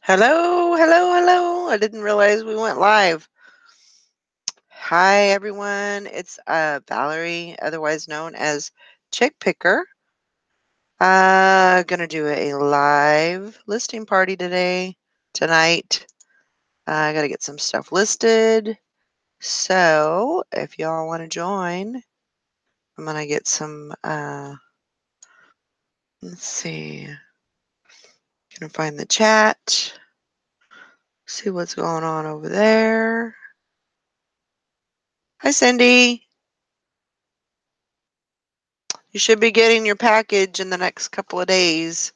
Hello, hello, hello. I didn't realize we went live. Hi, everyone. It's Valerie, otherwise known as Chick Picker. Gonna do a live listing party tonight. I gotta get some stuff listed. So if y'all want to join, I'm gonna get some. Let's see. Gonna find the chat. See what's going on over there. Hi, Cindy. You should be getting your package in the next couple of days.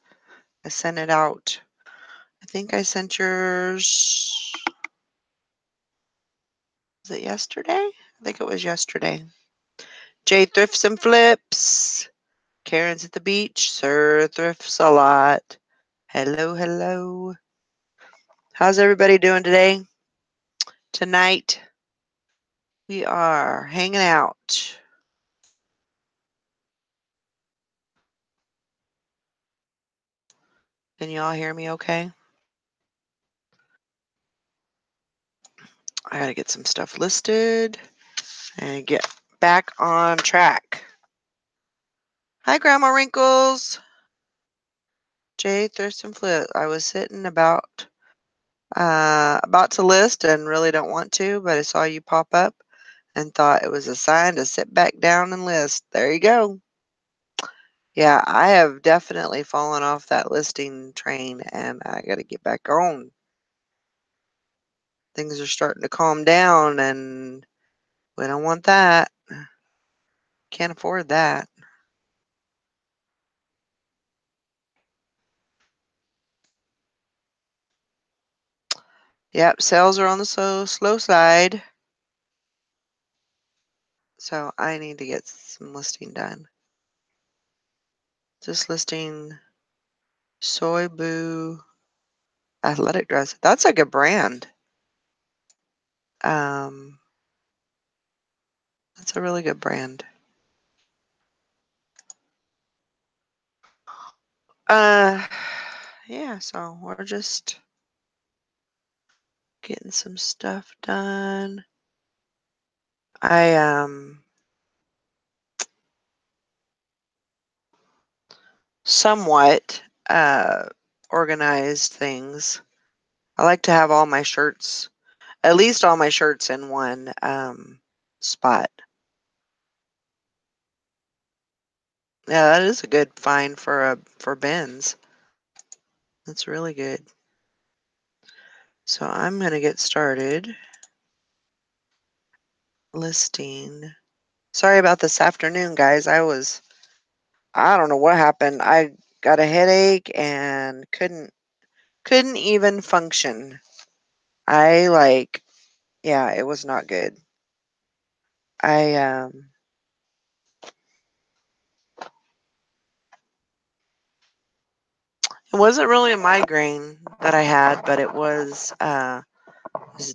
I sent it out. I think I sent yours. Was it yesterday? I think it was yesterday. Jay thrifts and flips. Karen's at the beach. Sir thrifts a lot. Hello, hello. How's everybody doing today? Tonight, we are hanging out. Can you all hear me okay? I gotta get some stuff listed and get back on track. Hi, Grandma Wrinkles. Jay Thurston Flip. I was sitting about to list and really don't want to, but I saw you pop up and thought it was a sign to sit back down and list. There you go. Yeah, I have definitely fallen off that listing train and I got to get back on. Things are starting to calm down and we don't want that. Can't afford that. Yep, sales are on the slow side. So I need to get some listing done. Just listing Soy Boo athletic dress. That's a good brand. Um, that's a really good brand. Uh, yeah, so we're just getting some stuff done. I somewhat organized things. I like to have all my shirts, at least all my shirts in one spot. Yeah, that is a good find for bins. That's really good. So I'm gonna get started listing. Sorry about this afternoon, guys. I don't know what happened. I got a headache and couldn't even function. Yeah, it was not good. I it wasn't really a migraine that I had, but it was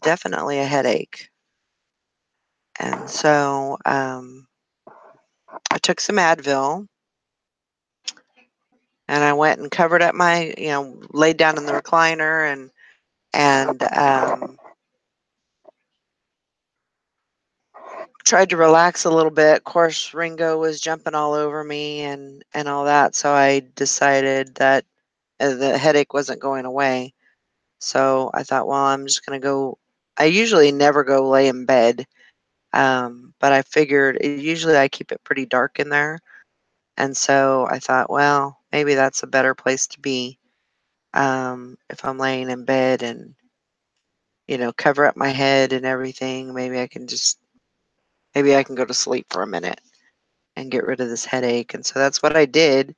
definitely a headache. And so I took some Advil and I went and covered up laid down in the recliner and tried to relax a little bit. Of course, Ringo was jumping all over me and all that, so I decided that the headache wasn't going away. So I thought, well, I'm just gonna go. I usually never go lay in bed, but I figured usually I keep it pretty dark in there, and so I thought, well, maybe that's a better place to be if I'm laying in bed and cover up my head and everything. Maybe I can go to sleep for a minute and get rid of this headache. And so that's what I did.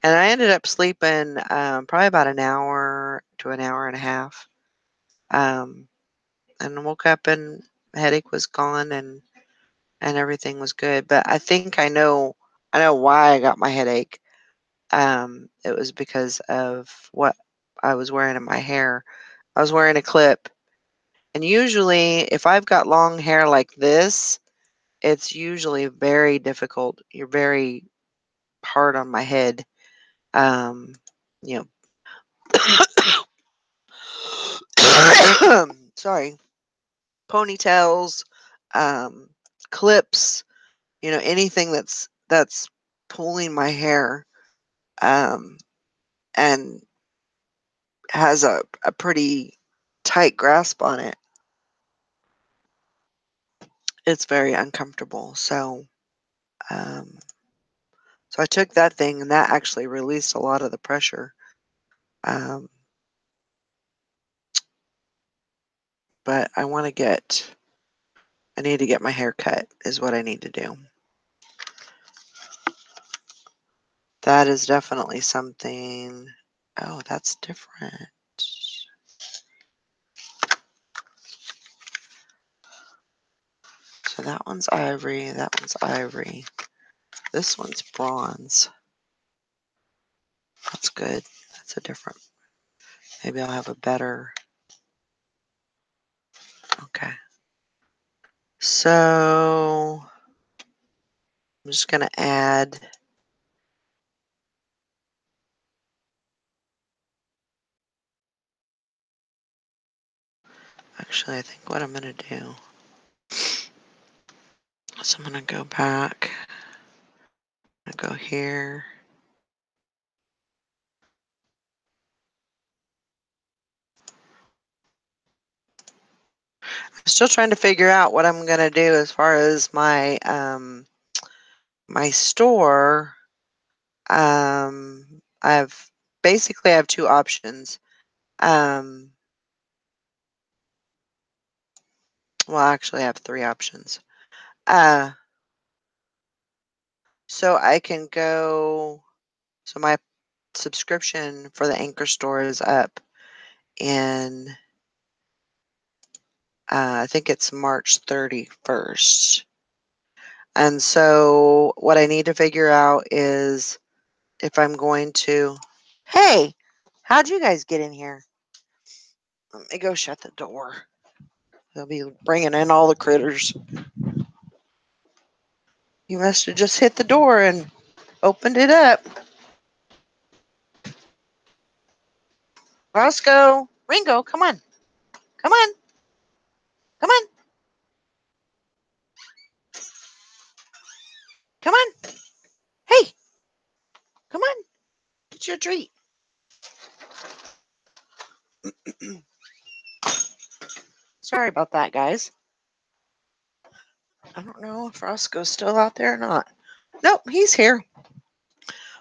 And I ended up sleeping probably about an hour to an hour and a half. Um, and woke up and the headache was gone and everything was good. But I know why I got my headache. It was because of what I was wearing in my hair. I was wearing a clip. And usually if I've got long hair like this, it's usually very difficult. You're very hard on my head. Um, you know, sorry, ponytails, clips, anything that's pulling my hair, and has a pretty tight grasp on it. It's very uncomfortable. Um, so I took that thing, and that actually released a lot of the pressure. Um, but I need to get my hair cut is what I need to do. That is definitely something. Oh, that's different. So that one's ivory, that one's ivory. This one's bronze. That's good. That's a different. Maybe I'll have a better. Okay. So I'm just going to add. Actually, I think what I'm going to do is I'm going to go back. I'm going to go here. I'm still trying to figure out what I'm going to do as far as my my store. I've basically I have two options. Well, actually, I have three options. So I can go. So my subscription for the Anchor store is up in I think it's March 31st. And so what I need to figure out is if I'm going to. Hey, how'd you guys get in here? Let me go shut the door. They'll be bringing in all the critters. You must have just hit the door and opened it up. Roscoe, Ringo, come on. Come on. Come on. Come on. Hey, come on. Get your treat. Sorry about that, guys. I don't know if Roscoe's still out there or not. Nope, he's here.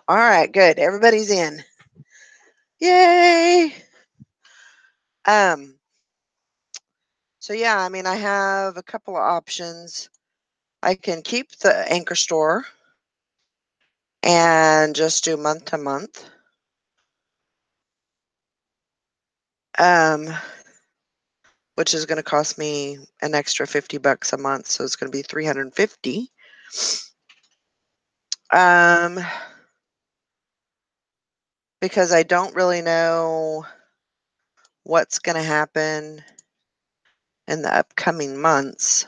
All right, good. Everybody's in. Yay. Um, so yeah, I mean, I have a couple of options. I can keep the Anchor store and just do month to month. Which is going to cost me an extra $50 a month, so it's going to be $350. Because I don't really know what's going to happen in the upcoming months.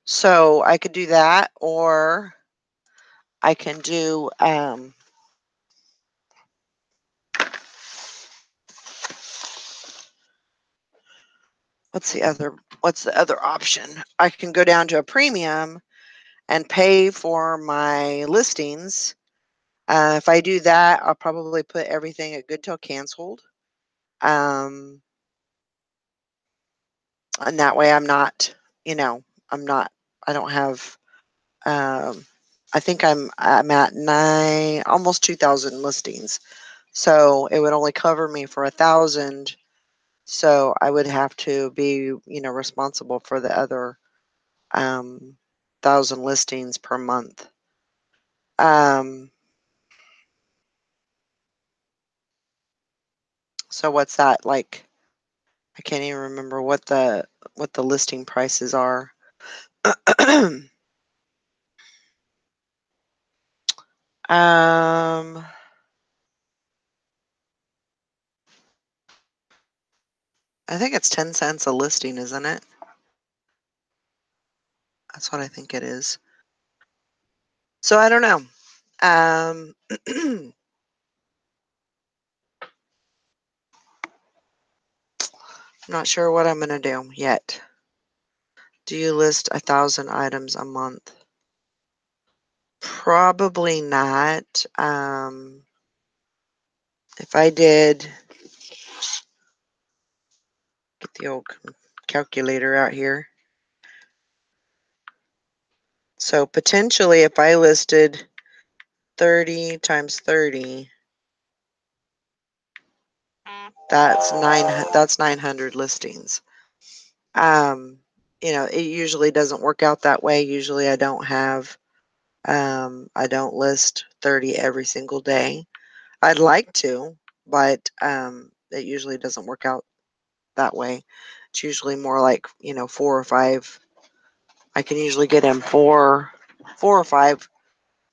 So I could do that, or I can do what's the other option? I can go down to a premium and pay for my listings. If I do that, I'll probably put everything at good till canceled. And that way I'm not, I don't have, I think I'm at almost 2,000 listings. So it would only cover me for 1,000. So I would have to be, responsible for the other 1,000 listings per month. So what's that like? I can't even remember what the listing prices are. um I think it's 10 cents a listing, isn't it? That's what I think it is. So I don't know. I'm not sure what I'm going to do yet. Do you list 1,000 items a month? Probably not. If I did, get the old calculator out here. So potentially if I listed 30 times 30, that's 900 listings. You know, it usually doesn't work out that way. Usually I don't list 30 every single day. I'd like to, but it usually doesn't work out that way. It's usually more like, you know, 4 or 5. I can usually get in four or five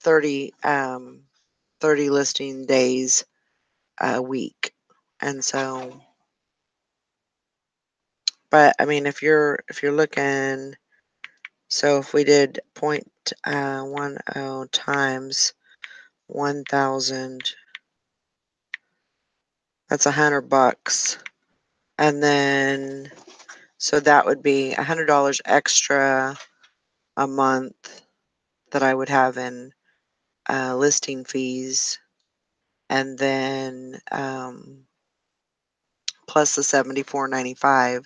30 30 listing days a week. And so, but I mean, if you're looking, so if we did 0.10 times 1,000, that's $100. And then, so that would be $100 extra a month that I would have in listing fees. And then plus the $74.95.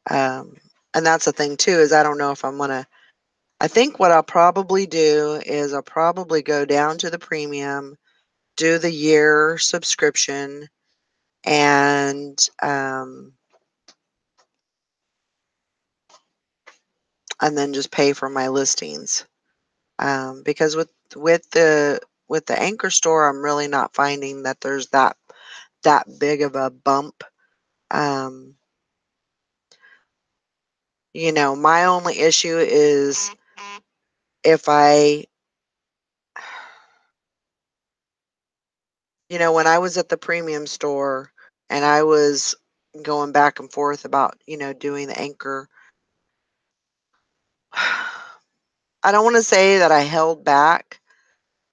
And that's the thing too, is I don't know if I'm gonna. I think what I'll probably do is I'll probably go down to the premium, do the year subscription, and then just pay for my listings. Because with the anchor store, I'm really not finding that there's that big of a bump. Um, you know, my only issue is if I, you know, when I was at the premium store and I was going back and forth about, you know, doing the anchor, I don't want to say that I held back,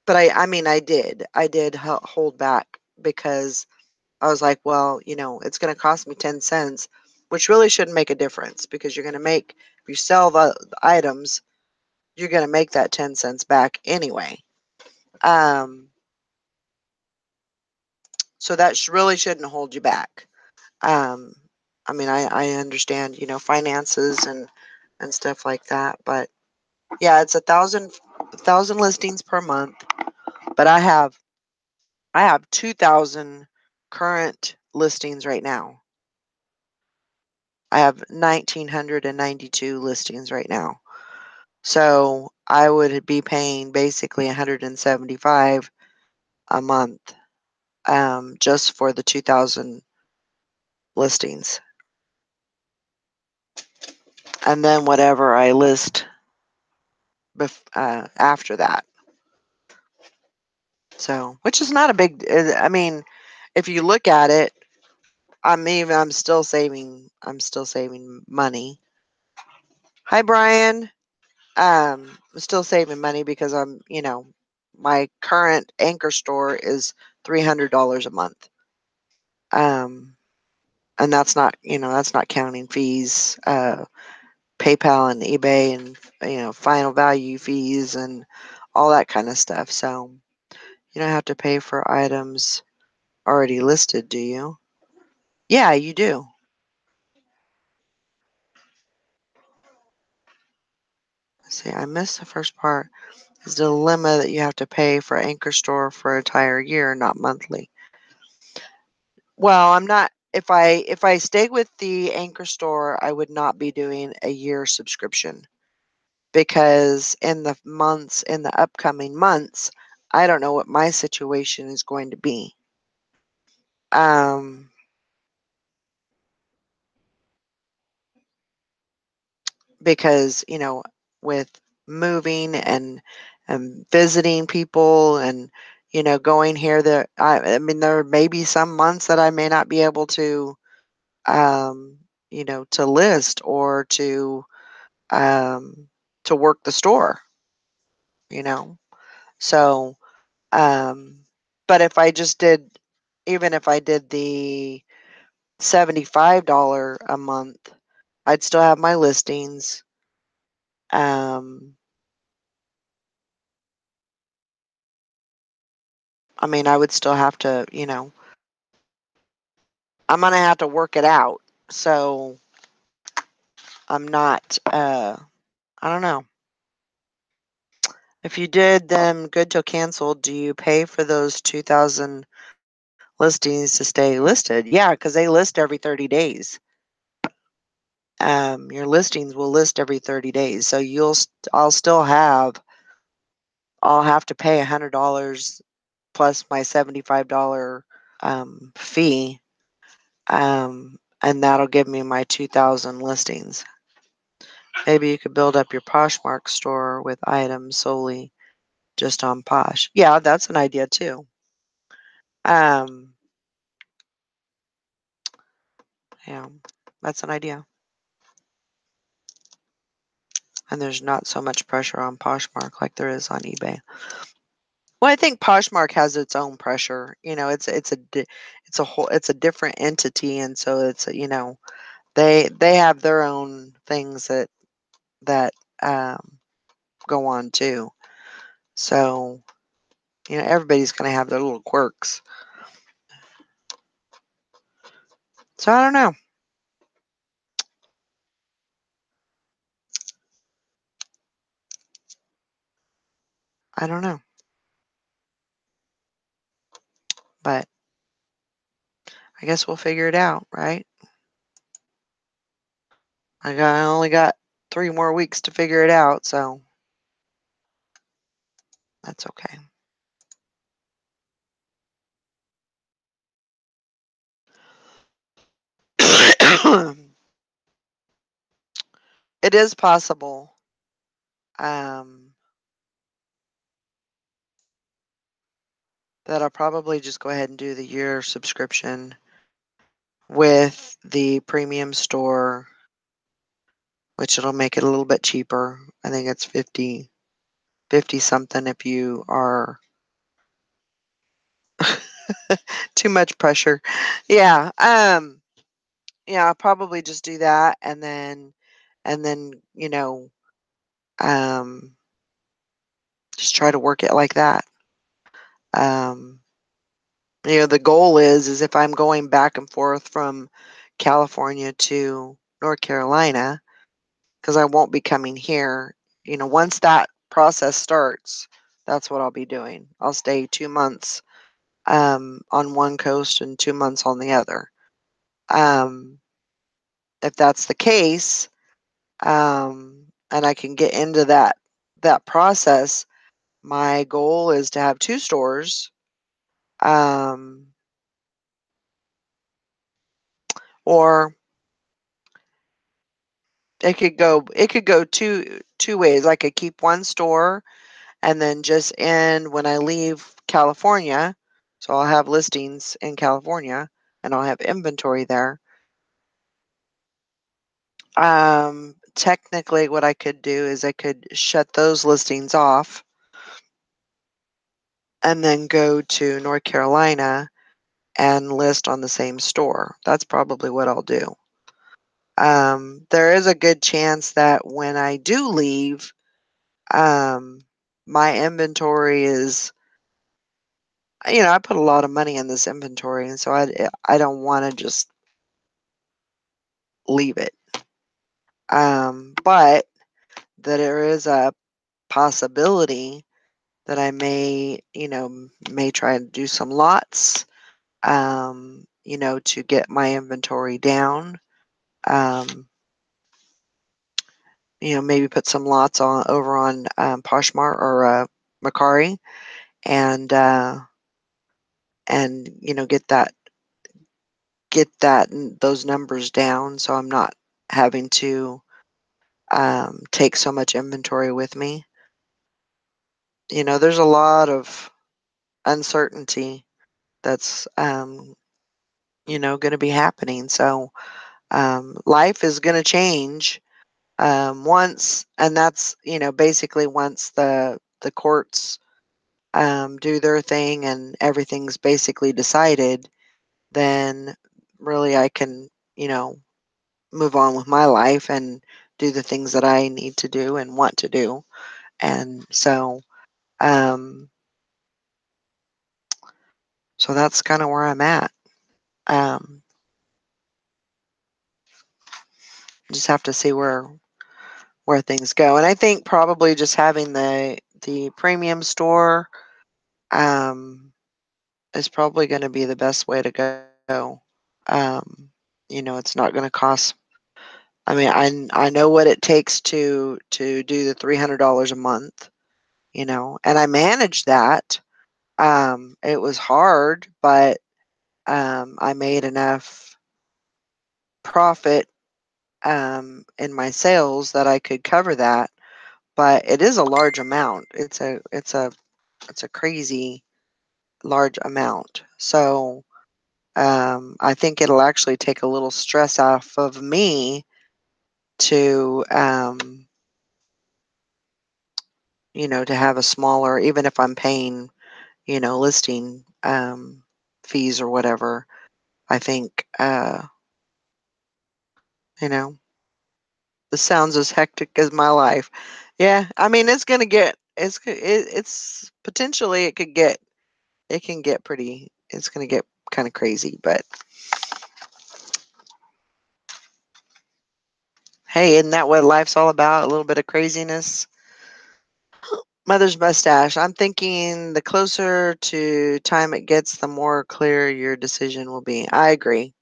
but I mean, I did. I did hold back because I was like, well, you know, it's going to cost me 10 cents, which really shouldn't make a difference because you're going to make, if you sell the items, you're going to make that 10 cents back anyway. Um, so that really shouldn't hold you back. Um, I mean, I understand, you know, finances and stuff like that, but yeah, it's 1,000 listings per month, but I have 2,000 current listings right now. I have 1,992 listings right now. So I would be paying basically 175 a month just for the 2,000 listings. And then whatever I list after that. So, which is not a big, I mean, if you look at it, I'm still saving money. Hi, Brian. I'm still saving money because you know, my current anchor store is $300 a month. And that's not, you know, that's not counting fees, PayPal and eBay and, you know, final value fees and all that kind of stuff. So you don't have to pay for items already listed, do you? Yeah, you do. See, I missed the first part. Is the dilemma that you have to pay for Anchor Store for an entire year, not monthly. Well, I'm not. If I stay with the Anchor Store, I would not be doing a year subscription because in the upcoming months, I don't know what my situation is going to be. Um, because you know, with moving and visiting people and you know going here there, I mean there may be some months that I may not be able to to list or to work the store, you know. So, um, but if I just did, even if I did the $75 a month, I'd still have my listings. Um, I mean, I would still have to, I'm gonna have to work it out. So I'm not, I don't know. If you did them good till canceled, do you pay for those 2,000 listings to stay listed? Yeah, because they list every 30 days. Your listings will list every 30 days. So I'll have to pay $100 plus my $75 fee. And that'll give me my 2,000 listings. Maybe you could build up your Poshmark store with items solely just on Posh. Yeah, that's an idea too. Um, yeah, that's an idea. And there's not so much pressure on Poshmark like there is on eBay. Well, I think Poshmark has its own pressure. It's a different entity, and so they have their own things that um, go on too. So everybody's going to have their little quirks. So I don't know. I don't know, but I guess we'll figure it out, right? I only got 3 more weeks to figure it out, so that's okay. It is possible um, that I'll probably just go ahead and do the year subscription with the premium store, which it'll make it a little bit cheaper. I think it's 50 something if you are too much pressure. Yeah. Yeah, I'll probably just do that and then, um just try to work it like that. Um the goal is if I'm going back and forth from California to North Carolina, because I won't be coming here, once that process starts, that's what I'll be doing. I'll stay 2 months on one coast and 2 months on the other. Um, if that's the case, and I can get into that process, my goal is to have 2 stores. Um, or it could go two ways. I could keep one store and then just end when I leave California. So I'll have listings in California and I'll have inventory there. Technically what I could do is I could shut those listings off and then go to North Carolina and list on the same store. That's probably what I'll do. There is a good chance that when I do leave, um, my inventory is, I put a lot of money in this inventory, and so I don't want to just leave it. But that there is a possibility that I may try and do some lots, to get my inventory down. Um, maybe put some lots on over on Poshmark or Macari, and get those numbers down, so I'm not having to take so much inventory with me. There's a lot of uncertainty that's going to be happening. So life is going to change once, and that's basically once the courts do their thing and everything's basically decided, then really I can move on with my life and do the things that I need to do and want to do. And um, so that's kind of where I'm at. Um, just have to see where things go. And I think probably just having the premium store is probably going to be the best way to go. It's not going to cost. I mean, I know what it takes to do the $300 a month. And I managed that. It was hard, but I made enough profit in my sales that I could cover that. But it is a large amount. It's a crazy large amount. So I think it'll actually take a little stress off of me to to have a smaller, even if I'm paying listing fees or whatever. I think you know this sounds as hectic as my life. Yeah, I mean it's potentially it can get pretty. It's going to get kind of crazy, but hey, isn't that what life's all about? A little bit of craziness. Mother's mustache. I'm thinking the closer to time it gets, the more clear your decision will be. I agree.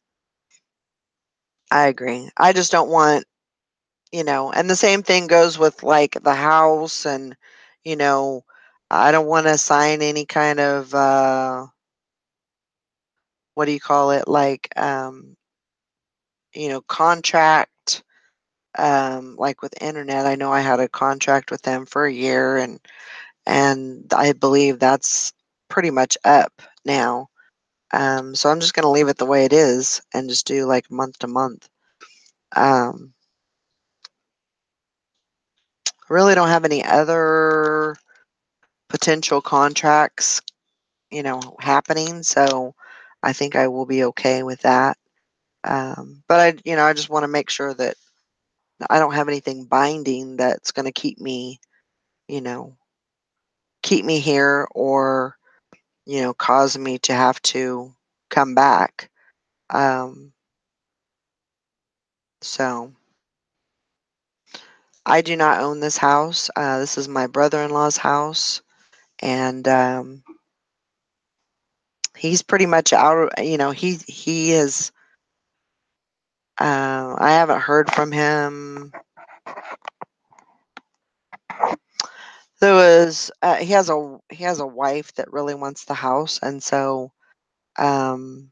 I agree. I just don't want, and the same thing goes with like the house and, you know, I don't want to sign any kind of, what do you call it? Like, contract, like with internet. I know I had a contract with them for a year and I believe that's pretty much up now. So I'm just going to leave it the way it is and just do like month to month. Um, really don't have any other potential contracts, happening. So I think I will be okay with that. But I just want to make sure that I don't have anything binding that's going to you know, keep me here or, cause me to have to come back. Um, so I do not own this house. This is my brother-in-law's house, and he's pretty much out. He is. I haven't heard from him. There was he has a wife that really wants the house, and so um,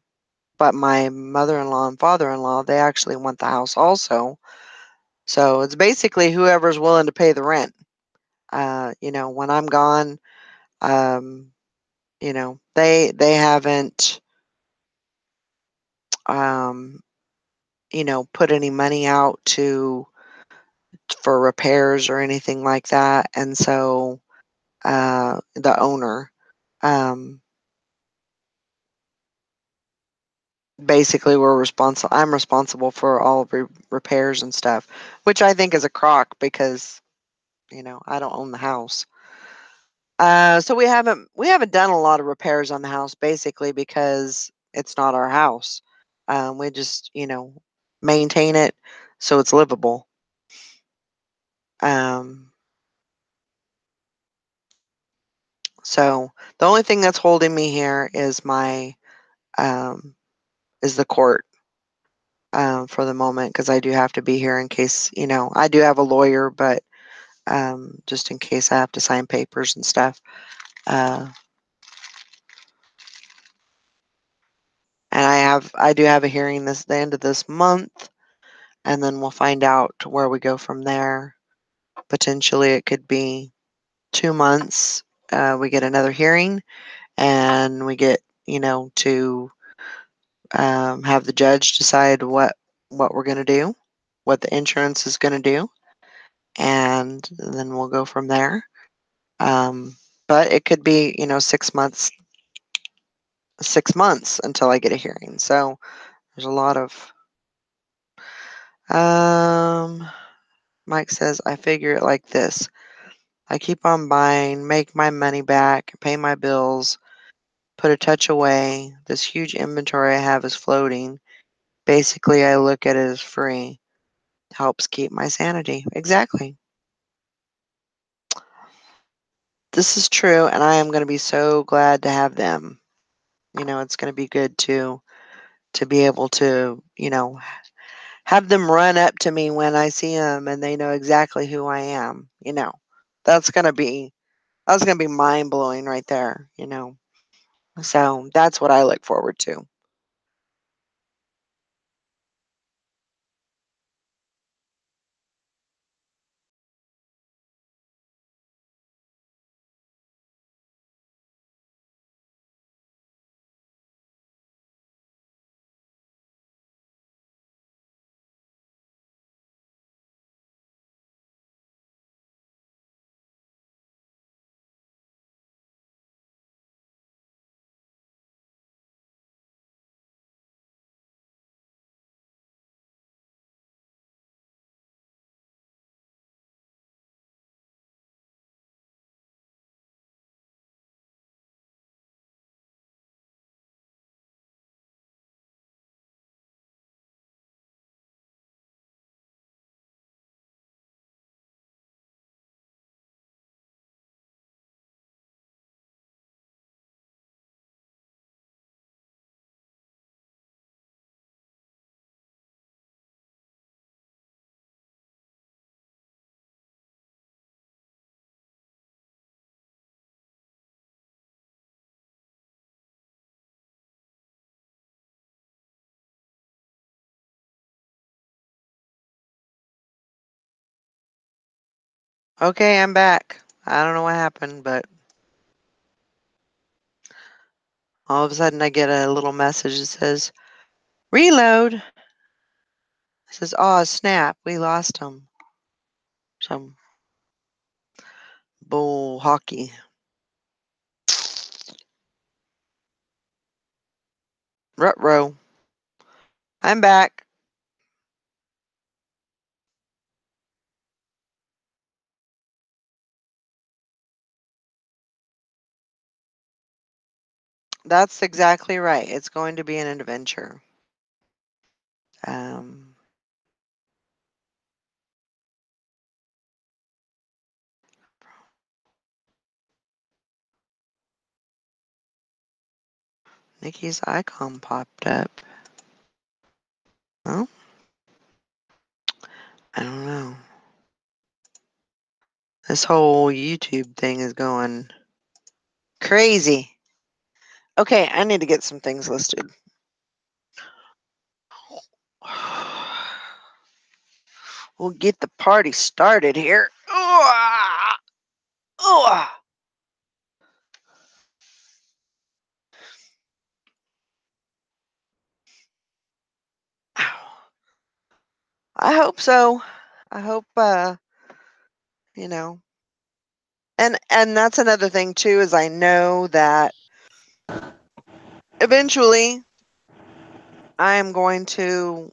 but my mother-in-law and father-in-law they actually want the house also. So it's basically whoever's willing to pay the rent. When I'm gone, um, they haven't um, put any money out for repairs or anything like that. And so the owner um, basically I'm responsible for all of repairs and stuff, which I think is a crock because I don't own the house. So we haven't done a lot of repairs on the house basically because it's not our house. We just maintain it so it's livable. Um, so the only thing that's holding me here um, is the court for the moment because I do have to be here in case I do have a lawyer, but just in case I have to sign papers and stuff. Uh, and I do have a hearing the end of this month, and then we'll find out where we go from there. Potentially, it could be 2 months. We get another hearing, and we get to have the judge decide what we're going to do, what the insurance is going to do, and then we'll go from there. But it could be, 6 months, 6 months until I get a hearing. So there's a lot of. Mike says, I figure it like this. I keep on buying, make my money back, pay my bills, put a touch away. This huge inventory I have is floating. Basically, I look at it as free. Helps keep my sanity. Exactly. This is true, and I am going to be so glad to have them. It's going to be good to be able to, have them run up to me when I see them and they know exactly who I am. That's going to be mind blowing right there. So that's what I look forward to. Okay, I'm back. I don't know what happened, but all of a sudden I get a little message that says, reload. It says, oh, snap, we lost him. Some bull hockey. Rut-row. I'm back. That's exactly right. It's going to be an adventure. Um, Nikki's icon popped up. Oh, I don't know. This whole YouTube thing is going crazy. Okay, I need to get some things listed. We'll get the party started here. I hope so. I hope you know. And that's another thing too, is I know that eventually I am going to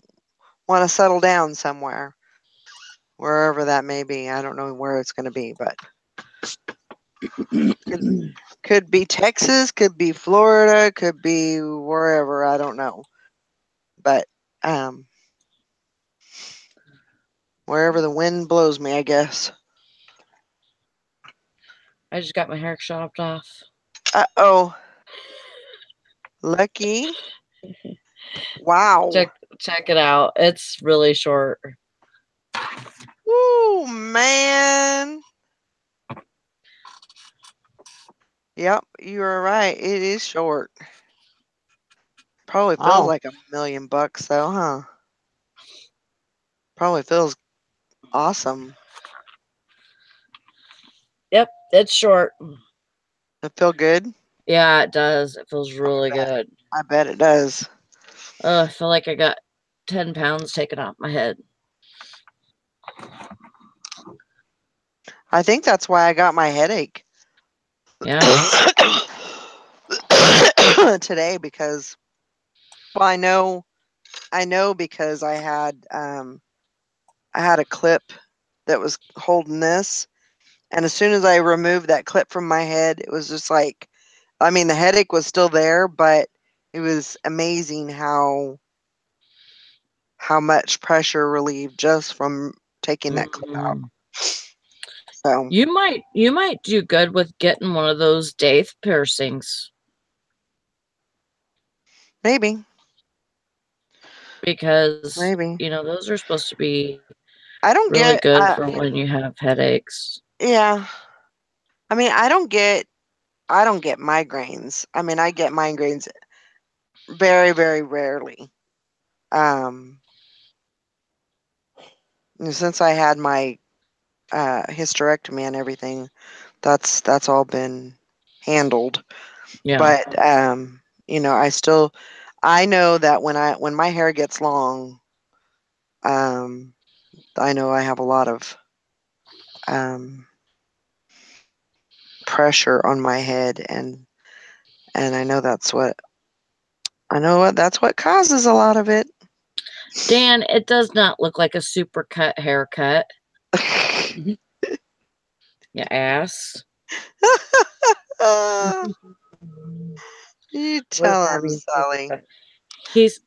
want to settle down somewhere. Wherever that may be. I don't know where it's going to be, but could be Texas, could be Florida, could be wherever, I don't know. But wherever the wind blows me, I guess. I just got my hair chopped off. Uh-oh. Lucky. Wow. Check it out. It's really short. Woo, man. Yep, you are right. It is short. Probably feels like $1,000,000 though, huh? Probably feels awesome. Yep, it's short. It feel good? Yeah, it does. It feels really I bet. good. I bet it does. I feel like I got 10 pounds taken off my head. I think that's why I got my headache. Yeah. Today because well, I know because I had a clip that was holding this, and as soon as I removed that clip from my head, it was just like, I mean, the headache was still there, but it was amazing how much pressure relieved just from taking that clip out. Mm. So You might do good with getting one of those daith piercings maybe, because maybe those are supposed to be I don't really get. good for when you have headaches. Yeah, I mean, I don't get migraines. I mean, I get migraines very, very rarely. Um, since I had my hysterectomy and everything, that's all been handled. Yeah. But I know that when my hair gets long, um, I know I have a lot of um, pressure on my head, and that's what causes a lot of it. Dan, it does not look like a super cut haircut. You ass. You What does tell that him, mean? Sally.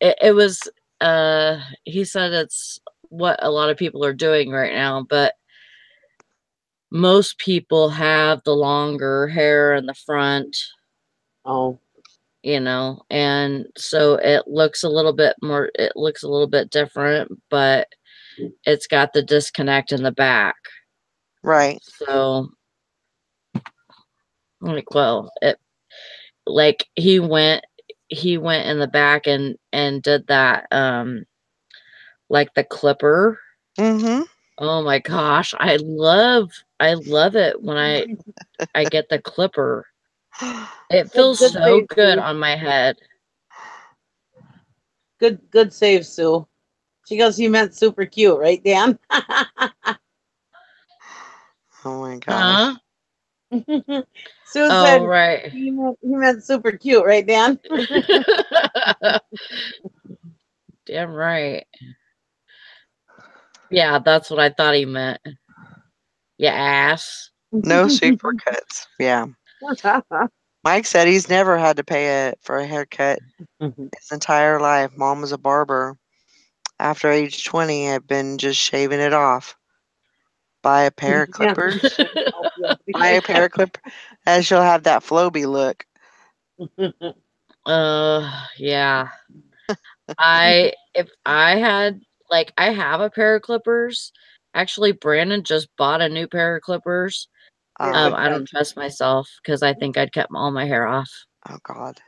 It was he said it's what a lot of people are doing right now, but most people have the longer hair in the front, Oh, and so it looks a little bit different, but it's got the disconnect in the back. Right. So like, well, it like he went in the back and did that like the clipper. Mm-hmm. Oh my gosh, I love it when I get the clipper. It feels good so save, good Sue. on my head. Good save, Sue. She goes, you meant super cute, right, Dan? Oh my Huh? gosh. Sue Oh, said right. he meant super cute, right, Dan? Damn right. Yeah, that's what I thought he meant. You ass. No super cuts. Yeah. Mike said he's never had to pay for a haircut his entire life. Mom was a barber. After age 20, had been just shaving it off. Buy a pair of Yeah. clippers. Buy a pair of clippers, and she'll have that Floby look. Yeah. If I had like I have a pair of clippers. Actually, Brandon just bought a new pair of clippers. It would I cut. don't trust myself because I think I'd cut all my hair off. Oh God.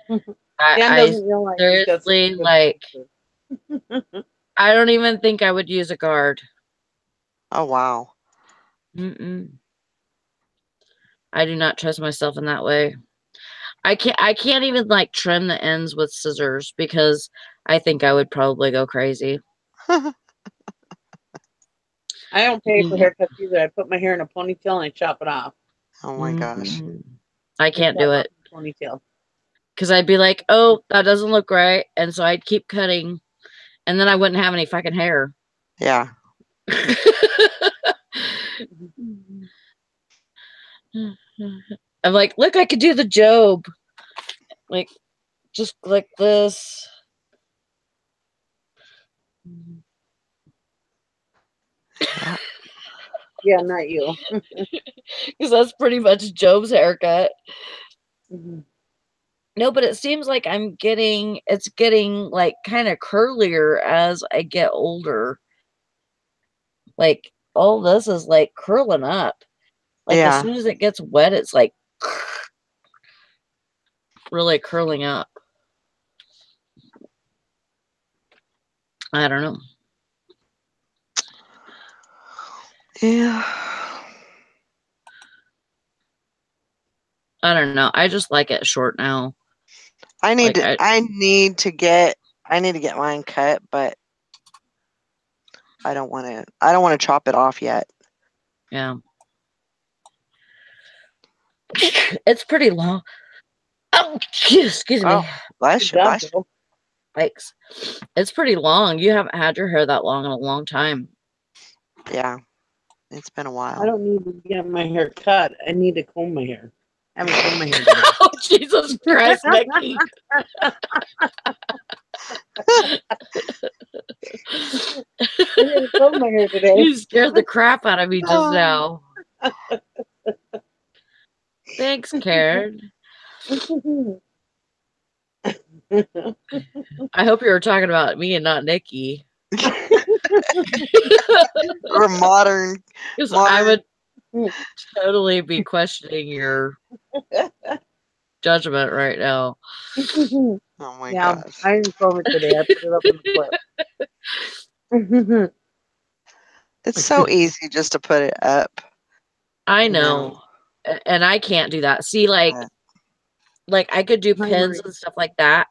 Dan I doesn't realize he's got such seriously good like picture. I don't even think I would use a guard. Oh wow. Mm-mm. I do not trust myself in that way. I can't even like trim the ends with scissors because I think I would probably go crazy. Oh I don't pay for Yeah. haircuts either. I put my hair in a ponytail and I chop it off. my gosh. Mm-mm. I I can't chop do off it the ponytail. because I'd be like, oh, that doesn't look right. And so I'd keep cutting and then I wouldn't have any fucking hair. Yeah. I'm like, look, I could do the Job. Like, just like this. Yeah. Yeah, not you. Because that's pretty much Job's haircut. No, but it seems like it's getting like kind of curlier as I get older. Like all this is like curling up. Like as Yeah. soon as it gets wet, it's like really curling up. I don't know. Yeah. I don't know. I just like it short now. I need Like to I need to get I need to get mine cut, but I don't want to chop it off yet. Yeah. It's pretty long. Oh, excuse me. Oh, bless Good you, job, bless you. Bill. Thanks. It's pretty long. You haven't had your hair that long in a long time. Yeah, it's been a I while. don't need to get my hair cut. I need to comb my hair. I haven't combed my hair today. Oh, Jesus Christ, Nikki. I didn't comb my hair today. You scared the crap out of me just now. Thanks, Karen. I hope you were talking about me and not Nikki. We're modern. Because I would totally be questioning your judgment right now. Oh my Yeah, gosh. I didn't comb it today. I put it up in the clip. It's so easy just to put it up. I you know. And I can't do that. See, like I could do Hi, pins Marie. and stuff like that.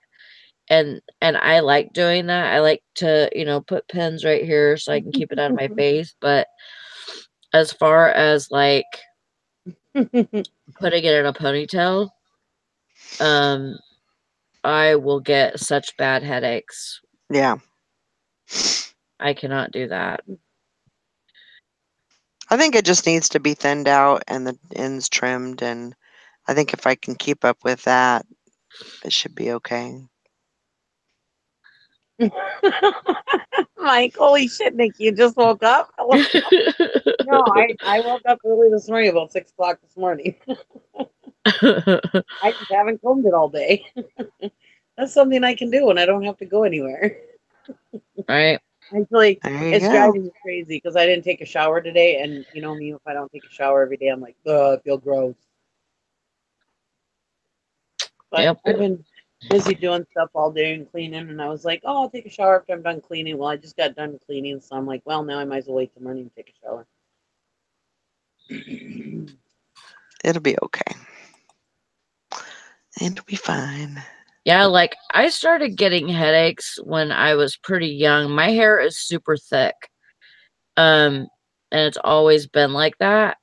And I like doing that. I like to, put pins right here so I can keep it out of my face. But as far as like putting it in a ponytail, I will get such bad headaches. Yeah. I cannot do that. I think it just needs to be thinned out and the ends trimmed, and I think if I can keep up with that, it should be okay. Mike, holy shit, Nick, you just woke up? No, I woke up early this morning, about 6 o'clock this morning. I just haven't combed it all day. That's something I can do when I don't have to go anywhere. Right. Actually, There you it's go. driving me crazy because I didn't take a shower today, and you know me, if I don't take a shower every day, I'm like, ugh, I feel gross. But Yep. I've been busy doing stuff all day and cleaning, and I was like, oh, I'll take a shower after I'm done cleaning. Well, I just got done cleaning, so I'm like, well, now I might as well wait till morning to take a shower. It'll be okay. It'll be fine. Yeah, like I started getting headaches when I was pretty young. My hair is super thick. And it's always been like that.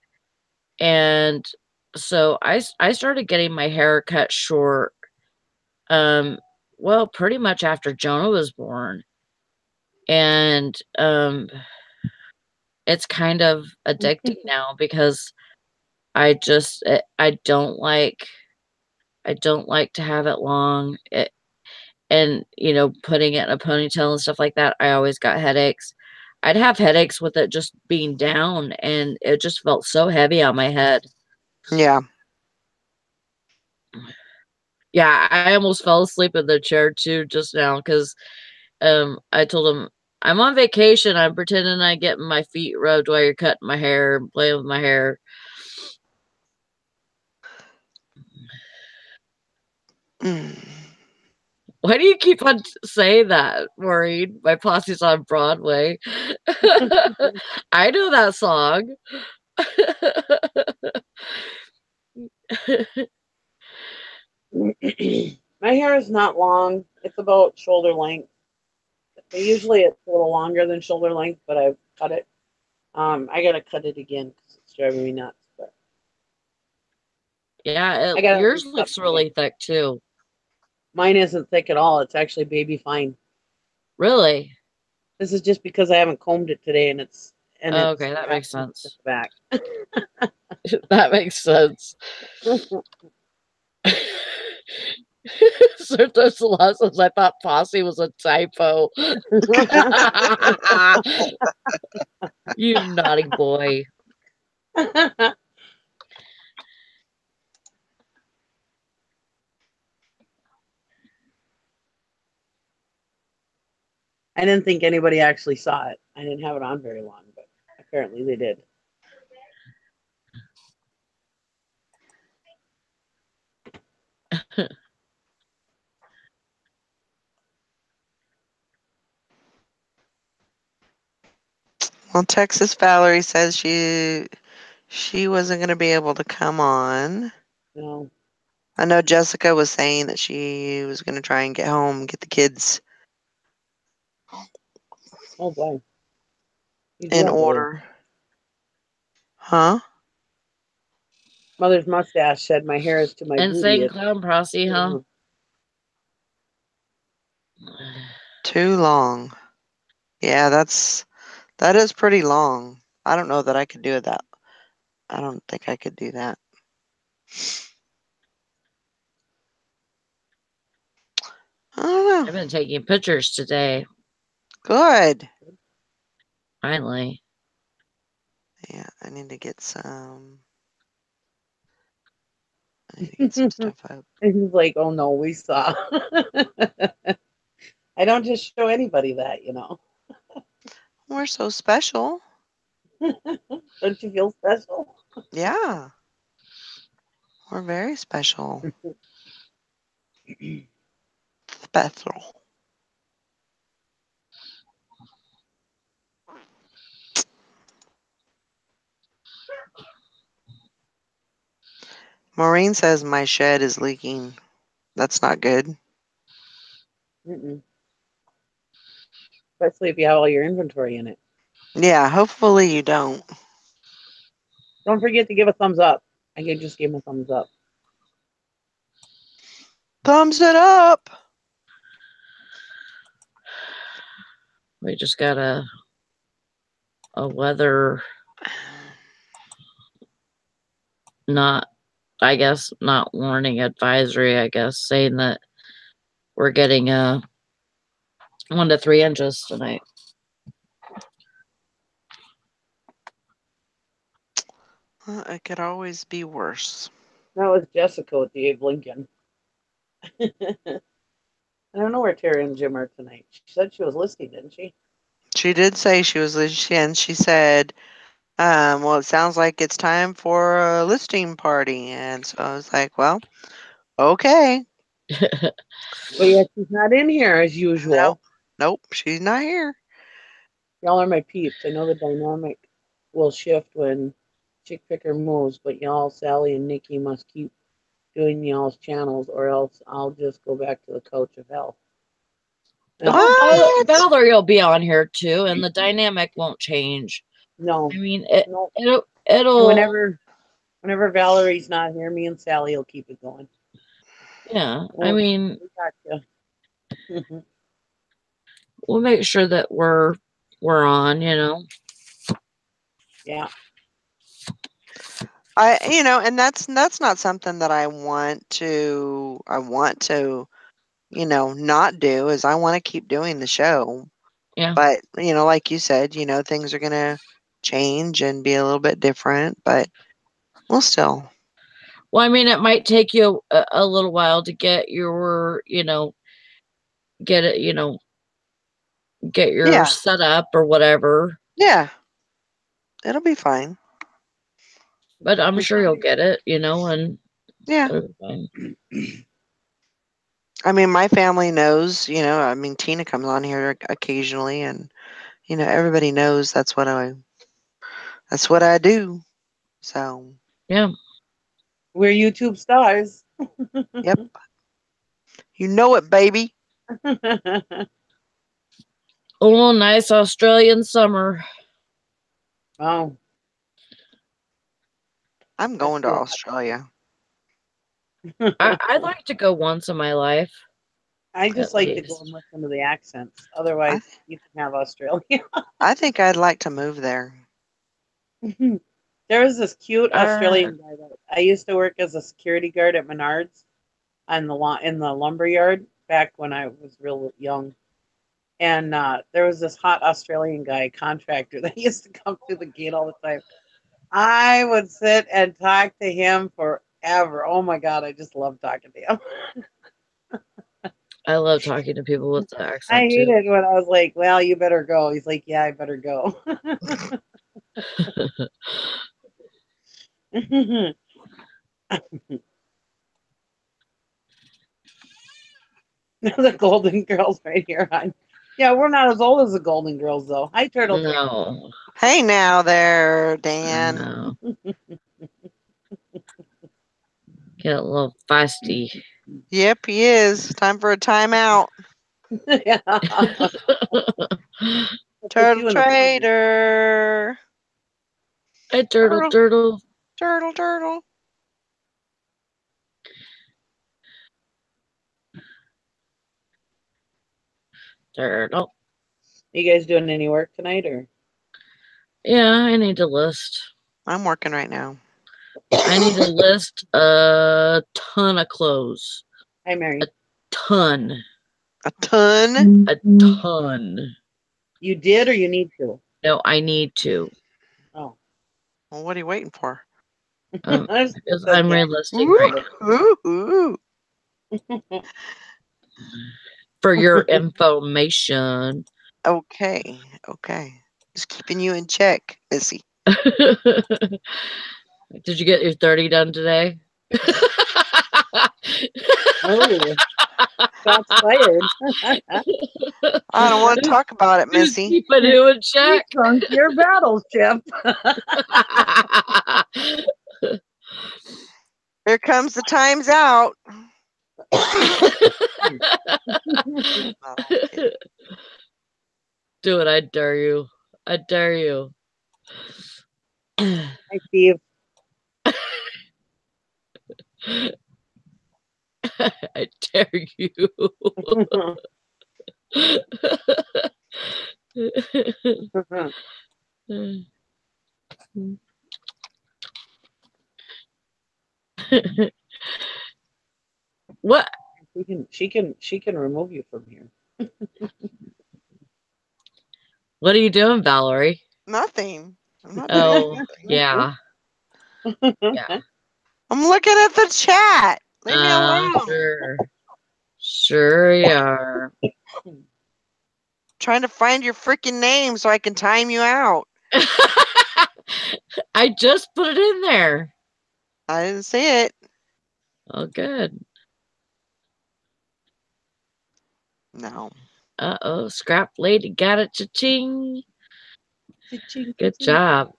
And so I started getting my hair cut short well, pretty much after Jonah was born. And it's kind of addicting now because I don't like to have it long. And putting it in a ponytail and stuff like that, I always got headaches. I'd have headaches with it just being down, and it just felt so heavy on my head. Yeah. Yeah, I almost fell asleep in the chair too just now because I told him I'm on vacation. I'm pretending I get my feet rubbed while you're cutting my hair and playing with my hair. Why do you keep on saying that, Maureen? My posse's on Broadway. I know that song. My hair is not long. It's about shoulder length. Usually it's a little longer than shoulder length, but I've cut it. I gotta cut it again because it's driving me nuts. But Yeah, I gotta yours fix looks up really thick too. mine isn't thick at all. It's actually baby fine. Really? This is just because I haven't combed it today, and it's Okay, that makes sense. back. That makes sense. So those lessons, I thought posse was a typo. You naughty boy. I didn't think anybody actually saw it. I didn't have it on very long, but apparently they did. Well, Texas Valerie says she wasn't going to be able to come on. No. I know Jessica was saying that she was going to try and get home, get the kids Oh boy. You do in have really order. Huh? Mother's mustache said my hair is to my booty. Insane clown posse, huh? Too long. Yeah, that is pretty long. I don't know that I could do that. I don't think I could do that. I don't I've know. been taking pictures today, Good. finally. Yeah, I need to get some. I need to get some stuff up. And he's like, "Oh no, we saw." I don't just show anybody that, you know. We're so special. Don't you feel special? Yeah, we're very special. Special. Maureen says my shed is leaking. That's not good. Mm-mm. Especially if you have all your inventory in it. Yeah, hopefully you don't. Don't forget to give a thumbs up. I just gave him a thumbs up. Thumbs it up. We just got a weather not, I guess, not warning advisory, I guess, saying that we're getting 1 to 3 inches tonight. It could always be worse. That was Jessica with the Abe Lincoln. I don't know where Terry and Jim are tonight. She said she was listening, didn't she? She did say she was and she said, well, it sounds like it's time for a listing party. And so I was like, well, okay. But yeah, she's not in here as usual. Nope, she's not here. Y'all are my peeps. I know the dynamic will shift when Chick Picker moves, but y'all, Sally and Nikki, must keep doing y'all's channels, or else I'll just go back to the couch of hell. No, Oh, What? Valerie will be on here too, and the dynamic won't change. no, I mean, no. it'll, And it'll, whenever Valerie's not here, me and Sally will keep it going. yeah. I Oh, mean, we got you. we'll make sure that we're on, you know. Yeah. And that's not something that I want to not do is I want to keep doing the show. Yeah. But, like you said, things are going to change and be a little bit different, but we'll still. Well, I mean, it might take you a little while to get your, get it, get your Yeah. setup or whatever. Yeah. It'll be fine. But I'm sure you'll get it, and Yeah. it'll be fine. I mean, my family knows, I mean, Tina comes on here occasionally and, everybody knows that's what I do. So, Yeah. We're YouTube stars. yep. You know it, baby. Oh, nice Australian summer. Oh, I'm going to Australia. I'd like to go once in my life. I just At like to go least. and listen to the accents. Otherwise, you can have Australia. I think I'd like to move there. There was this cute Uh, Australian guy that I used to work as a security guard at Menards on the in the lumber yard back when I was real young. And there was this hot Australian guy, contractor, that used to come through the gate all the time. I would sit and talk to him forever. Oh my God, I just love talking to him. I love talking to people with the I accent too. hated when I was like, well, you better go. He's like, yeah, I better go. The Golden Girls right here on. Yeah, we're not as old as the Golden Girls though. Hi, Turtle. No. Hey now there, Dan. No. Get a little feisty. Yep, he is. Time for a timeout. Yeah. Turtle you in a prison. trader. Hey, turtle, turtle. Turtle, turtle. Turtle. You guys doing any work tonight, or? Yeah, I need to list. I'm working right now. I need to list a ton of clothes. Hi, Mary. A ton. A ton? A ton. You did, or you need to? No, I need to. Oh. Well, what are you waiting for? Because I'm realistic Ooh, right now. ooh, ooh. For your information. Okay, okay. Just keeping you in check, Missy. Did you get your 30 done today? Oh, shots fired. I don't want to talk about it, Missy. Keeping you in check. You sunk your battleship. Here comes the times out. No, I'm kidding. Do it, I dare you. I dare you. Hi, Steve. I dare you. What? She can remove you from here. What are you doing, Valerie? Nothing. I'm not doing anything. Yeah. Yeah. I'm looking at the chat. Leave me alone. Sure. Sure you are. Trying to find your freaking name so I can time you out. I just put it in there. I didn't see it. Oh, good. No. Uh-oh, scrap lady got it, cha-ching. Cha-ching, Good cha-ching. job.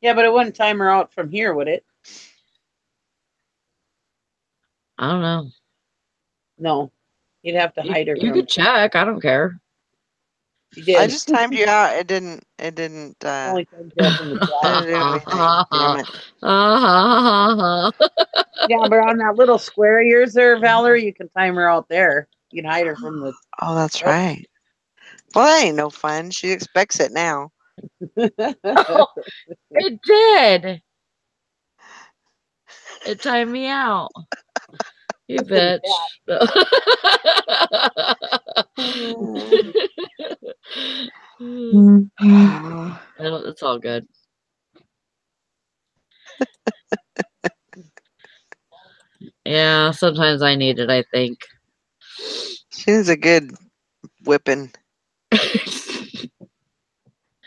Yeah, but it wouldn't time her out from here, would it? I don't know. No. You'd have to hide her You from. could check. I don't care. She did. I just timed you out. It didn't Only timed you out from the I job. didn't do anything. Damn it. Yeah, but on that little square of yours there, Valerie, you can time her out there. You can hide her from the. Oh, that's right. Well, that ain't no fun. She expects it now. Oh, it did. It timed me out. You bitch. It's all good. Yeah, sometimes I need it, I think. She's a good whipping.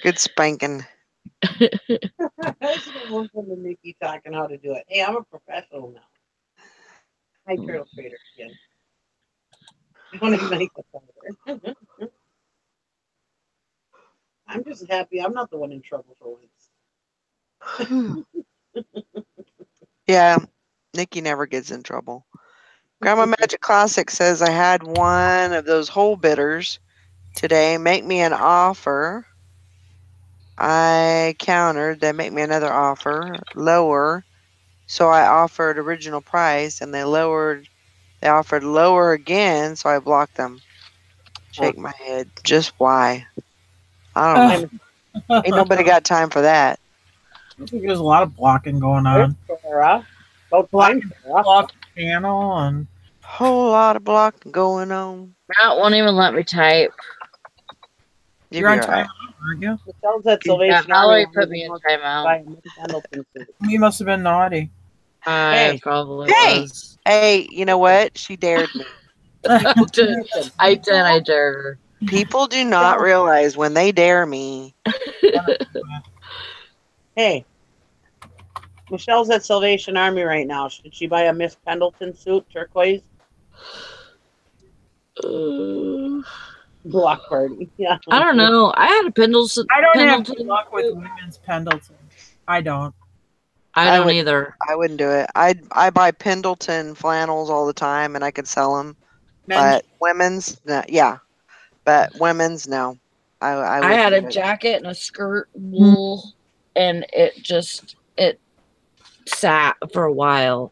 Good spanking. I should have listened to Nikki talking how to do it. Hey, I'm a professional now. Hi, Turtle Trader again. Don't ignite the fire. I'm just happy I'm not the one in trouble for once. Yeah, Nikki never gets in trouble. Grandma Magic Classic says I had one of those whole bidders today make me an offer. I countered. They make me another offer, lower. So I offered original price, and they offered lower again, so I blocked them. Shake my head. Just why? I don't know. Ain't nobody got time for that. I think there's a lot of blocking going on. Sarah. About Block, time, Sarah. block channel and Whole lot of blocking going on. Matt won't even let me type. you're on You'll be time, alright. aren't you? Michelle's at Yeah, Salvation Valerie Army. put me in timeout. Buy a Miss Pendleton suit. You must have been naughty. I Hey. probably Hey! was. Hey, you know what? She dared me. I dared her. People do not realize when they dare me. Hey. Michelle's at Salvation Army right now. Should she buy a Miss Pendleton suit, turquoise? Block party. Yeah. I don't know. I had a Pendleton. I don't have Pendleton good luck with women's Pendleton. I don't. I don't either. I wouldn't do it. I buy Pendleton flannels all the time, and I could sell them. Men's, But women's, no, yeah. But women's, no. I had a wouldn't do it. jacket and a skirt, wool, and it sat for a while.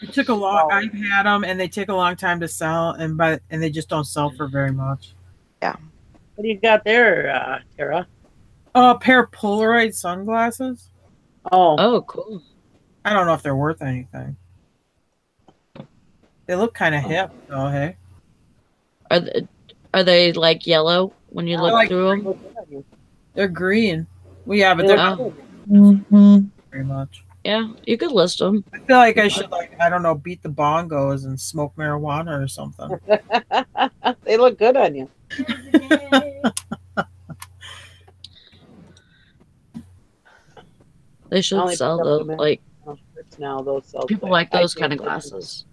It took a long. I've had them, and they take a long time to sell, and they just don't sell for very much. Yeah. What do you got there, Tara? A pair of Polaroid sunglasses. Oh, Oh, cool. I don't know if they're worth anything. They look kind of hip, though. Hey, Are they like yellow when you I look like through them? look good on you. they're green. Well, yeah, but They they're look not Oh, very much. yeah, you could list them. I feel like I should, I don't know, beat the bongos and smoke marijuana or something. good. They look good on you. They I should only sell pick up those. the Like shirts now. Those sell people quick. like I those can't kind of get them. glasses.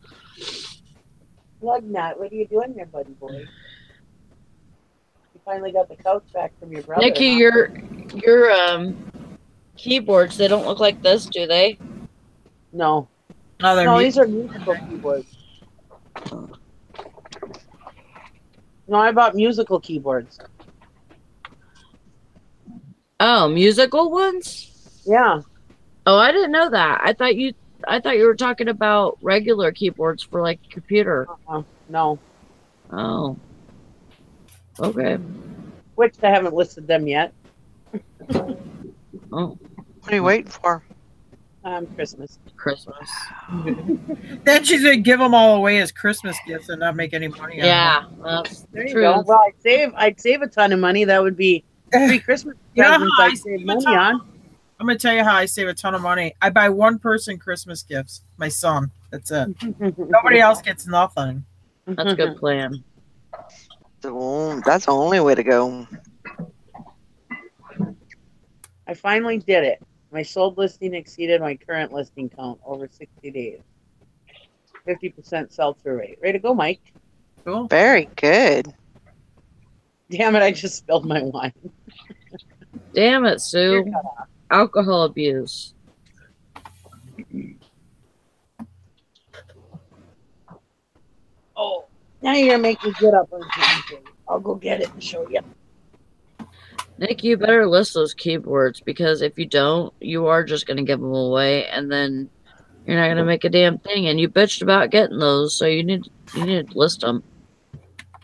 Lug nut, what are you doing there, buddy boy? You finally got the couch back from your brother. Nikki, huh? your keyboards, they don't look like this, do they? No. No, they're No, mute. these are musical keyboards. No, I bought musical keyboards. Oh, musical ones? Yeah. Oh, I didn't know that. I thought you were talking about regular keyboards for like computer. No. Oh. Okay. Which I haven't listed them yet. Oh, What are you waiting for? Christmas. Christmas. Then she's gonna give them all away as Christmas gifts and not make any money. Yeah, that's There you true. go. Well, I'd save a ton of money. That would be 3 Christmas You know presents how I I'd save save a money ton? on. I'm gonna tell you how I save a ton of money. I buy one person Christmas gifts. My son. That's it. Nobody else gets nothing. That's a good plan. That's the only way to go. I finally did it. My sold listing exceeded my current listing count over 60 days. 50% sell-through rate. Ready to go, Mike? Cool. Very good. Damn it, I just spilled my wine. Damn it, Sue. You're cut off. Alcohol abuse. Oh, now you're going to make me get up. I'll go get it and show you. Nick, you better list those keyboards because if you don't, you are just going to give them away and then you're not going to make a damn thing. And you bitched about getting those, so you need to list them.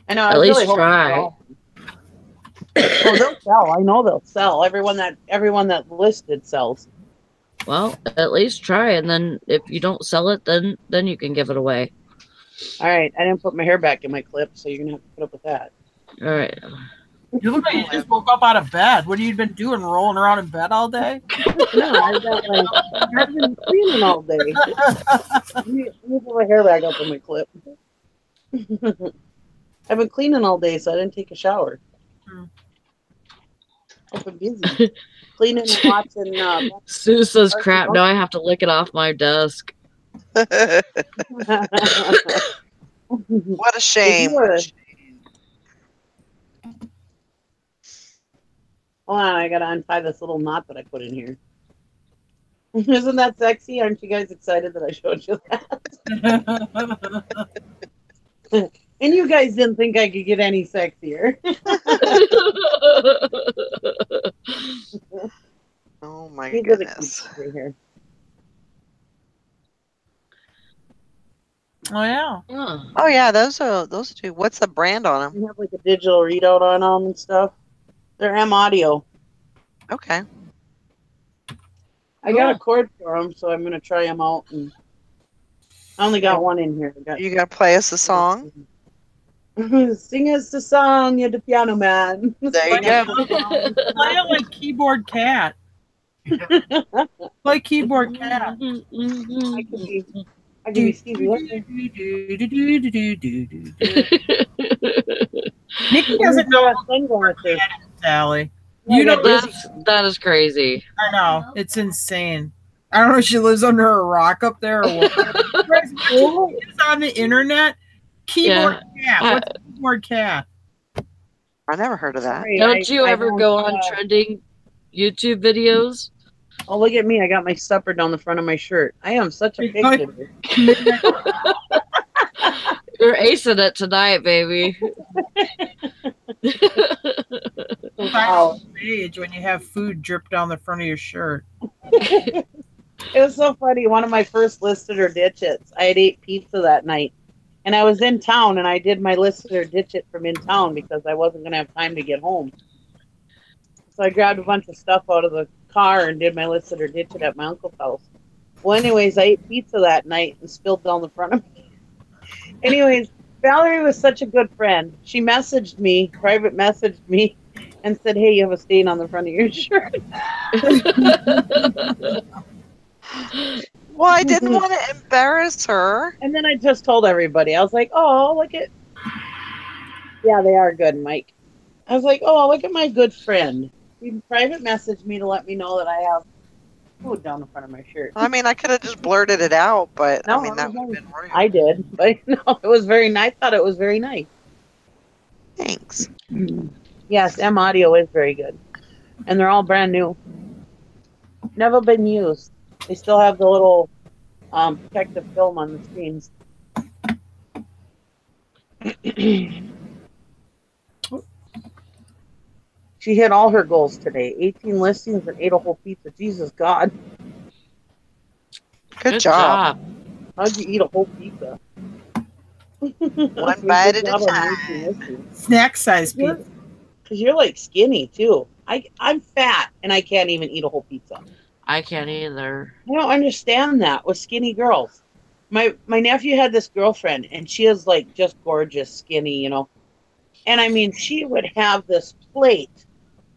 I know. At I least really hope try. Oh, they'll sell. I know they'll sell. Everyone that listed sells. Well, at least try, and then if you don't sell it, then you can give it away. All right. I didn't put my hair back in my clip, so you're going to have to put up with that. All right. You look like you just woke up out of bed. What have you been doing? Rolling around in bed all day? No, I've been cleaning all day. Let me put my hair back up in my clip. I've been cleaning all day, so I didn't take a shower. I've been busy cleaning and watching. Sue says, "Crap! Now I have to lick it off my desk." What a shame. Hold on, I gotta untie this little knot that I put in here. Isn't that sexy? Aren't you guys excited that I showed you that? And you guys didn't think I could get any sexier. Oh my These are the goodness. keys right here. Oh yeah. Oh yeah, those two. What's the brand on them? You have like a digital readout on them and stuff. They're M audio. Okay. I got a cord for them, so I'm gonna try them out. And I only got one in here. You gotta play us a song. Sing us the song, you're the piano man. There you go. Play it like Keyboard Cat. Play Keyboard Cat. I can be Stevie. Nikki doesn't know sunglasses. Sally. You know that is crazy. I know. It's insane. I don't know if she lives under a rock up there or what. It's on the internet. Keyboard Cat. What's Keyboard Cat? I never heard of that. Don't you ever go on trending YouTube videos? Oh, look at me. I got my supper down the front of my shirt. I am such a pig. You're acing it tonight, baby. By house. Age when you have food drip down the front of your shirt. It was so funny. One of my first listed or ditch its. I had ate pizza that night. And I was in town and I did my listed or ditch it from in town because I wasn't going to have time to get home. So I grabbed a bunch of stuff out of the car and did my listed or ditch it at my uncle's house. Well, anyways, I ate pizza that night and spilled down the front of me. Anyways, Valerie was such a good friend. She messaged me, private messaged me, and said, "Hey, you have a stain on the front of your shirt." Well, I didn't want to embarrass her. And then I just told everybody. I was like, "Oh, look at." Yeah, they are good, Mike. I was like, "Oh, look at my good friend." He private messaged me to let me know that I have food down the front of my shirt. I mean, I could have just blurted it out, but No, I mean, that would have nice. been rude. I did, but no, it was very nice. I thought it was very nice. Thanks. Yes, M Audio is very good. And they're all brand new. Never been used. They still have the little protective film on the screens. She hit all her goals today. 18 listings and ate a whole pizza. Jesus God. Good job. How'd you eat a whole pizza? One bite at a time. Snack size pizza. Because you're like skinny too. I'm fat and I can't even eat a whole pizza. I can't either. I don't understand that with skinny girls. My nephew had this girlfriend and she is like just gorgeous, skinny, you know. And I mean, she would have this plate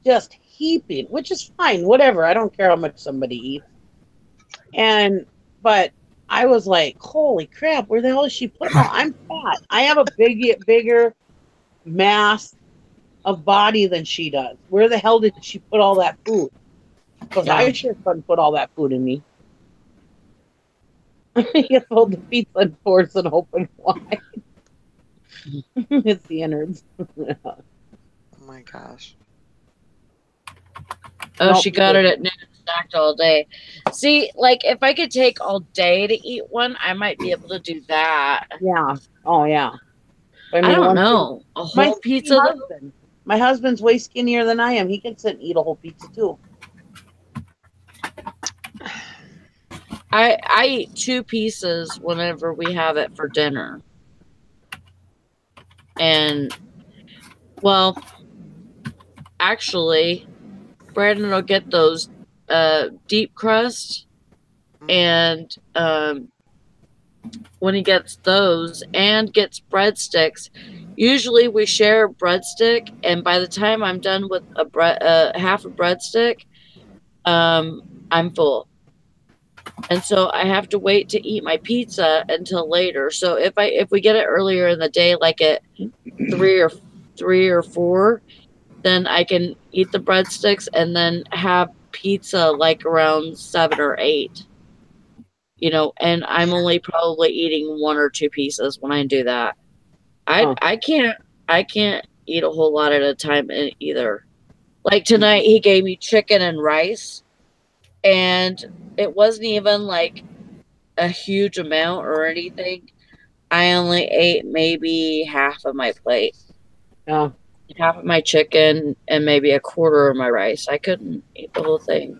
just heaping, which is fine, whatever. I don't care how much somebody eats. But I was like, holy crap, where the hell is she putting all? I'm fat. I have a bigger mass of body than she does. Where the hell did she put all that food? Because I sure couldn't put all that food in me. You fold the pizza and force it open wide. It's the innards. Oh my gosh. Oh, she got it at noon, snacked all day. See, like if I could take all day to eat one, I might be able to do that. Yeah. Oh yeah. I don't know. A whole pizza. My husband's way skinnier than I am. He can sit and eat a whole pizza too. I eat 2 pieces whenever we have it for dinner. And well, actually, Brandon will get those deep crust, and when he gets those and gets breadsticks, usually we share a breadstick, and by the time I'm done with half a breadstick, I'm full. And so I have to wait to eat my pizza until later. So if we get it earlier in the day, like at 3 or 4, then I can eat the breadsticks and then have pizza like around 7 or 8. You know, and I'm only probably eating 1 or 2 pieces when I do that. I can't eat a whole lot at a time either. Like tonight, he gave me chicken and rice, and it wasn't even like a huge amount or anything. I only ate maybe half of my plate. Oh. Half of my chicken and maybe a quarter of my rice. I couldn't eat the whole thing.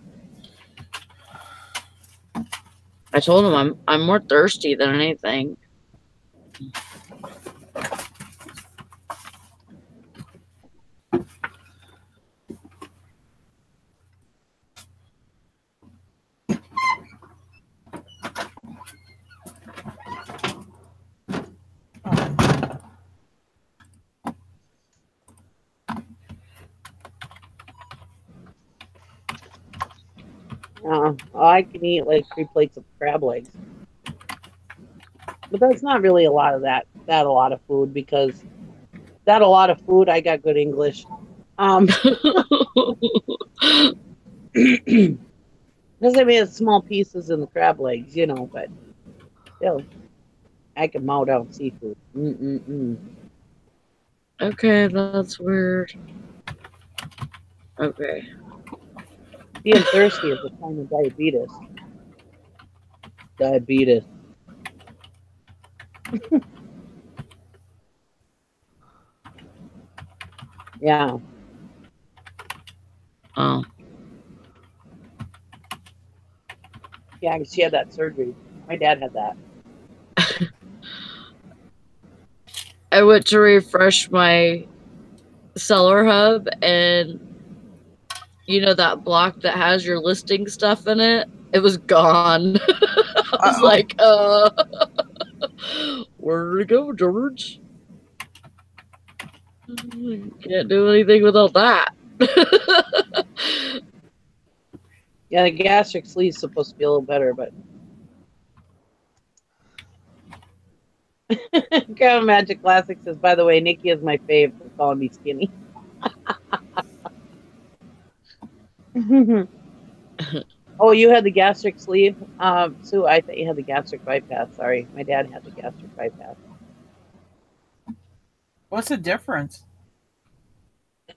I told him I'm more thirsty than anything. I can eat like 3 plates of crab legs. But that's not really a lot of that a lot of food, because that a lot of food, I got good English. Because I mean, it's small pieces in the crab legs, you know, but still, I can mow down seafood. Okay, that's weird. Okay. Being thirsty is a sign of diabetes. Diabetes. Yeah. Oh. Yeah, she had that surgery. My dad had that. I went to refresh my seller hub, and you know that block that has your listing stuff in it? It was gone. I was like, where'd it go, George? Can't do anything without that. Yeah, the gastric sleeve's supposed to be a little better, but Grandma Magic Classic says, by the way, Nikki is my fave for calling me skinny. Oh, you had the gastric sleeve? Sue, I thought you had the gastric bypass. Sorry. My dad had the gastric bypass. What's the difference?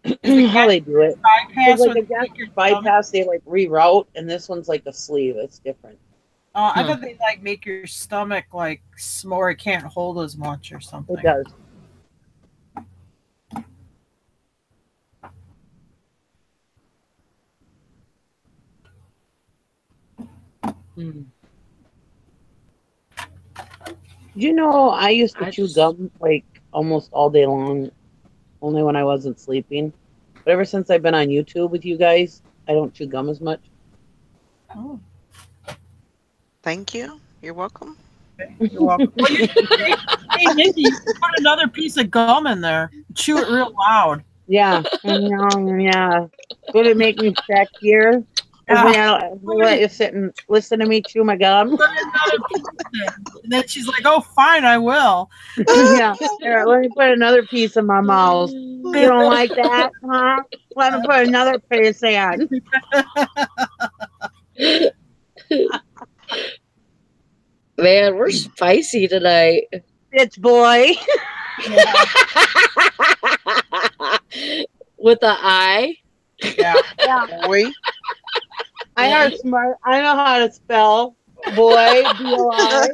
How they do it. Bypass Like a gastric bypass, they like reroute, and this one's like a sleeve. It's different. I thought they like make your stomach like more. It can't hold as much or something. It does. You know, I used to chew gum like almost all day long, only when I wasn't sleeping. But ever since I've been on YouTube with you guys, I don't chew gum as much. Oh. Thank you. You're welcome. You're welcome. Well, hey, Nikki, you put another piece of gum in there. Chew it real loud. Yeah. Yeah. Would it make me sexier? Let you sit and listen to me chew my gum. And then she's like, "Oh, fine, I will." Yeah. Here, let me put another piece in my mouth. You don't like that, huh? Let me put another piece in. Man, we're spicy tonight. Bitch boy. With the I. Yeah. Boy. I know how to spell boy. B-O-I.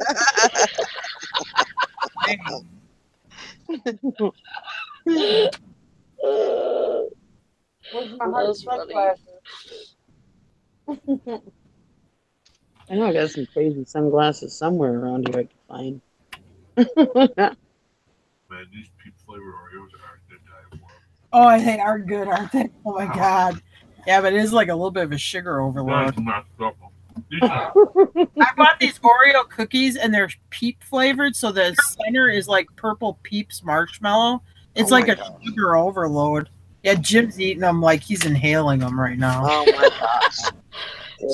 Where's my hard sunglasses? I know I got some crazy sunglasses somewhere around here I can find. Man, these peep flavored Oreos are good to die for. Oh, they are good, aren't they? Oh my god. Yeah, but it is like a little bit of a sugar overload. I bought these Oreo cookies and they're peep flavored, so the center is like purple Peeps marshmallow. It's like a sugar overload. Yeah, Jim's eating them like he's inhaling them right now. Oh my gosh.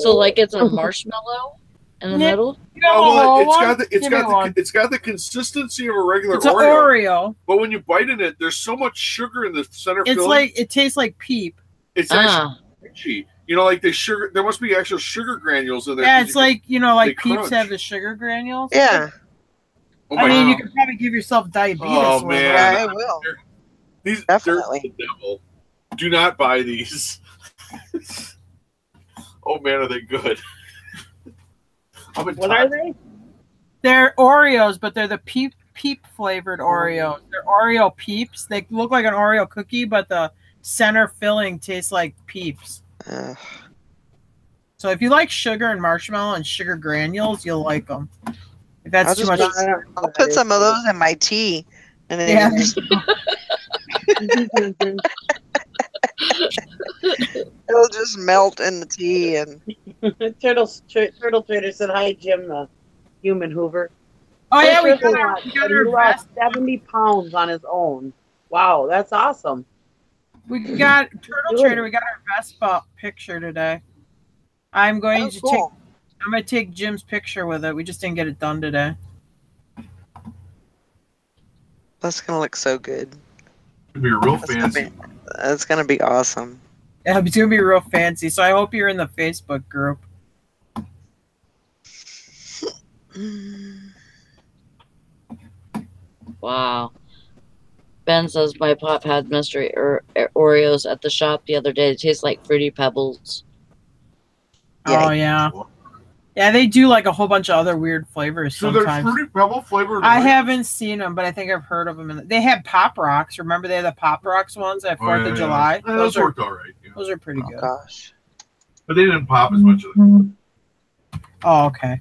So like it's a marshmallow in the middle? It's got the consistency of a regular it's an Oreo. But when you bite in it, there's so much sugar in the center it's filling. Like it tastes like Peep. It's actually crunchy. You know, like the sugar. There must be actual sugar granules in there. Yeah, it's like like Peeps crunch. have the sugar granules. Yeah. I mean, you could probably give yourself diabetes. Oh man, yeah, I will. These Definitely. The devil. Do not buy these. Oh man, are they good? What are they? They're Oreos, but they're the Peep flavored Oreos. They're Oreo Peeps. They look like an Oreo cookie, but the center filling tastes like Peeps. So if you like sugar and marshmallow and sugar granules, you'll like them. If that's too much, I'll put some of those in my tea, and then it'll just melt in the tea. And Turtle Trader said, "Hi, Jim, the human Hoover." Oh yeah, we got our lost 70 pounds on his own. Wow, that's awesome. We got Turtle Trader. We got our Vespa picture today. I'm going to take Jim's picture with it. We just didn't get it done today. that's gonna look so good. It'll be real fancy. That's gonna be awesome. Yeah, it's gonna be real fancy. So I hope you're in the Facebook group. Wow. Ben says my pop had mystery Oreos at the shop the other day. It tastes like Fruity Pebbles. Oh yeah. Yeah, they do like a whole bunch of other weird flavors sometimes. So they're Fruity Pebble flavored. I haven't seen them, but I think I've heard of them. They had Pop Rocks. Remember they had the Pop Rocks ones at 4th of July? Those worked all right. Yeah. Those are pretty Oh good. gosh. But they didn't pop as much. Oh, okay.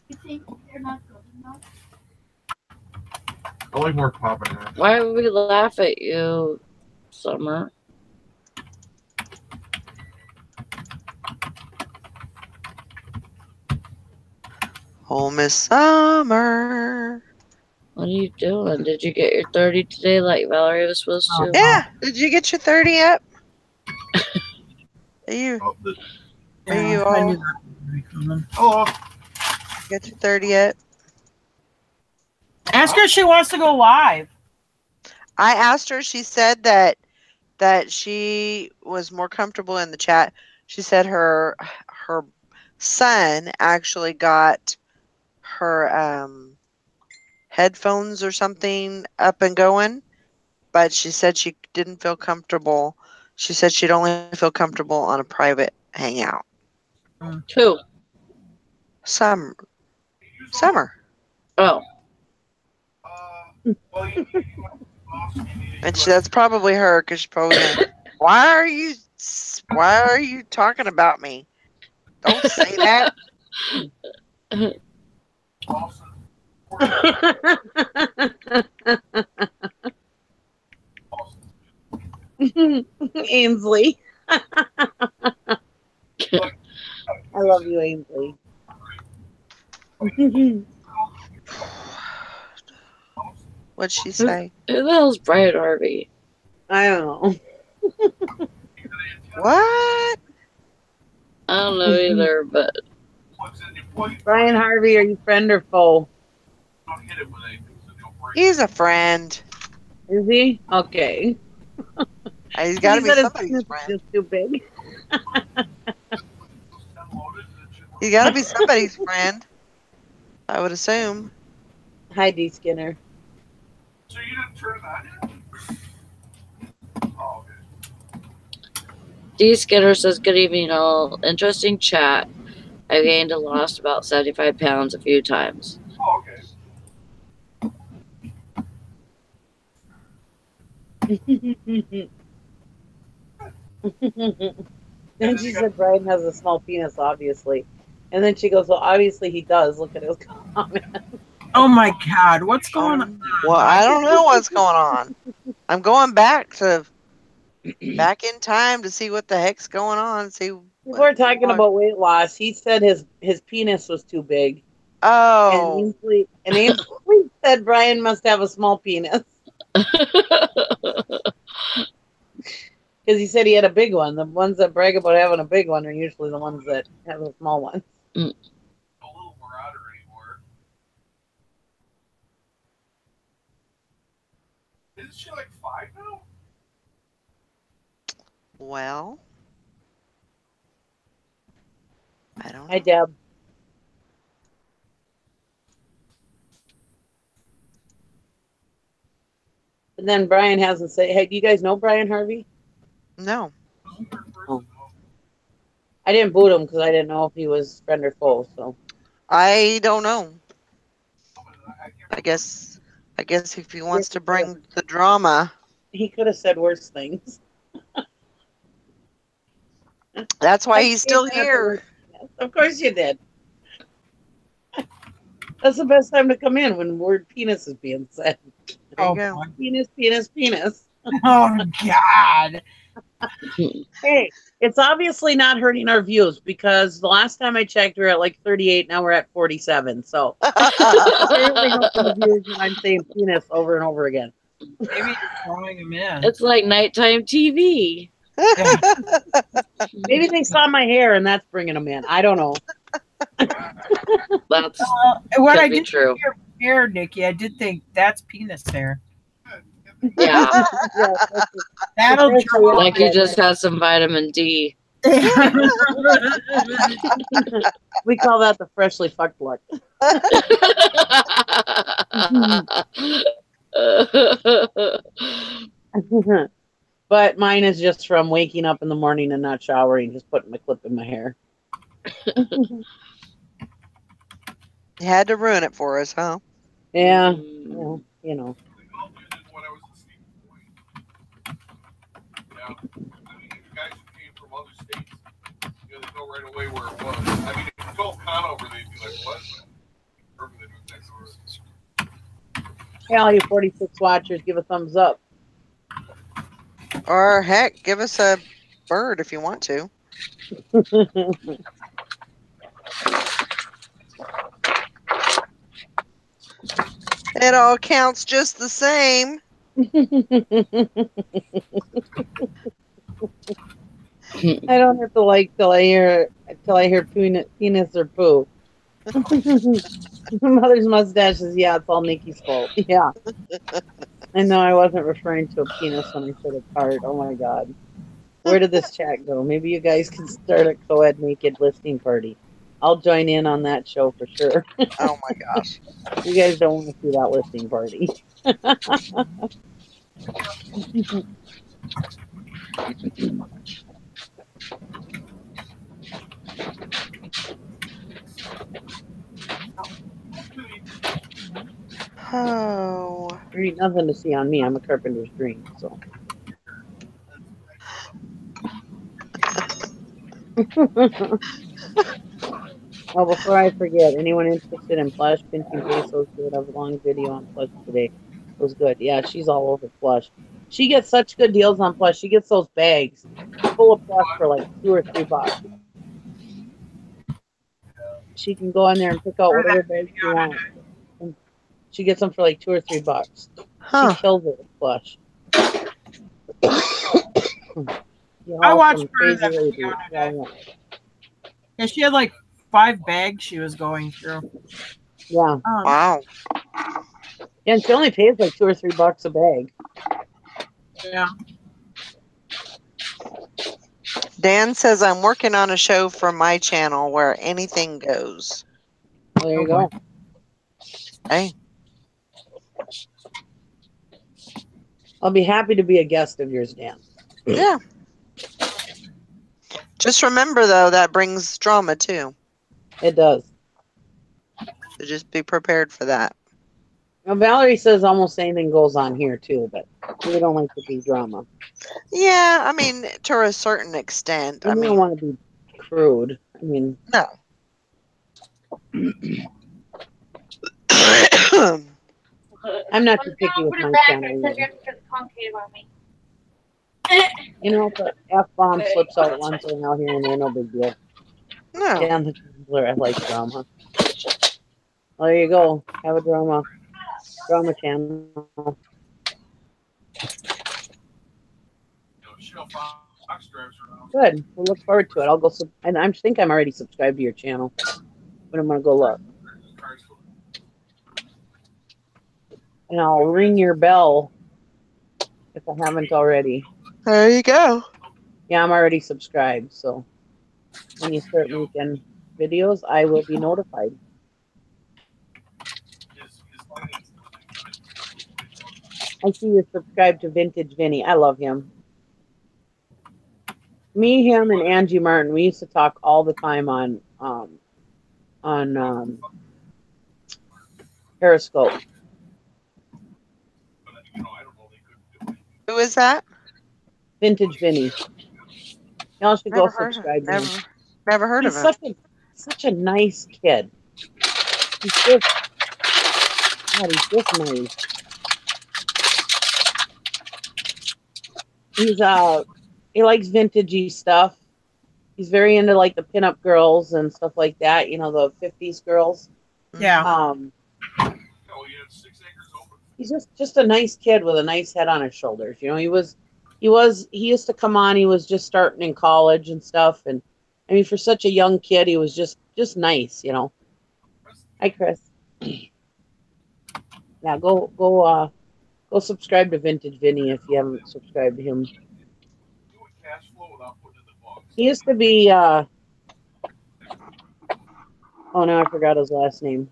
You think they're not good enough? I like more pop in there. Why would we laugh at you, Summer? Oh, Miss Summer. What are you doing? Did you get your 30 today like Valerie was supposed to? Yeah. Did you get your 30 yet? Are you Oh, the, Are you I all knew that would be coming. hello. get your 30 yet? Ask her if she wants to go live. I asked her. She said that she was more comfortable in the chat. She said her son actually got her headphones or something up and going, but she said she didn't feel comfortable. She said she'd only feel comfortable on a private hangout. Who? Summer. Oh. Well, And that's probably her because she's probably going, why are you talking about me? Don't say that. Ainsley. I love you, Ainsley. What'd she say? Who the hell's Brian Harvey? I don't know. What? I don't know either, but Brian Harvey, are you friend or foe? He's a friend. Is he? Okay. He's got to He be said his somebody's penis is friend. just too big. He's got to be somebody's friend. I would assume. Hi, D. Skinner. So you didn't turn that in? Oh, okay. D. Skinner says, good evening, all. Interesting chat. I gained and lost about 75 pounds a few times. Oh, okay. Then she said Brian has a small penis, obviously. And then she goes, well, obviously he does. Look at his comment. Oh my God, what's going on? Well, I don't know what's going on. I'm going back in time to see what the heck's going on. See. People are talking about weight loss. He said his penis was too big. Oh. And Ainsley said Brian must have a small penis. Because he said he had a big one. The ones that brag about having a big one are usually the ones that have a small one. A little marauder anymore. Isn't she like 5 now? Well. I don't know. Hi, Deb. And then Brian hasn't said, hey, do you guys know Brian Harvey? No. Oh. I didn't boot him because I didn't know if he was friend or foe. So I don't know. I guess if he wants to bring the drama, he could have said worse things. that's why he's still here. Of course you did. That's the best time to come in when the word penis is being said. There you go. Penis, penis, penis. Oh God. Hey, it's obviously not hurting our views because the last time I checked, we were at like 38. Now we're at 47. So apparently helping the views when I'm saying penis over and over again. Maybe you're throwing him in. It's like nighttime TV. Maybe they saw my hair and that's bringing them in. I don't know. That's What I could be did true. see your hair, Nikki, I did think that's penis hair. Yeah. That'll draw. Like you just had some vitamin D. We call that the freshly fucked look. But mine is just from waking up in the morning and not showering, just putting my clip in my hair. You had to ruin it for us, huh? Yeah. Well, you know. I mean, guys who came from other states, they know right away where it was. I mean, if you told Conover, they'd be like, what? Hey, all you 46 watchers, give a thumbs up. Or heck, give us a bird if you want to. It all counts just the same. I don't have to like till I hear penis or poo. Mother's mustache is it's all Nikki's fault. Yeah. I know I wasn't referring to a penis when I said a card. Oh my god. Where did this chat go? Maybe you guys can start a co-ed naked listing party. I'll join in on that show for sure. Oh my gosh. You guys don't want to see that listing party. Oh. There ain't nothing to see on me. I'm a carpenter's dream, so. Oh, before I forget, anyone interested in plush pinching pesos did have a long video on plush today. It was good. Yeah, she's all over plush. She gets such good deals on plush. She gets those bags full of plush for like $2 or $3. She can go in there and pick out whatever bags she wants. And she gets them for like $2 or $3. Huh. She kills it with plush. I watched some her in crazy that lady. video Yeah, today. yeah. Yeah, she had like 5 bags she was going through. Yeah. Wow. Yeah, and she only pays like $2 or $3 a bag. Yeah. Dan says I'm working on a show for my channel where anything goes. Well, there you go. Hey. I'll be happy to be a guest of yours, Dan. Yeah. Just remember though, that brings drama too. It does. So just be prepared for that. Now, Valerie says almost anything goes on here too, but we don't like to do drama. Yeah, I mean, to a certain extent. And we don't want to be crude. I mean, no. I'm not too picky with my channel. You know, if the F-bomb slips out once in a while here and there, no big deal. No. Dan the Gambler, I like drama. Well, there you go. Have a drama channel. Good. We'll look forward to it. I'll go and I think I'm already subscribed to your channel, but I'm gonna go look. And I'll ring your bell if I haven't already. There you go. Yeah, I'm already subscribed, so when you start making videos, I will be notified. I see you're subscribed to Vintage Vinny. I love him. Me, him, and Angie Martin, we used to talk all the time on Periscope. Who is that? Vintage Vinny. Y'all should go subscribe to him. Never heard of him. Such a nice kid. He's just nice. He likes vintagey stuff. He's very into like the pinup girls and stuff like that. You know, the 50s girls. Yeah. He's just a nice kid with a nice head on his shoulders. You know, he used to come on. He was just starting in college and stuff. And I mean, for such a young kid, he was just nice. You know. Hi, Chris. Yeah, go subscribe to Vintage Vinny if you haven't subscribed to him. He used to be oh no, I forgot his last name.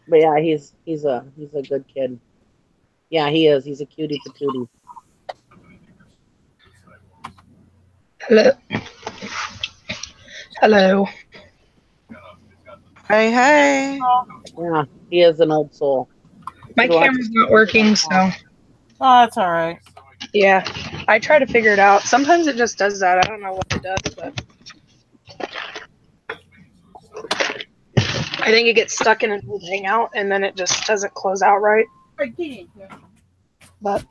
But yeah, he's a good kid. Yeah, he is. He's a cutie patootie. Hello. Hello. Hey, hey. Yeah, he is an old soul. My camera's not working, so. Oh, that's all right. Yeah, I try to figure it out. Sometimes it just does that. I don't know what it does, but I think it gets stuck in an old hangout and then it just doesn't close out right. But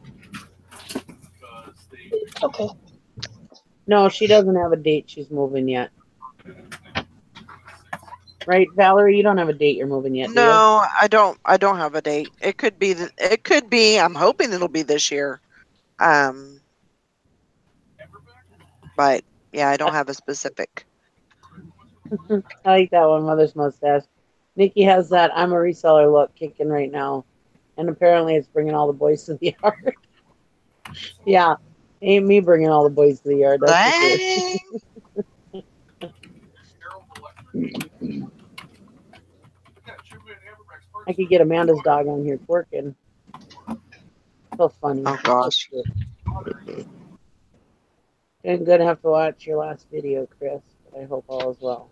okay. No, she doesn't have a date. She's moving yet. Right, Valerie? You don't have a date. You're moving yet, do you? No, I don't. I don't have a date. It could be. It could be. I'm hoping it'll be this year. But yeah, I don't have a specific. I like that one, Mother's Mustache. Nikki has that I'm a reseller look kicking right now. And apparently it's bringing all the boys to the yard. Yeah, ain't me bringing all the boys to the yard. That's for sure. I could get Amanda's dog on here twerking. So funny. Oh gosh. I'm gonna have to watch your last video, Chris, but I hope all is well.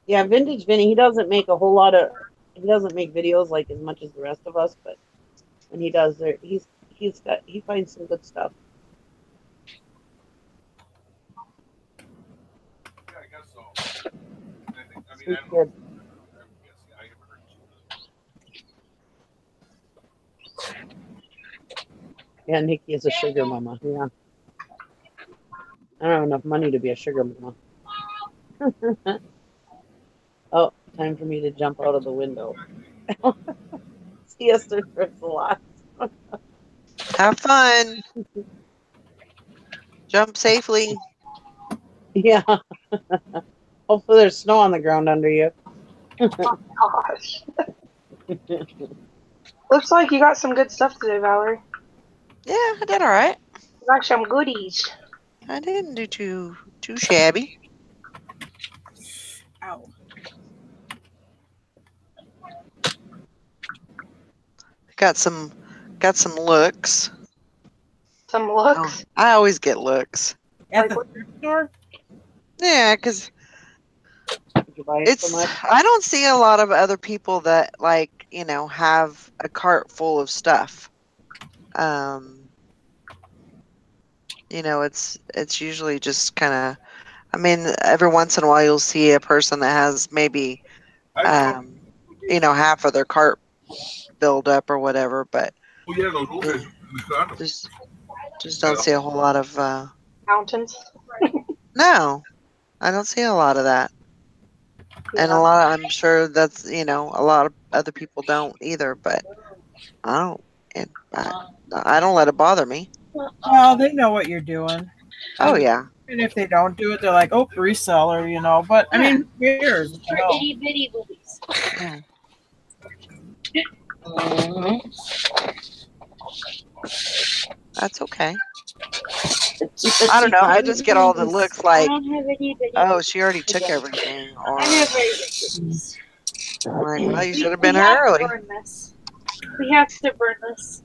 Yeah, Vintage Vinny, he doesn't make a whole lot of, he doesn't make videos like as much as the rest of us, but when he does, he finds some good stuff. Yeah, I guess so. Sweet kid. Yeah, Nikki is a sugar mama. Yeah. I don't have enough money to be a sugar mama. Oh, time for me to jump out of the window. Siesta trips a lot. Have fun. Jump safely. Yeah. Hopefully there's snow on the ground under you. Gosh. Looks like you got some good stuff today, Valerie. Yeah, I did all right. You got some goodies. I didn't do too shabby. Ow. Got some looks. Some looks. I always get looks. At the thrift store? Yeah, because Did you buy it so it's much? I don't see a lot of other people that have a cart full of stuff. It's usually just kind of. I mean, every once in a while you'll see a person that has maybe half of their cart filled up or whatever, but just don't see a whole lot of. Mountains. No, I don't see a lot of that. Yeah. And I'm sure that's, a lot of other people don't either, but I don't let it bother me. Well, they know what you're doing. Oh, yeah. And if they don't do it, they're like, oh, reseller, But, I mean, who cares? For itty bitty boobies. Yeah. That's okay. I don't know. I just get all the looks like, I don't have itty bitty. oh, she already took everything. Or, I have very big boobies. like, well, you should have been here have early. to burn this. We have to burn this.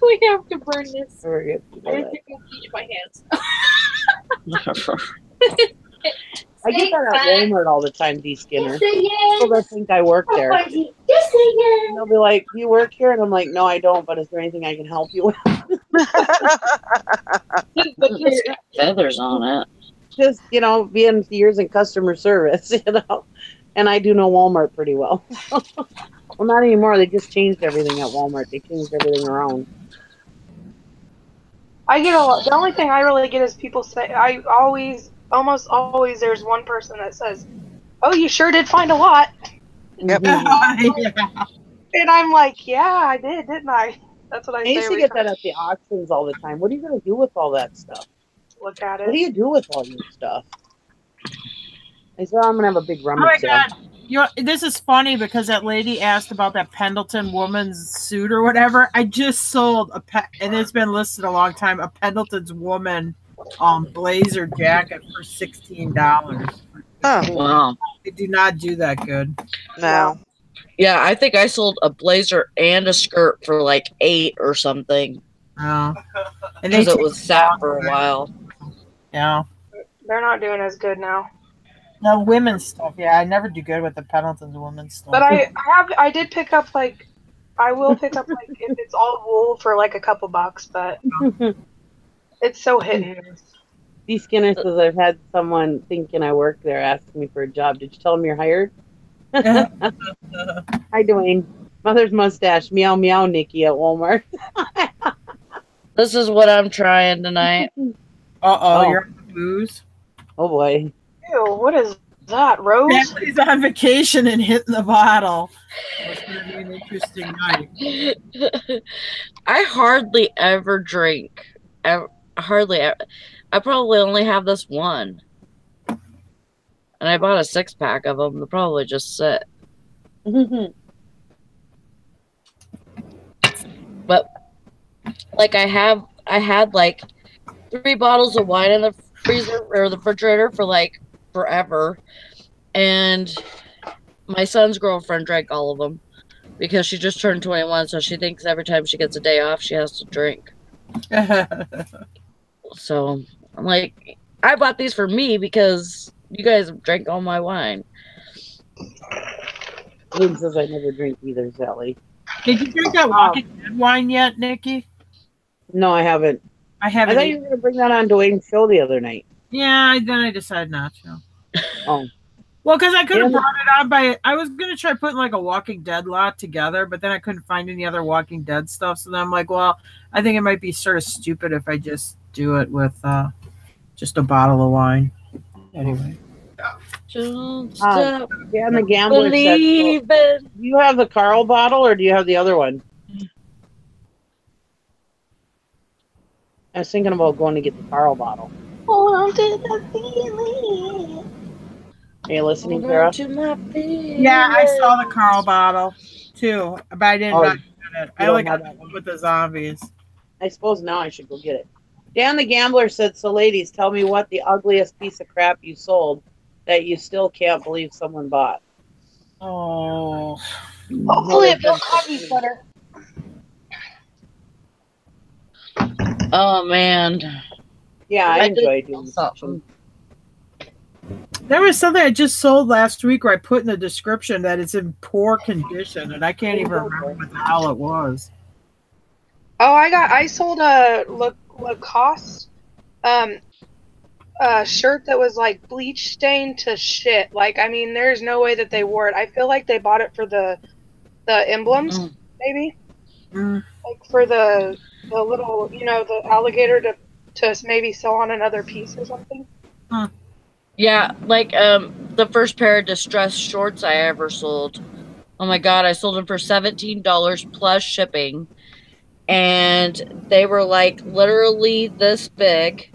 We have to burn this. Very good. I have to go teach my hands. I get that at Walmart all the time, D Skinner. Yes, I People that think I work there. Yes, I And they'll be like, "You work here?" And I'm like, "No, I don't. But is there anything I can help you with?" But it's got feathers on it. Just being years in customer service, And I do know Walmart pretty well. Well, not anymore. They just changed everything at Walmart. They changed everything around. I get a lot. The only thing I really get is people say, almost always, there's one person that says, "Oh, you sure did find a lot." Yep. Yeah. And I'm like, "Yeah, I did, didn't I?" That's what I I say. used to every get time. that at the auctions all the time. What are you going to do with all that stuff? Look at What do it. you do with all your stuff? I said, I'm going to have a big Oh my rummage sale. God. This is funny because that lady asked about that Pendleton woman's suit or whatever. I just sold and it's been listed a long time, a Pendleton's woman blazer jacket for $16. Huh. Wow. They do not do that good. No. Yeah, I think I sold a blazer and a skirt for like $8 or something And because it was sat for a while. Yeah. They're not doing as good now. No, women's stuff. Yeah, I never do good with the Pendleton's women's stuff. But I did pick up like I will pick up like if it's all wool for like a couple bucks, but it's so hit and miss. These Skinner says I've had someone thinking I work there asking me for a job. Did you tell them you're hired? Hi, Dwayne. Mother's mustache. Meow meow, Nikki at Walmart. This is what I'm trying tonight. Oh. You're on the booze. Oh boy. Ew, what is that, Rose? Natalie's on vacation and hitting the bottle. It's going to be an interesting night. I hardly ever drink. Hardly ever. I probably only have this one. And I bought a 6-pack of them. They'll probably just sit. But like I had like 3 bottles of wine in the freezer or the refrigerator for like forever. And my son's girlfriend drank all of them because she just turned 21, so she thinks every time she gets a day off she has to drink. So I'm like, I bought these for me because you guys drank all my wine. Lynn says I never drink either, Sally. Did you drink that Walking Dead wine yet, Nikki? No, I haven't. I haven't. I thought you were going to bring that on Dwayne's show the other night. Yeah, then I decided not to. Oh. Well, because I could have brought it on by. I was going to try putting like a Walking Dead lot together, but then I couldn't find any other Walking Dead stuff. So then I'm like, well, I think it might be sort of stupid if I just do it with just a bottle of wine. Anyway. Don't stop Yeah, and the gambler said, so, do you have the Carl bottle or do you have the other one? I was thinking about going to get the Carl bottle. Hold on to the feeling. Are you listening, Sarah? Yeah, I saw the Carl bottle too, but I didn't get it. I only got that one with the zombies. I suppose now I should go get it. Dan the Gambler said, so ladies, tell me what the ugliest piece of crap you sold that you still can't believe someone bought. Oh. Hopefully a Bill Cosby sweater. Oh man. Yeah, I enjoy doing something. There was something I just sold last week where I put in the description that it's in poor condition, and I can't even remember what the hell it was. Oh, I sold a Lacoste shirt that was like bleach stained to shit. Like, I mean, there's no way that they wore it. I feel like they bought it for the emblems, maybe. Like for the little, the alligator to maybe sell on another piece or something. Yeah, like the first pair of distressed shorts I ever sold. Oh my god, I sold them for $17 plus shipping. And they were like literally this big.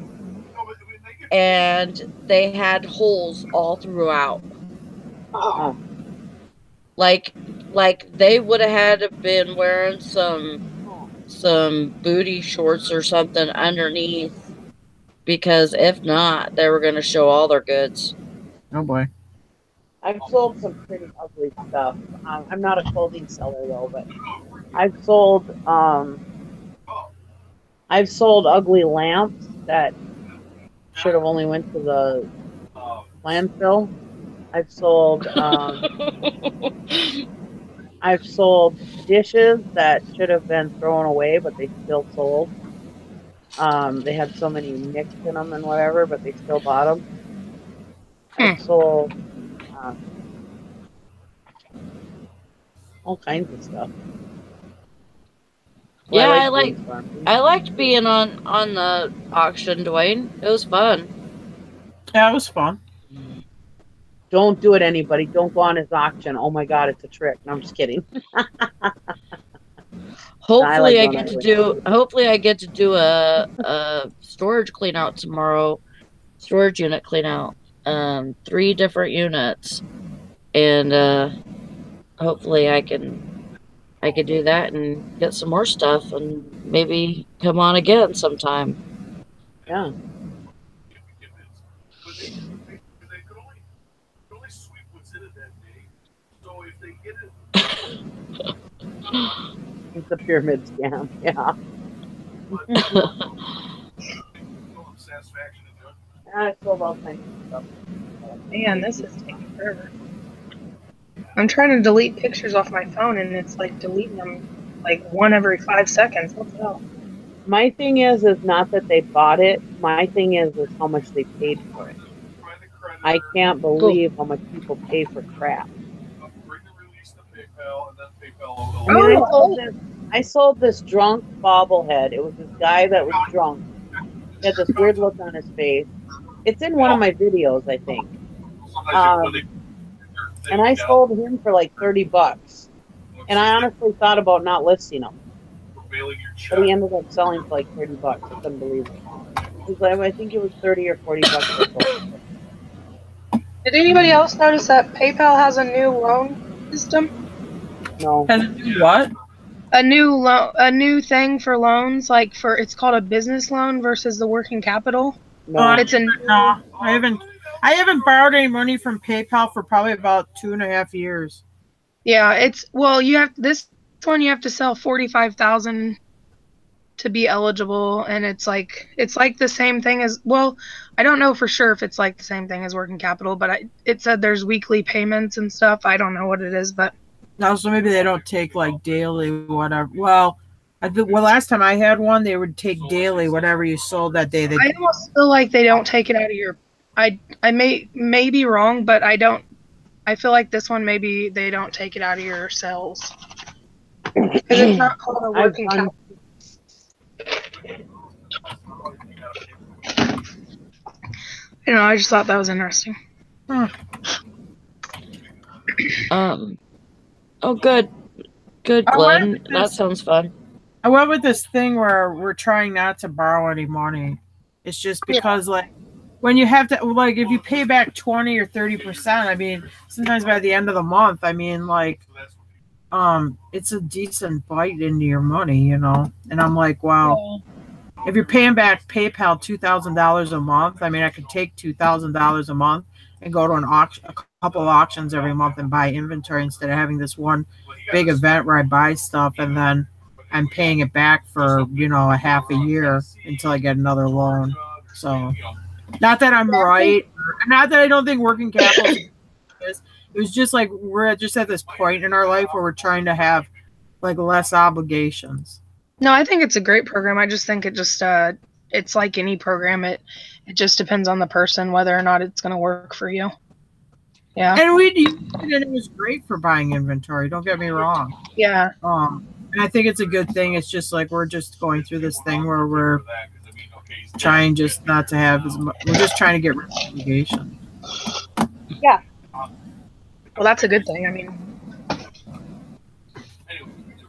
And they had holes all throughout. Oh. Like they would have had to been wearing some booty shorts or something underneath. Because if not, they were going to show all their goods. Oh boy. I've sold some pretty ugly stuff. I'm not a clothing seller though, but I've sold ugly lamps that should have only went to the landfill. I've sold dishes that should have been thrown away, but they still sold. They had so many nicks in them and whatever, but they still bought them. I've sold all kinds of stuff. Yeah, I liked being on the auction, Dwayne. It was fun. Yeah, it was fun. Don't do it, anybody. Don't go on his auction. Oh my god, it's a trick. No, I'm just kidding. Hopefully I get to do a storage clean out tomorrow. Storage unit clean out. 3 different units. And hopefully I can do that and get some more stuff and maybe come on again sometime. Yeah. It's a pyramid scam, yeah. I sold all kinds of stuff. Man, this is taking forever. I'm trying to delete pictures off my phone, and it's like deleting them like one every 5 seconds. What the hell? My thing is not that they bought it. My thing is how much they paid for it. I can't believe how much people pay for crap. I mean, I sold this drunk bobblehead. It was this guy that was drunk. He had this weird look on his face. It's in one of my videos, I think. And I sold him for like $30. And I honestly thought about not listing him. But he ended up selling for like $30. I couldn't believe it. I think it was $30 or $40. Did anybody else notice that PayPal has a new loan system? No. Has it do what? A new thing for loans, like it's called a business loan versus the working capital. No. No, I haven't borrowed any money from PayPal for probably about 2.5 years. Yeah, this one you have to sell 45,000 to be eligible, and it's like the same thing as, well, I don't know for sure if it's like the same thing as working capital, but it said there's weekly payments and stuff. I don't know what it is, but No, so maybe they don't take like daily whatever. Well, last time I had one, they would take daily whatever you sold that day. I almost feel like they don't take it out of your. I may be wrong, but I don't. I feel like this one maybe they don't take it out of your sales because it's not called a working capital. I don't know. I just thought that was interesting. Oh, good, Glenn. That sounds fun. I went with this thing where we're trying not to borrow any money. It's just because, like, when you have to, like, if you pay back 20 or 30%, I mean, sometimes by the end of the month, I mean, like, it's a decent bite into your money, you know? And I'm like, wow, if you're paying back PayPal $2,000 a month, I mean, I could take $2,000 a month and go to a couple of auctions every month and buy inventory instead of having this one big event where I buy stuff and then I'm paying it back for, a half a year until I get another loan. So, not that I'm right, not that I don't think working capital is. It was just like we're just at this point in our life where we're trying to have like less obligations. No, I think it's a great program. I just think it's like any program. It just depends on the person whether or not it's going to work for you. Yeah. And we used it, and it was great for buying inventory. Don't get me wrong. Yeah. And I think it's a good thing. It's just like we're just going through this thing where we're trying just not to have as much. We're just trying to get rid of obligation. Yeah. Well, that's a good thing. I mean,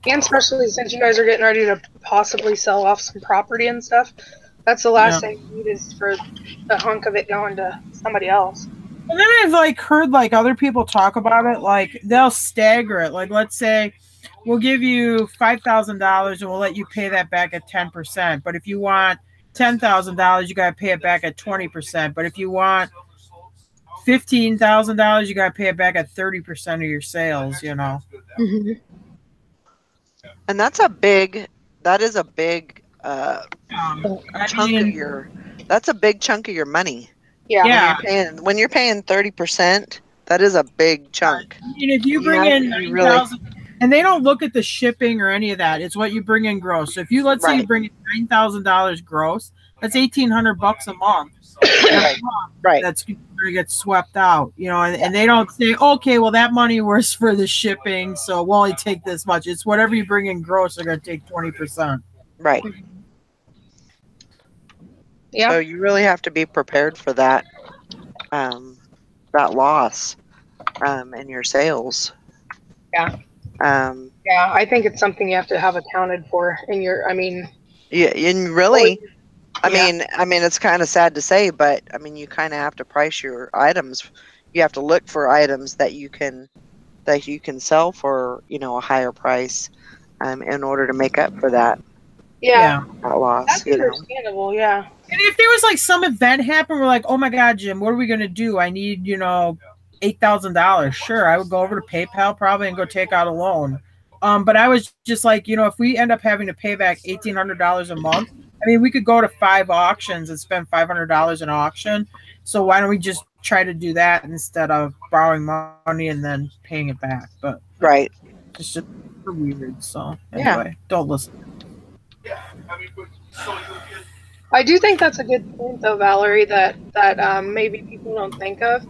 and especially since you guys are getting ready to possibly sell off some property and stuff, that's the last thing you need is for a hunk of it going to somebody else. And then I've like heard like other people talk about it, like they'll stagger it. Like let's say we'll give you $5,000 and we'll let you pay that back at 10%. But if you want $10,000, you gotta pay it back at 20%. But if you want $15,000, you gotta pay it back at 30% of your sales. You know. Mm-hmm. And that's a big chunk of your. That's a big chunk of your money. Yeah. When you're paying 30%, that is a big chunk. I mean, if you bring in $9,000, and they don't look at the shipping or any of that, it's what you bring in gross. So if you let's say you bring in $9,000 gross, that's $1,800 a month. Right. That's going to get swept out, and they don't say, okay, well that money was for the shipping, so we'll only take this much. It's whatever you bring in gross, they're going to take 20%. Right. Yeah. So you really have to be prepared for that loss in your sales. Yeah. Yeah, I think it's something you have to have accounted for in your. I mean. Yeah, and really, I mean, it's kind of sad to say, but I mean, you kind of have to price your items. You have to look for items that you can sell for a higher price, in order to make up for that. Yeah. That loss. That's understandable. Yeah. And if there was like some event happen, we're like, oh my God, Jim, what are we gonna do? I need, $8,000. Sure, I would go over to PayPal probably and go take out a loan. But I was just like, if we end up having to pay back $1,800 a month, I mean, we could go to 5 auctions and spend $500 in auction. So why don't we just try to do that instead of borrowing money and then paying it back? But Right. it's just weird. So Yeah. anyway, don't listen. Yeah, I mean, but so you'll get. I do think that's a good point, though, Valerie. That maybe people don't think of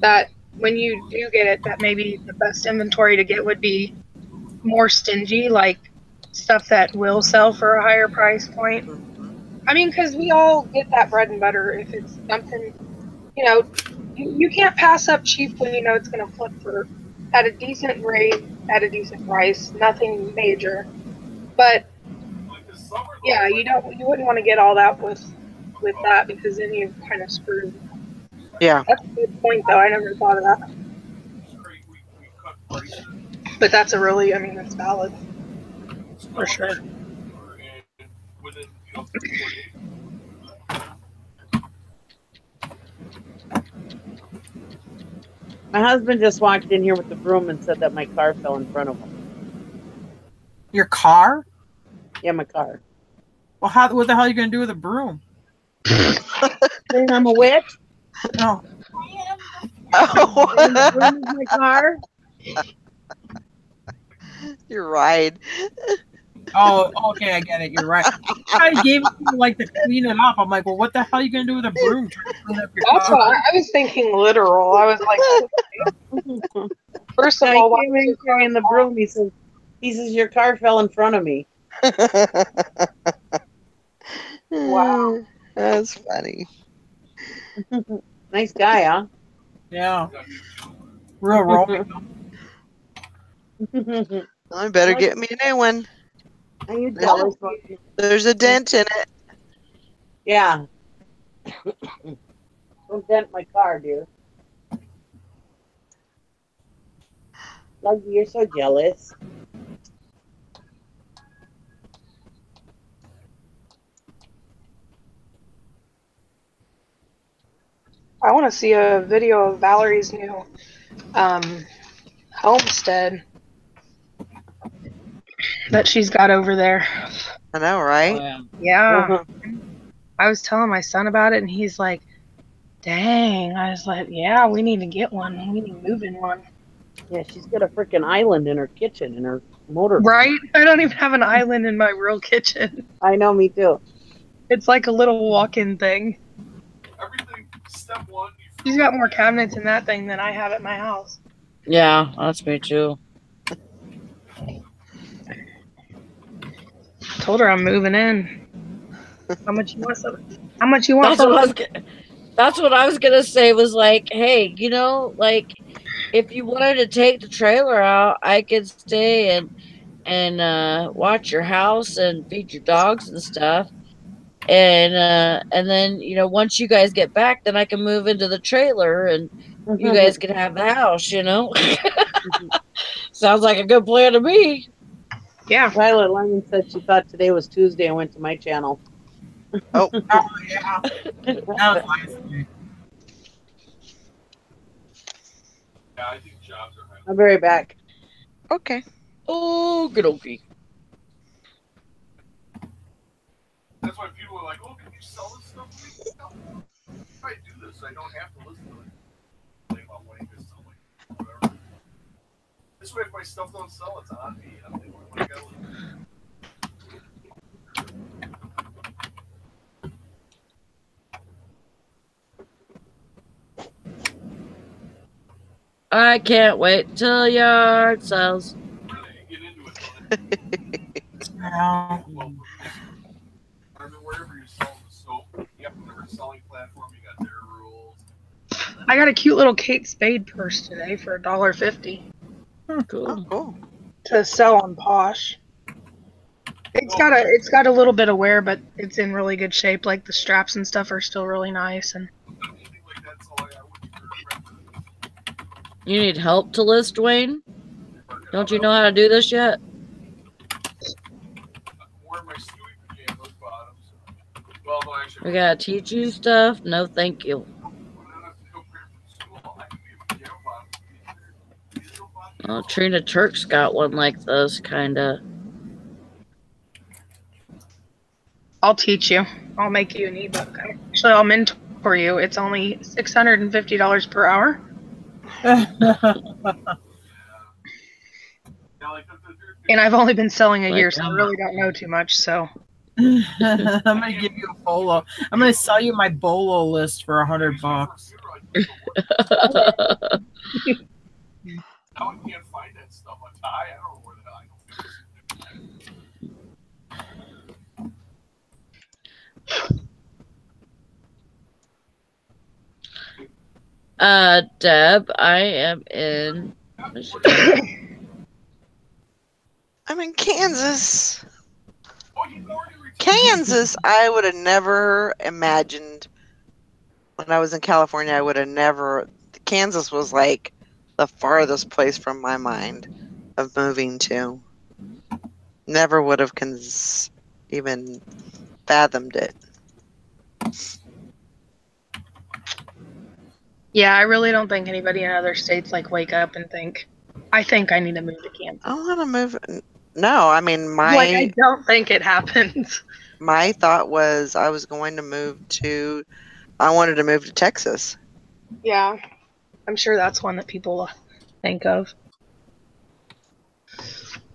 that when you do get it. That maybe the best inventory to get would be more stingy, like stuff that will sell for a higher price point. I mean, because we all get that bread and butter. If it's something, you can't pass up cheap when you know it's going to flip for at a decent rate, at a decent price. Nothing major, but yeah, you wouldn't want to get all that with that because then you're kind of screwed. Yeah. That's a good point, though. I never thought of that. But that's a really, I mean, that's valid. For sure. My husband just walked in here with the broom and said that my car fell in front of him. Your car? Yeah, my car. Well, what the hell are you going to do with a broom? Saying I'm a witch? No. And the broom is my car? You're right. Oh, okay, I get it. You're right. I gave it to you, like, to clean it up. I'm like, well, what the hell are you going to do with a broom? Trying to clean up your That's car? what I was thinking literal. I was like, first of I all, came in carrying the broom. He says, your car fell in front of me. Wow. That's funny. Nice guy, huh? Yeah. Real rolling. I better get me a new one. Are you jealous? There's a dent in it. Yeah. Don't dent my car, dear. Luggy, you're so jealous. I want to see a video of Valerie's new homestead that she's got over there. I know, right? Oh, yeah. Yeah. I was telling my son about it, and he's like, dang. I was like, yeah, we need to get one. We need to move in one. Yeah, she's got a freaking island in her kitchen, in her motor. Right? I don't even have an island in my real kitchen. I know, me too. It's like a little walk-in thing. Everything, step one. She's got more cabinets in that thing than I have at my house. Yeah, that's me too. Told her I'm moving in. How much you want? How much you want? That's what I was gonna say. Was like, hey, like, if you wanted to take the trailer out, I could stay and watch your house and feed your dogs and stuff. And then once you guys get back, then I can move into the trailer and you guys can have the house. Sounds like a good plan to me. Yeah. Violet Lemon said she thought today was Tuesday and went to my channel. Oh. Oh, yeah. That was last week. Yeah, I think jobs are high. I'll be right back. Okay. Oh, good okay. That's why people are like, "Oh, can you sell this stuff?" No. If I do this, I don't have to listen to it. Think about wanting to sell it, whatever. This way, if my stuff don't sell, it's on me. I don't think I want to go. I can't wait till yard sells. Get into it. Yeah. Wherever you're selling the soap, you have a selling platform. You got their rules. I got a cute little Kate Spade purse today for $1.50 Cool. Oh, cool. to sell on Posh. It's got a little bit of wear, but it's in really good shape. Like the straps and stuff are still really nice. And Anything like that's all I got. You need help to list, Wayne? Don't you know how to do this yet? Wearing my Stewie pajamas bottoms. Well, no, actually, We gotta teach you stuff? No, thank you. when I have to go pick from school, I can be a pajama bottom. Oh, Trina Turk's got one like this, kinda. I'll teach you. I'll make you an ebook. Actually, I'll mentor you. It's only $650 per hour. And I've only been selling a year, so I really don't know too much. So I'm gonna give you a bolo. I'm gonna sell you my bolo list for $100. Now I can't find that stuff. I don't know where the hell I go. Deb, I am in Michigan. I'm in Kansas. Kansas, I would have never imagined when I was in California. I would have never. Kansas was like the farthest place from my mind of moving to. Never would have even fathomed it. yeah, I really don't think anybody in other states like wake up and think, I think I need to move to Kansas. I want to move. No, I mean I don't think it happens. my thought was I was going to I wanted to move to Texas. Yeah, I'm sure that's one that people think of.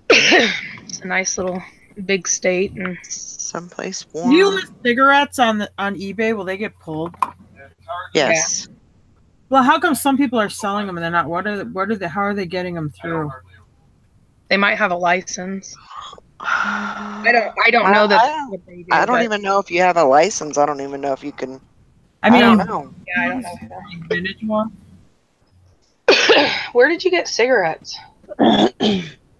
It's a nice little big state and Someplace Do warm. you list cigarettes on eBay? Will they get pulled? Yes. Well, how come some people are selling them and they're not? How are they getting them through? they might have a license. I don't know that. What they do, I don't even know if you have a license. I don't even know if you can. I mean, I don't know. Yeah, I don't know. Vintage one. Where did you get cigarettes? I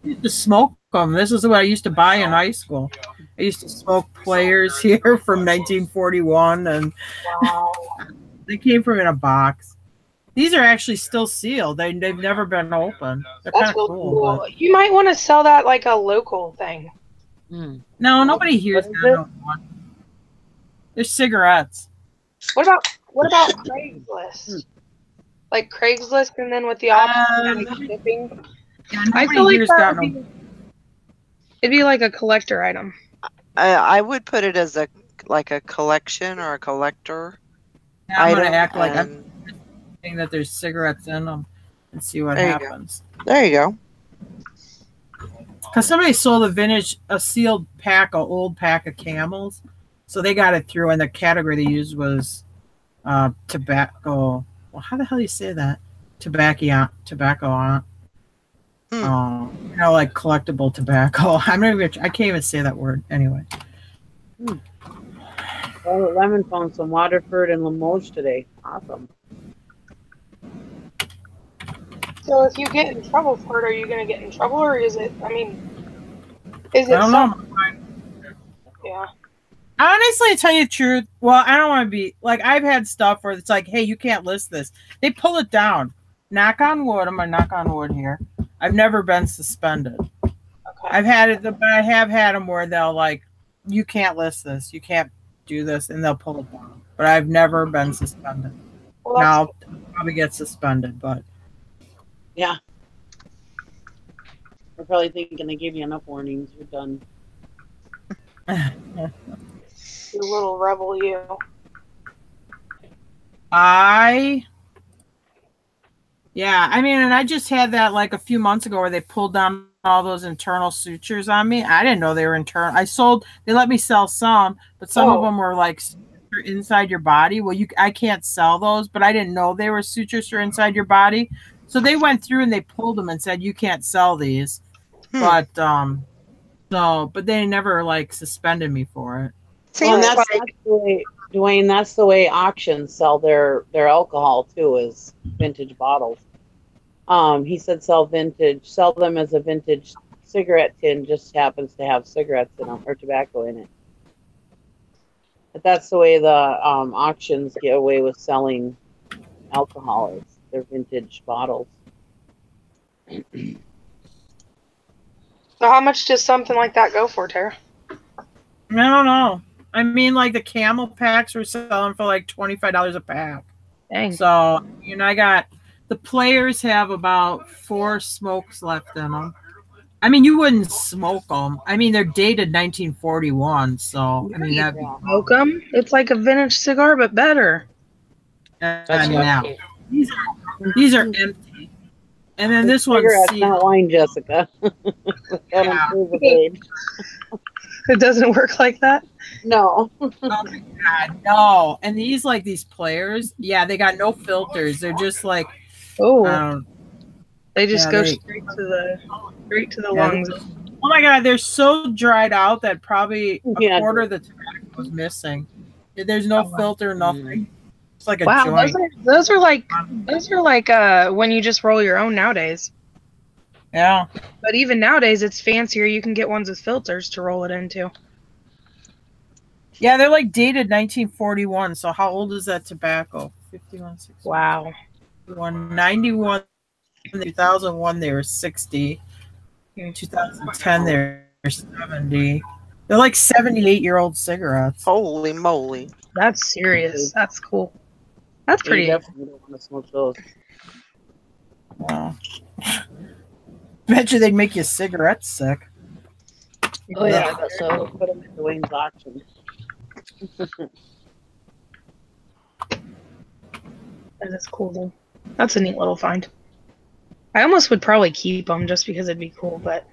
used to smoke them. This is what I used to buy in high school. I used to smoke Players here from 1941, and Wow. they came from in a box. These are actually still sealed. They've never been open. They're kind That's of really cool. cool. You might want to sell that like a local thing. No, nobody here's What is got no one. They're cigarettes. What about Craigslist? Like Craigslist, and then with the option of shipping. Yeah, I nobody feel like here's that got would no. it'd be like a collector item. I would put it as a collection or a collector. I'm gonna item, act like I'm and saying that there's cigarettes in them and see what There you go. happens. there you go. Because somebody sold a sealed pack, an old pack of Camels, so they got it through, and the category they used was tobacco. Well, how the hell do you say that? Tobacco on. Like collectible tobacco. I can't even say that word anyway. Well, Lemon found some Waterford and Limoges today. Awesome. So if you get in trouble for it, are you going to get in trouble, or is it? I mean, is it? I don't know. Yeah. Honestly, to tell you the truth, well, I don't want to be like, I've had stuff where it's like, hey, you can't list this. They pull it down. Knock on wood. I'm gonna knock on wood here. I've never been suspended. Okay. I've had it, but I have had them where they'll like, you can't list this. You can't do this, and they'll pull it down. But I've never been suspended. Well, Now I'll probably get suspended, but Yeah. We're probably thinking they gave you enough warnings. You're done. you little rebel, you. I mean, and I just had that like a few months ago where they pulled down all those internal sutures on me. I didn't know they were internal. They let me sell some, but some of them were like inside your body. Well, I can't sell those, but I didn't know they were sutures for inside your body. So they went through and they pulled them and said, you can't sell these. But but they never like suspended me for it. Well, and that's the way, Dwayne, that's the way auctions sell their alcohol too, is vintage bottles. He said sell them as a vintage cigarette tin, just happens to have cigarettes in them or tobacco in it. But that's the way the auctions get away with selling alcohol, is their vintage bottles. So how much does something like that go for, Tara? I don't know. I mean, like the Camel packs were selling for like $25 a pack. Dang. So, I got the Players have about 4 smokes left in them. I mean, you wouldn't smoke them. I mean, they're dated 1941, so I mean that'd be Smoke them? It's like a vintage cigar, but better. That's now. lucky. These are empty, and then this one's Cigarette's sealed. not wine, Jessica. That Yeah. improves with age. It doesn't work like that. No. Oh my god, no! And these players, yeah, they got no filters. They're just like, Oh, they just yeah, go they- straight to the yeah, lungs. oh my god, they're so dried out that probably a Yeah. quarter of the tobacco is missing. There's no filter, nothing. It's like a Wow, joint. those are like when you just roll your own nowadays. Yeah. But even nowadays, it's fancier. You can get ones with filters to roll it into. Yeah, they're like dated 1941. So how old is that tobacco? 51, 60. Wow. 91, 2001, they were 60. In 2010, they're 70. They're like 78-year-old cigarettes. Holy moly. That's serious. That's cool. That's You pretty. definitely don't want to smoke those. Wow. Bet you they'd make you cigarettes sick. Oh yeah, I bet so. Put them in Dwayne's auction. That is cool, though. That's a neat little find. I almost would probably keep them just because it'd be cool, but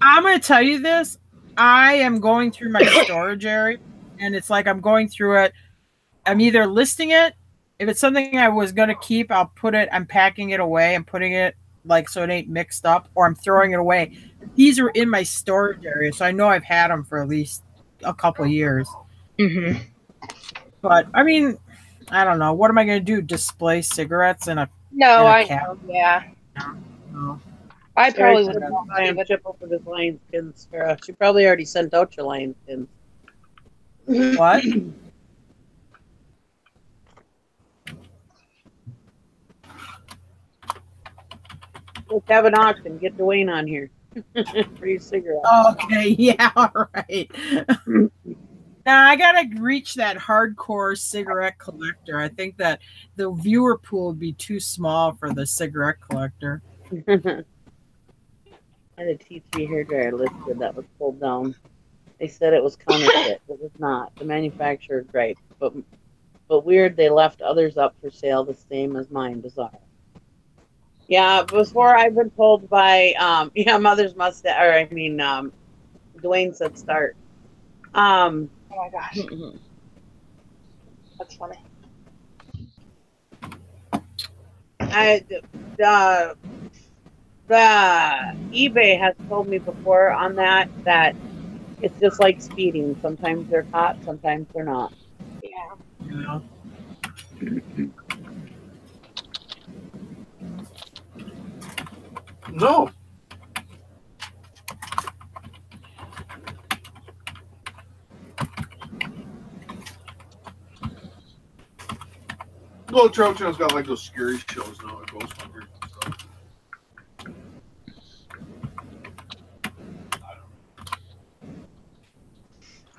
I'm going to tell you this. I am going through my storage area, and it's like I'm going through it. I'm either listing it. If it's something I was going to keep, I'm packing it away and putting it like so it ain't mixed up, or I'm throwing it away. These are in my storage area, so I know I've had them for at least a couple of years. mm-hmm. But, I mean, I don't know. What am I going to do? Display cigarettes in a No, in a I cap? know. Yeah, No. I probably Sarah would said not I am keep it. chip over the lion skins, Sarah. She probably already sent out your lion skins. What? Let's have an auction. Get Dwayne on here. Free cigarette. Okay, yeah, all right. Now I gotta reach that hardcore cigarette collector. I think that the viewer pool would be too small for the cigarette collector. I had a T3 hairdryer listed that was pulled down. They said it was counterfeit. It was not. The manufacturer griped, but weird. They left others up for sale the same as mine. Bizarre. Yeah, before I've been told by Mother's Mustache, or I mean, Dwayne said start. Oh my gosh, that's funny. The eBay has told me before on that it's just like speeding. Sometimes they're caught, sometimes they're not. Yeah. Yeah. No. Well, Travel Channel's got like those scary shows now at Ghost Hunters and stuff.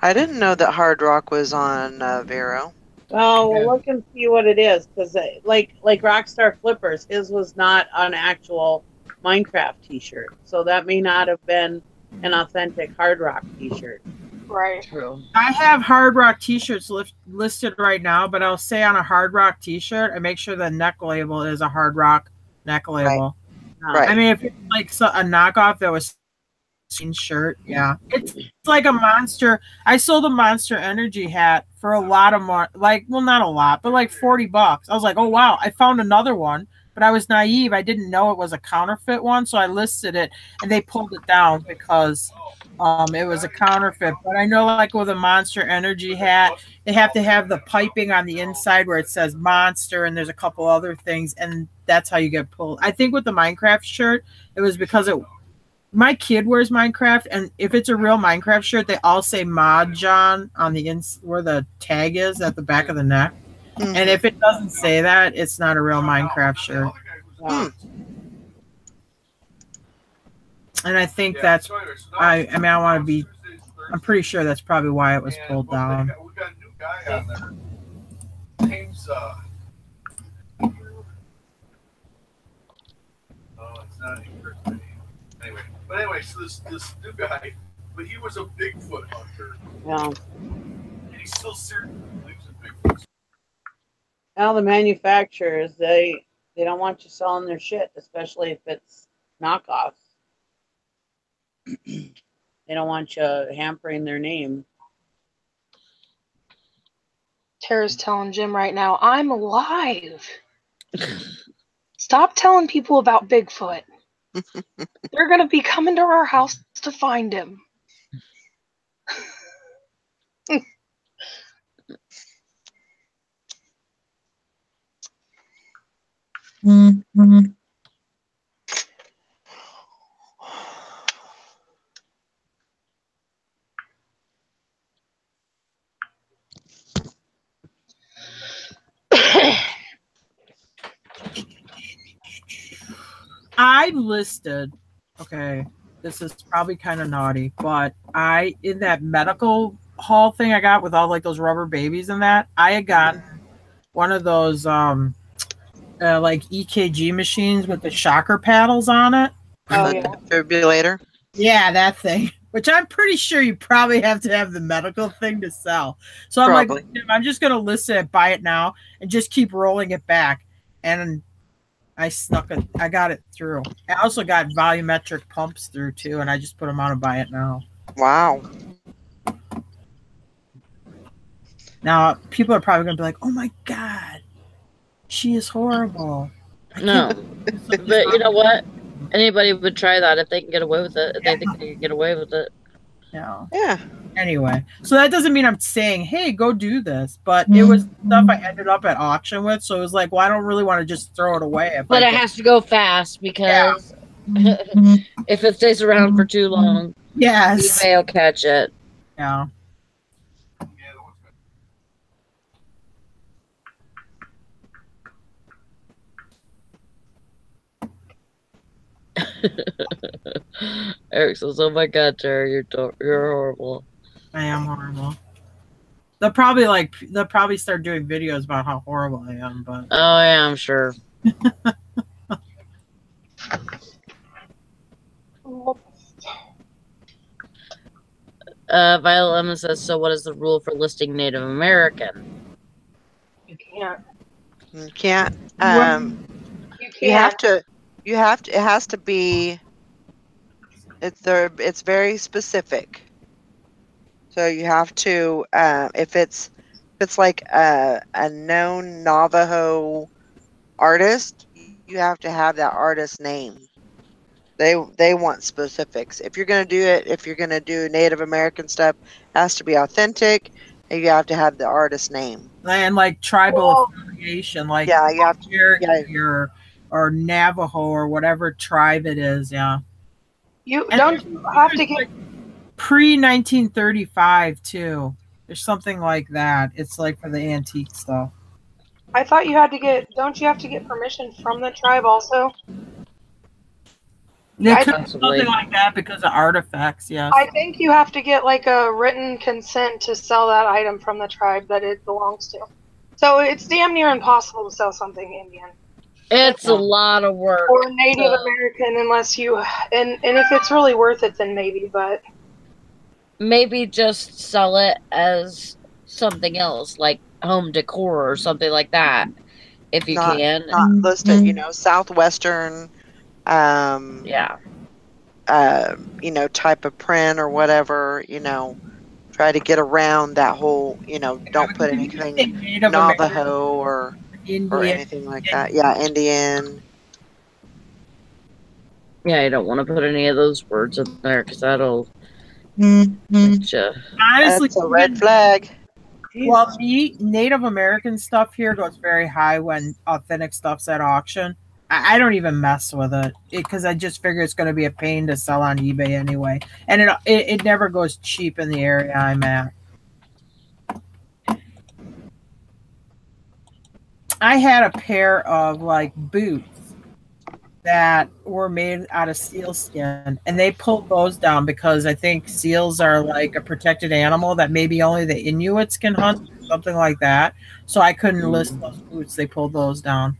I didn't know that Hard Rock was on Vero. Oh, well, Yeah. look and see what it is, because like Rockstar Flippers, his was not an actual Minecraft T-shirt, so that may not have been an authentic Hard Rock T-shirt. Right. True. I have Hard Rock t-shirts listed right now, but I'll say on a Hard Rock t-shirt, I make sure the neck label is a Hard Rock neck label. Right. I mean, if it's like a knockoff that was shirt, yeah, it's like a Monster. I sold a Monster Energy hat for a lot of more, not a lot, but like $40. I was like, oh wow, I found another one, but I was naive. I didn't know it was a counterfeit one, so I listed it, and they pulled it down because it was a counterfeit. But I know, like with a Monster Energy hat, they have to have the piping on the inside where it says Monster, and there's a couple other things, and that's how you get pulled. I think with the Minecraft shirt, it was because my kid wears Minecraft, and if it's a real Minecraft shirt, they all say Mod John on the where the tag is at the back of the neck. Mhm. And if it doesn't say that, it's not a real Minecraft shirt. Wow. And I think that's, I mean, I want to be, I'm pretty sure that's probably why it was pulled down. We got a new guy on there. Name's oh, it's not Chris. Anyway, But anyway, so this new guy, but he was a Bigfoot hunter, Yeah. and he still seriously believes in Bigfoot. Now the manufacturers, they don't want you selling their shit, especially if it's knockoffs. They don't want you hampering their name. Tara's telling Jim right now, I'm alive. Stop telling people about Bigfoot. They're going to be coming to our house to find him. I listed, okay, this is probably kind of naughty, but in that medical hall thing I got with all like those rubber babies and that, I had gotten one of those like EKG machines with the shocker paddles on it. Oh, The yeah. defibrillator. Yeah, that thing. Which I'm pretty sure you probably have to have the medical thing to sell. So I'm Probably. like, I'm just gonna list it, buy it now, and just keep rolling it back. And I snuck it. I got it through. I also got volumetric pumps through too, and I just put them on and buy it now. Wow. Now people are probably gonna be like, "Oh my god, she is horrible." No. But you know what? Anybody would try that if they can get away with it. If they think they can get away with it. Yeah. Yeah. Anyway, so that doesn't mean I'm saying, "Hey, go do this," but it was stuff I ended up at auction with, so it was like, well, I don't really want to just throw it away. But it has to go fast because if it stays around for too long, yes, eBay will catch it. yeah. Eric says, "Oh my God, Terry, you're horrible." I am horrible. They'll probably start doing videos about how horrible I am, but Oh yeah, I'm sure. Violet Lemon says, "So what is the rule for listing Native American?" You can't. You can't. You can't. You have to. It has to be. It's very specific. So you have to. If it's like a known Navajo artist, you have to have that artist's name. They want specifics. If you're gonna do Native American stuff, it has to be authentic, and you have to have the artist's name. and like tribal affiliation, like Yeah, you have to. Cherokee or Navajo or whatever tribe it is. Yeah, You And don't have to get. like pre 1935 too. There's something like that. It's like for the antique stuff. I thought you had to get. Don't you have to get permission from the tribe also? There I- could be Possibly. something like that because of artifacts. Yes. I think you have to get like a written consent to sell that item from the tribe that it belongs to. So it's damn near impossible to sell something Indian It's a lot of work. or Native to- American unless you and if it's really worth it, then maybe. But Maybe just sell it as something else, like home decor or something like that, if you can. Not listed. Southwestern. Yeah. Type of print or whatever. Try to get around that whole. Don't put anything Native Navajo or Indian. anything like that. Yeah, Indian. Yeah, you don't want to put any of those words in there because that'll get you. Honestly, That's a red flag. well, the Native American stuff here goes very high when authentic stuff's at auction. I don't even mess with it because I just figure it's going to be a pain to sell on eBay anyway, and it never goes cheap in the area I'm at. I had a pair of like boots that were made out of seal skin, and they pulled those down because I think seals are like a protected animal that maybe only the Inuits can hunt, or something like that. So I couldn't list those boots. They pulled those down.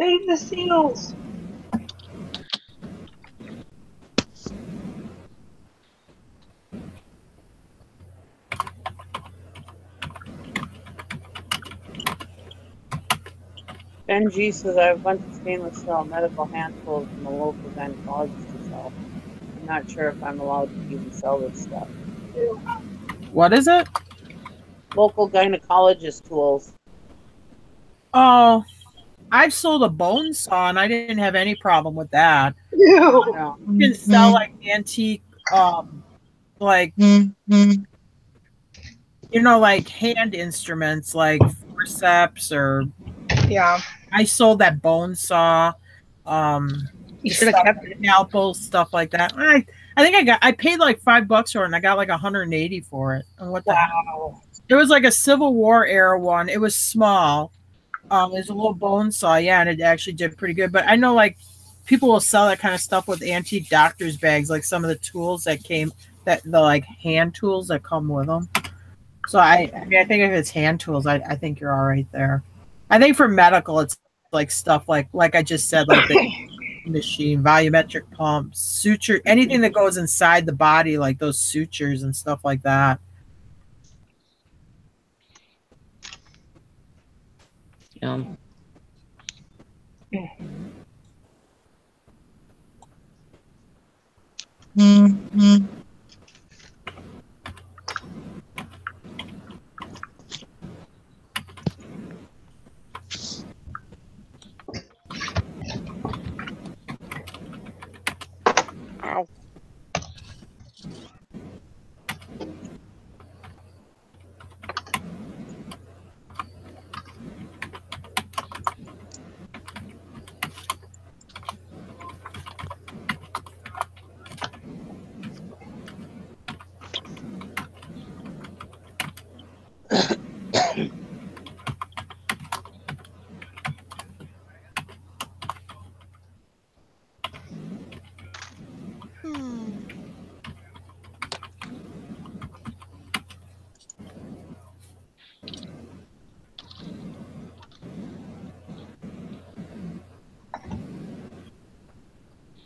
Save the seals. Benji says I have a bunch of stainless steel medical hand tools from the local gynecologist to sell. I'm not sure if I'm allowed to even sell this stuff. What is it? Local gynecologist tools. Oh, I've sold a bone saw and I didn't have any problem with that. Ew. No. You can sell like antique, like like hand instruments like forceps or. Yeah. I sold that bone saw. You should have kept it. Scalpels, stuff like that. I think I paid like $5 for it and I got like 180 for it. And what the hell? Wow. It was like a Civil War era one. It was small. It was a little bone saw, yeah, and it actually did pretty good. But I know like people will sell that kind of stuff with antique doctor's bags, like some of the tools that the like hand tools that come with them. So I mean, I think if it's hand tools, I think you're all right there. I think for medical, it's like stuff like I just said, like the machine, volumetric pumps, suture, anything that goes inside the body, like those sutures and stuff like that. Yeah. Ow.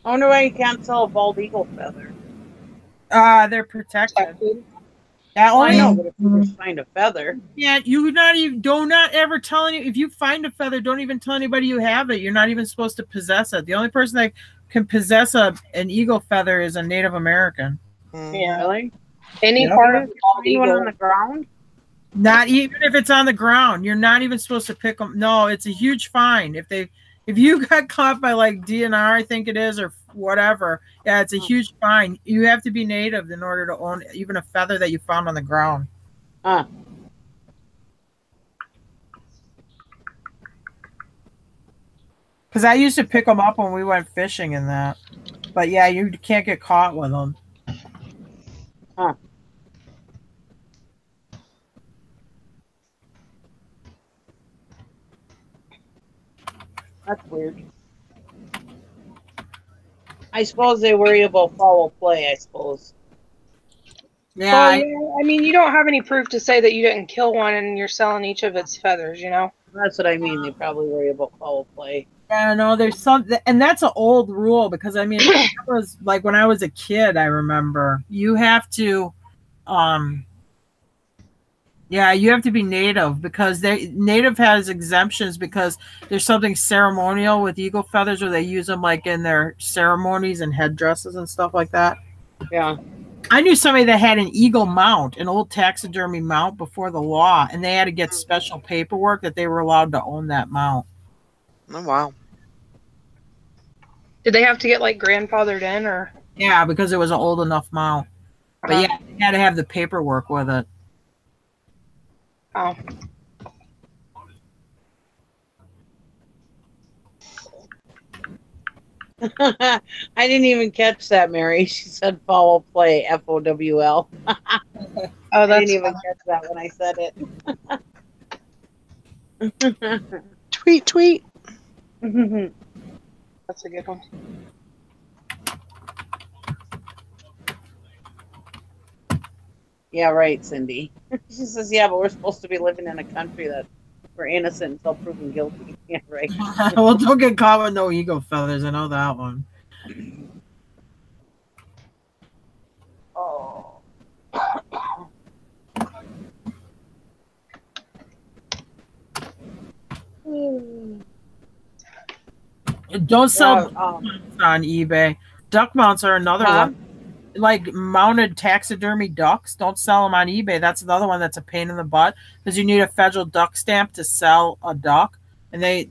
I wonder why you can't sell a bald eagle feather. They're protected. Yeah, Well, I only know, but if you just find a feather. Yeah, you do not ever tell any. If you find a feather, don't even tell anybody you have it. You're not even supposed to possess it. The only person that can possess an eagle feather is a Native American. Yeah. Really? Any Yep. part of the bald Find one eagle. on the ground? Not even if it's on the ground. You're not even supposed to pick them. No, it's a huge fine if you got caught by like DNR, I think it is, or whatever. Yeah, it's a huge fine. You have to be Native in order to own even a feather that you found on the ground. Huh. Because I used to pick them up when we went fishing and that. But yeah, you can't get caught with them. Huh. That's weird. I suppose they worry about foul play, I suppose. Yeah, Well, yeah, I mean, you don't have any proof to say that you didn't kill one and you're selling each of its feathers, you know? That's what I mean. They probably worry about foul play. I know there's some, and that's an old rule because I mean, it was like when I was a kid, I remember you have to, yeah, you have to be Native because Native has exemptions because there's something ceremonial with eagle feathers where they use them like in their ceremonies and headdresses and stuff like that. Yeah. I knew somebody that had an eagle mount, an old taxidermy mount before the law, and they had to get special paperwork that they were allowed to own that mount. Oh, wow. Did they have to get like grandfathered in or? Yeah, because it was an old enough mount. But yeah, they had to have the paperwork with it. Oh. I didn't even catch that, Mary. She said foul play, FOWL. Oh, I that's didn't even catch that when I said it. Tweet, tweet. that's a good one. Yeah, right, Cindy. She says, yeah, but we're supposed to be living in a country that We're innocent until proven guilty. Yeah, right. Well, don't get caught with no eagle feathers. I know that one. Oh. Don't sell Yeah, duck mounts on eBay. Duck mounts are another Huh? one. Like mounted taxidermy ducks, don't sell them on eBay. That's another one that's a pain in the butt because you need a federal duck stamp to sell a duck, and they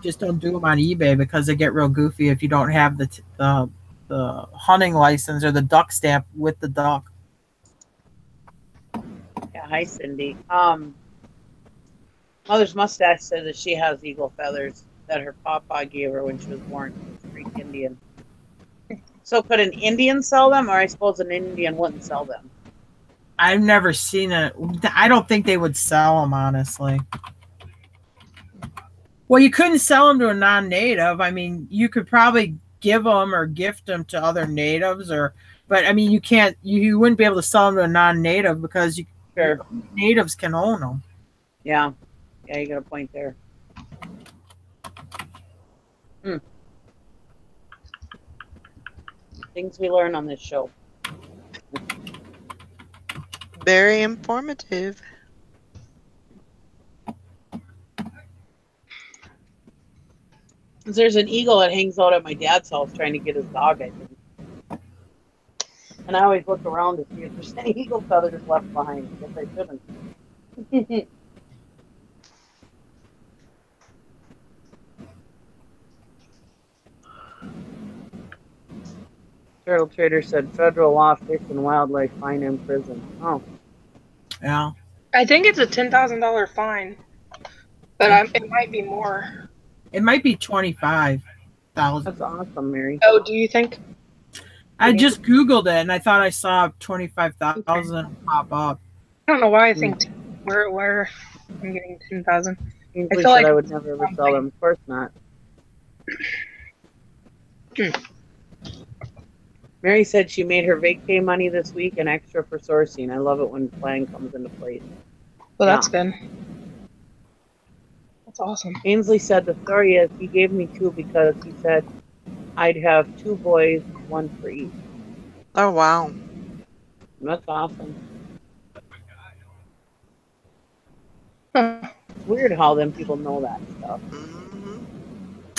just don't do them on eBay because they get real goofy if you don't have the hunting license or the duck stamp with the duck. Yeah, hi Cindy. Mother's mustache says that she has eagle feathers that her papa gave her when she was born. She's Greek Indian. So could an Indian sell them, or I suppose an Indian wouldn't sell them? I've never seen it. I don't think they would sell them, honestly. Well, you couldn't sell them to a non-native. I mean, you could probably give them or gift them to other natives, but I mean, you can't. You wouldn't be able to sell them to a non-native because Sure. natives can own them. Yeah. Yeah, you got a point there. Things we learn on this show. Very informative. There's an eagle that hangs out at my dad's house trying to get his dog, I think. And I always look around to see if there's any eagle feathers left behind. I guess I shouldn't. Turtle Trader said federal law, fish and wildlife fine in prison. Oh. Yeah. I think it's a $10,000 fine, but it might be more. It might be 25,000. That's awesome, Mary. Oh, do you think? I just Googled it and I thought I saw 25,000 pop up. I don't know why I think where I'm getting 10,000. Ainsley feel said like I would never ever sell them. Of course not. Mary said she made her vacay money this week and extra for sourcing. I love it when plan comes into place. Well, that's good. That's awesome. Ainsley said the story is he gave me 2 because he said I'd have 2 boys, 1 for each. Oh, wow. That's awesome. Huh. It's weird how them people know that stuff. Mhm.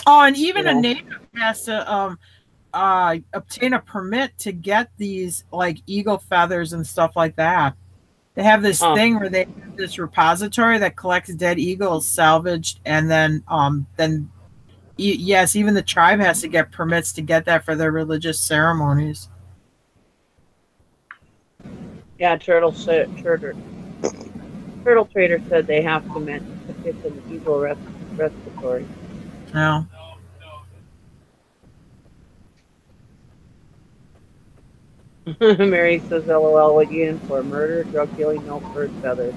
Oh, and even You know. a native has to obtain a permit to get these like eagle feathers and stuff like that. They have this thing where they have this repository that collects dead eagles salvaged, and then yes, even the tribe has to get permits to get that for their religious ceremonies. Yeah, Turtle Trader said they have to petition the eagle respiratory. No. Mary says, LOL, what you in for? Murder, drug dealing, no bird feathers.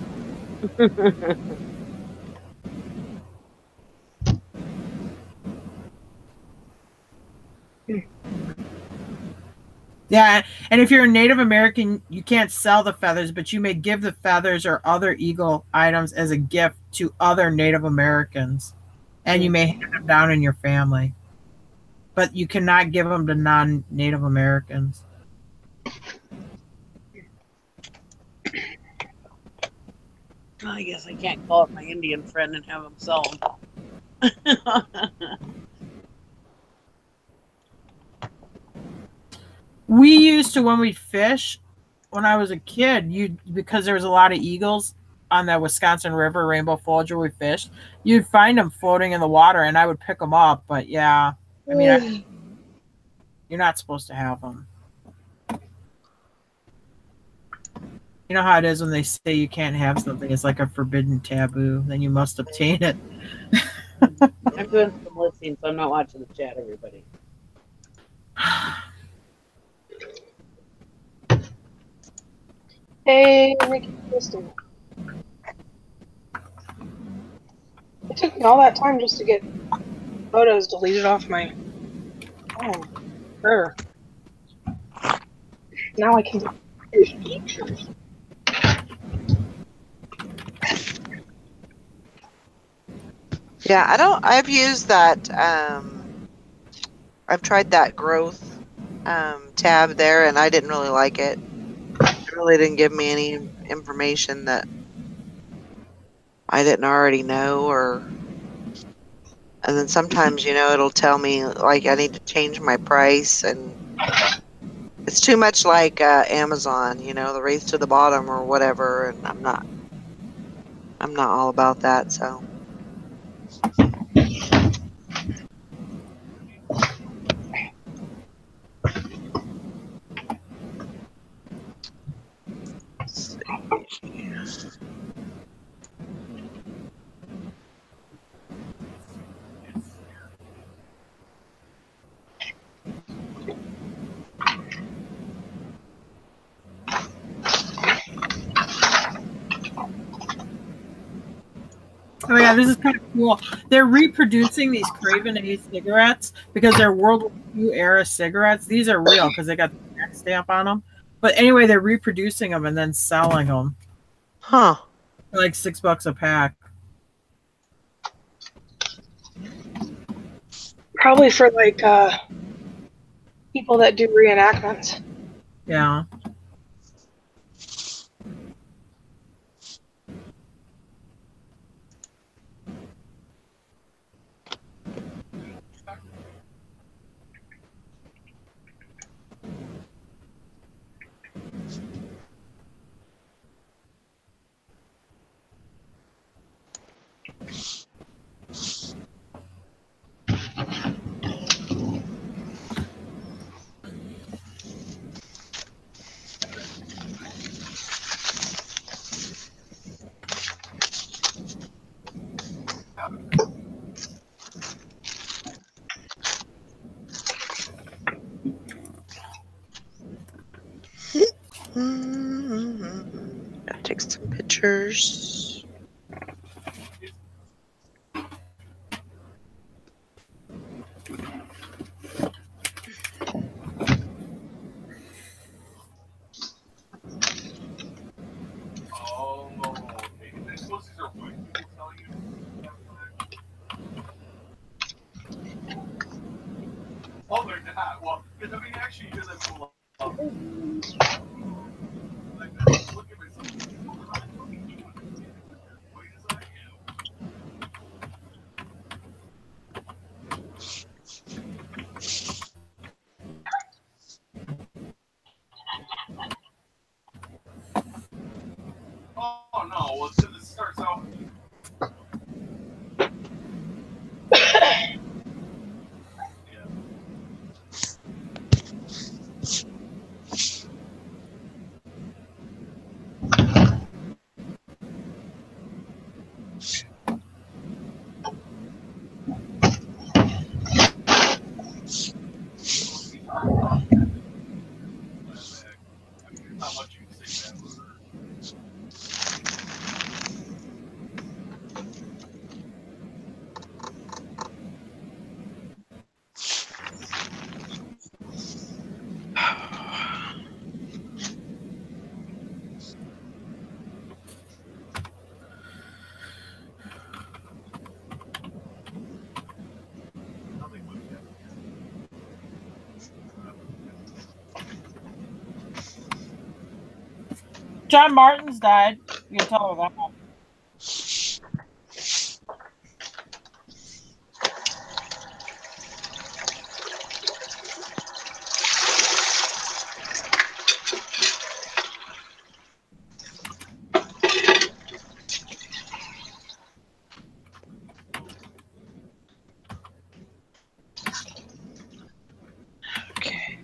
Yeah, and if you're a Native American, you can't sell the feathers, but you may give the feathers or other eagle items as a gift to other Native Americans, and you may hand them down in your family. But you cannot give them to non-Native Americans. I guess I can't call up my Indian friend and have him sell them. We used to, when we fish, when I was a kid, because there was a lot of eagles on the Wisconsin River, Rainbow Falls, where we fished, you'd find them floating in the water, and I would pick them up. But yeah, I mean, you're not supposed to have them. You know how it is when they say you can't have something; it's like a forbidden taboo. Then you must obtain it. I'm doing some listening, so I'm not watching the chat, everybody. Hey, Ricky Kristen. It took me all that time just to get photos deleted off my phone. Sure. Now I can do pictures. Yeah, I've used that. I've tried that growth tab there, and I didn't really like it. It really didn't give me any information that I didn't already know, and then sometimes, it'll tell me like I need to change my price, and it's too much like Amazon, the race to the bottom or whatever, and I'm not all about that, so. Let's see. Oh yeah, this is kind of cool. They're reproducing these Craven A cigarettes because they're World War II era cigarettes. These are real because they got the tax stamp on them. But anyway, they're reproducing them and then selling them Huh. for like $6 a pack. Probably for like people that do reenactments. Yeah. Gotta take some pictures. Oh, okay. I suppose these are white people telling you. Oh, they're not. Well, because I mean, actually, you guys have like that. Look at myself. White as I am. Oh no! Well, since it starts out. Yeah. How much you can say that word. Nothing but that. John Martin's died. You can tell her that. Okay.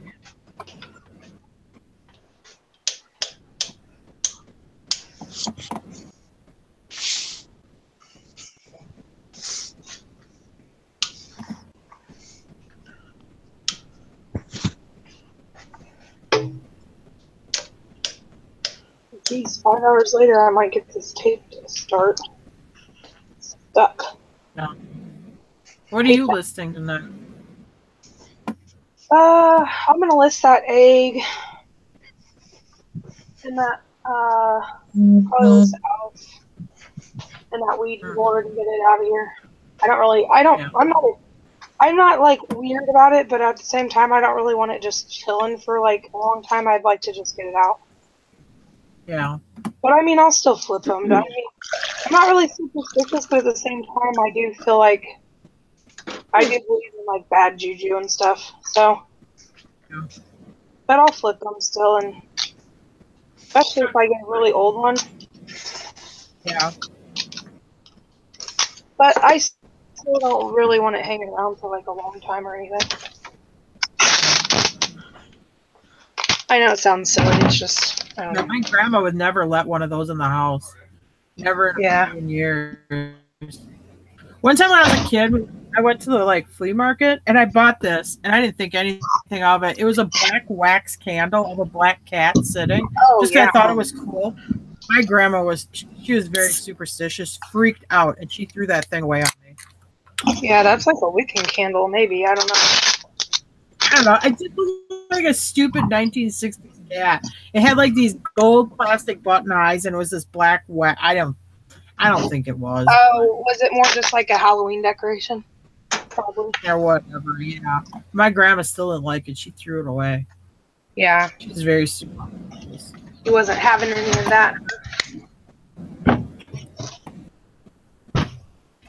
Geez, 5 hours later, I might get this tape to start. Stuck. No. What are you listing tonight? I'm gonna list that egg and that probably list the elf and that weed board and get it out of here. I'm not like weird about it, but at the same time, I don't really want it just chilling for like a long time. I'd like to just get it out. Yeah. But I mean, I'll still flip them. But I mean, I'm not really superstitious, but at the same time, I do feel like I do believe in like bad juju and stuff. So, Yeah. but I'll flip them still, and especially if I get a really old one. Yeah. But I still don't really want it hanging around for like a long time or anything. I know it sounds silly. It's just I don't No, know. my grandma would never let one of those in the house. Never in a Yeah. million years. One time when I was a kid, I went to the like flea market and I bought this and I didn't think anything of it. It was a black wax candle of a black cat sitting. Oh Just 'cause yeah. I thought it was cool. My grandma she was very superstitious, freaked out, and she threw that thing away on me. Yeah, that's like a Wiccan candle, maybe. I don't know. I don't know. It just looked like a stupid 1960s cat. It had like these gold plastic button eyes and it was this black wax. I don't think it was. Oh, was it more just like a Halloween decoration? Probably. Or whatever, yeah. My grandma still didn't like it. She threw it away. Yeah, She's very superstitious. he wasn't having any of that.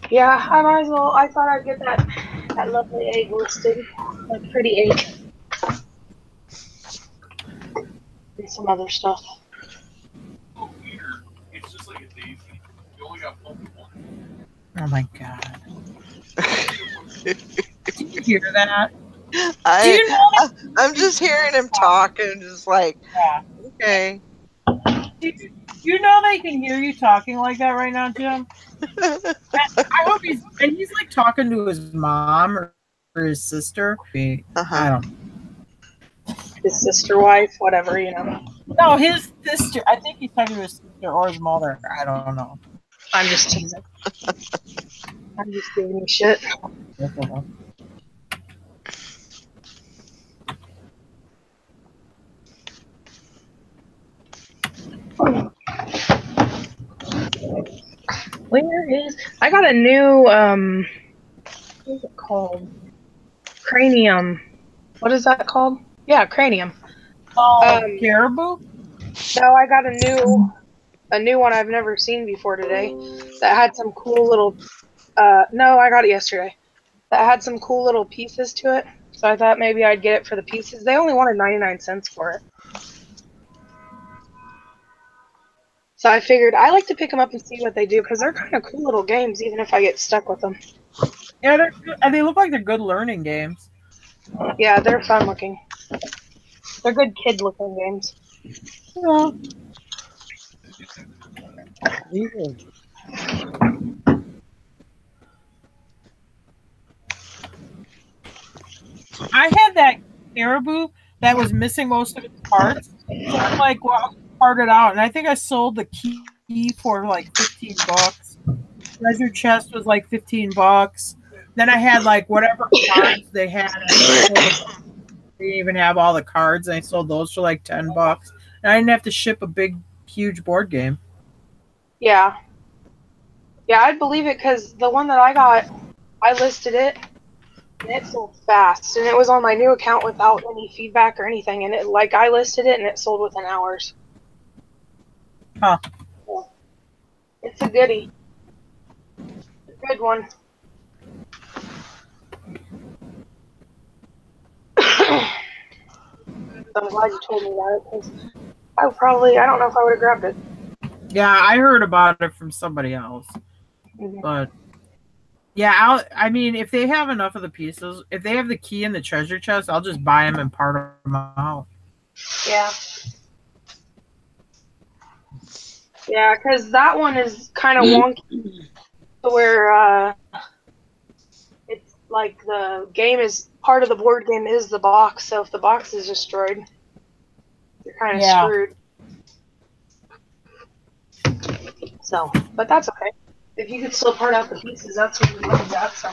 Yeah, I might as well. I thought I'd get that lovely egg listed, that pretty egg, and some other stuff. It's just like a daisy. You only got one. Oh my god. Did you hear that? Do you know I'm just hearing him talk and just like, that? okay. Do you know they can hear you talking like that right now, Jim? I hope he's like talking to his mom or his sister. I don't know. His sister wife, whatever, you know. No, his sister. I think he's talking to his sister or his mother. I don't know. I'm just teasing. I'm just giving you shit. Where is? I got a new what is it called? Cranium. What is that called? Yeah, cranium. Caribou? No, I got a new one I've never seen before today. That had some cool little. No, I got it yesterday. That had some cool little pieces to it. So I thought maybe I'd get it for the pieces. They only wanted 99 cents for it. So I figured I like to pick them up and see what they do because they're kind of cool little games, even if I get stuck with them. Yeah, they're good. And they look like they're good learning games. Yeah, they're fun looking. They're good kid looking games. Yeah. I had that caribou that was missing most of its parts. So I'm like, well, part it out. And I think I sold the key for like $15. Treasure chest was like $15. Then I had like whatever cards they had. They didn't even have all the cards. And I sold those for like $10. And I didn't have to ship a big, huge board game. Yeah. Yeah, I'd believe it because the one that I got, I listed it and it sold fast. And it was on my new account without any feedback or anything. And it like I listed it and it sold within hours. Huh. Yeah. It's a goodie. A good one. I'm glad you told me about it because I don't know if I would have grabbed it. Yeah, I heard about it from somebody else. Mhm. But yeah, I mean, if they have enough of the pieces, if they have the key in the treasure chest, I'll just buy them and part them out. Yeah. Yeah, because that one is kind of wonky to where it's like the game is part of the board game is the box, so if the box is destroyed, you're kind of screwed. So, but that's okay. If you could still part out the pieces, that's what we love that. So.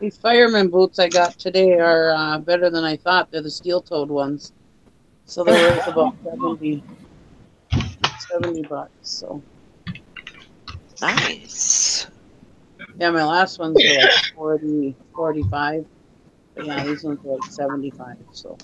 These fireman boots I got today are better than I thought. They're the steel-toed ones. So they're worth about 70 bucks. So Nice. yeah, my last ones were like 40, 45. But yeah, these ones are like 75. So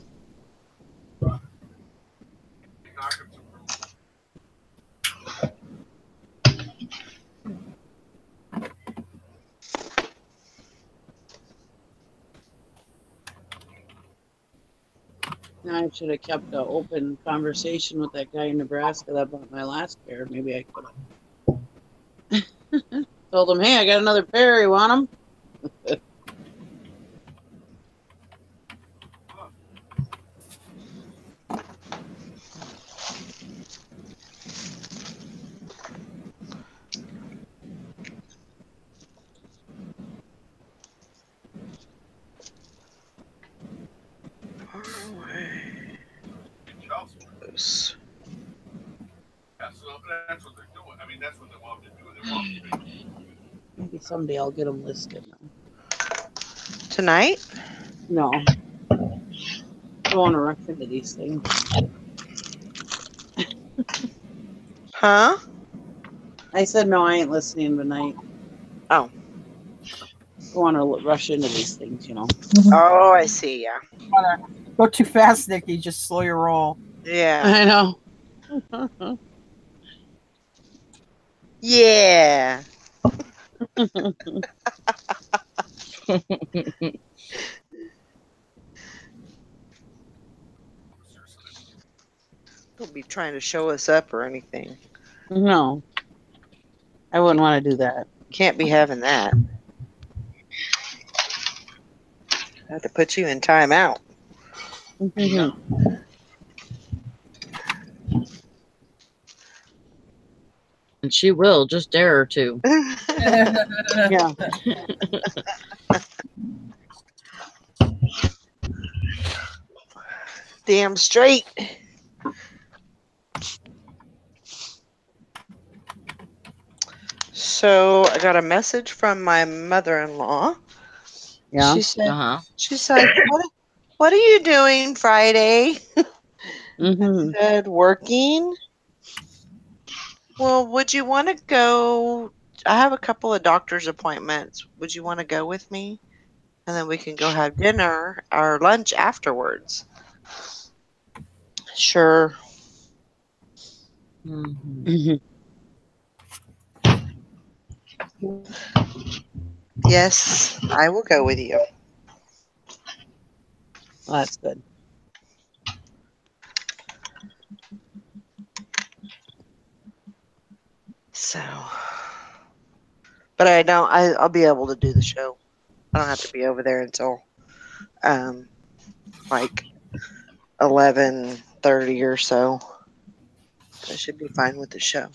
now I should have kept an open conversation with that guy in Nebraska that bought my last pair. Maybe I could have told him, "Hey, I got another pair. You want them?" Yes. Yeah, so that's what they're doing. I mean, that's what they want to do. They want to Maybe someday I'll get them listed. Tonight? No, I don't want to rush into these things. Huh? I said no. I ain't listening tonight. Oh. Don't want to rush into these things, you know. Oh, I see. Yeah. Go too fast, Nikki. Just slow your roll. Yeah. I know. Yeah. Don't be trying to show us up or anything. No, I wouldn't want to do that. Can't be having that. I have to put you in timeout. And she will, just dare her to. Yeah. Damn straight. So I got a message from my mother-in-law. Yeah. She said, Uh-huh. she's like, what are you doing Friday? Mm-hmm. I said, working. Well, would you want to go? I have a couple of doctor's appointments. Would you want to go with me? And then we can go have dinner or lunch afterwards. Sure. Mhm. Mm-hmm. Yes, I will go with you. Well, that's good. So, but I don't. I'll be able to do the show. I don't have to be over there until um like 11:30 or so. I should be fine with the show.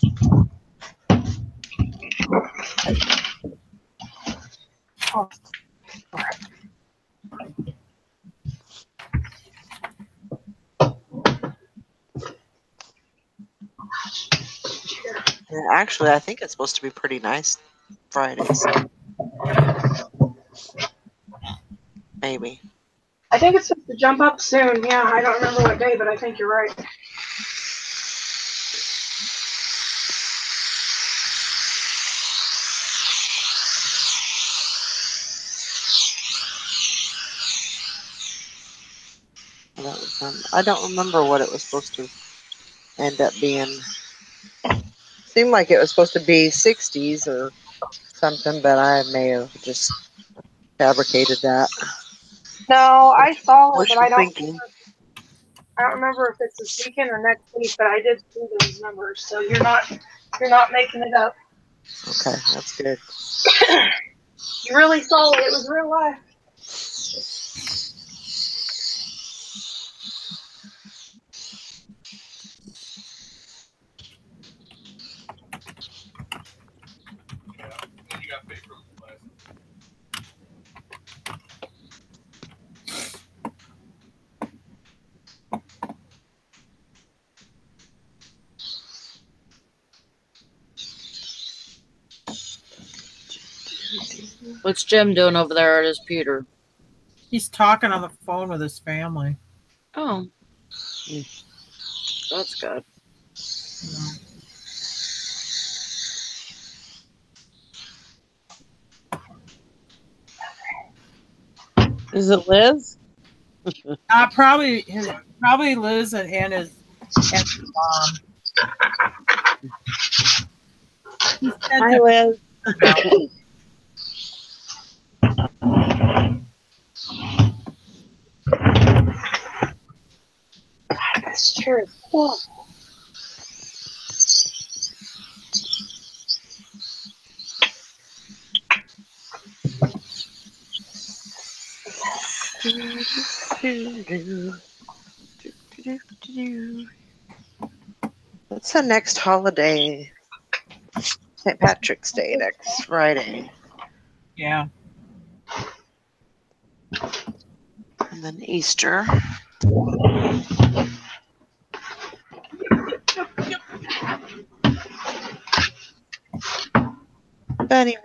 Yeah, actually, I think it's supposed to be pretty nice Fridays. Maybe. I think it's supposed to jump up soon. Yeah, I don't remember what day, but I think you're right. I don't remember what it was supposed to end up being. Seemed like it was supposed to be 60s or something, but I may have just fabricated that. No, I saw it, but Wishful thinking. I don't remember if it's this weekend or next week. But I did see those numbers, so you're not making it up. Okay, that's good. You really saw it. It was real life. And you got paper glasses. What's Jim doing over there at his pewter? He's talking on the phone with his family. Oh. That's good. Is it Liz? Probably Liz and his mom. He said Hi, that Liz. This chair is horrible. What's the next holiday? St. Patrick's Day next Friday. yeah. And then Easter. Bunny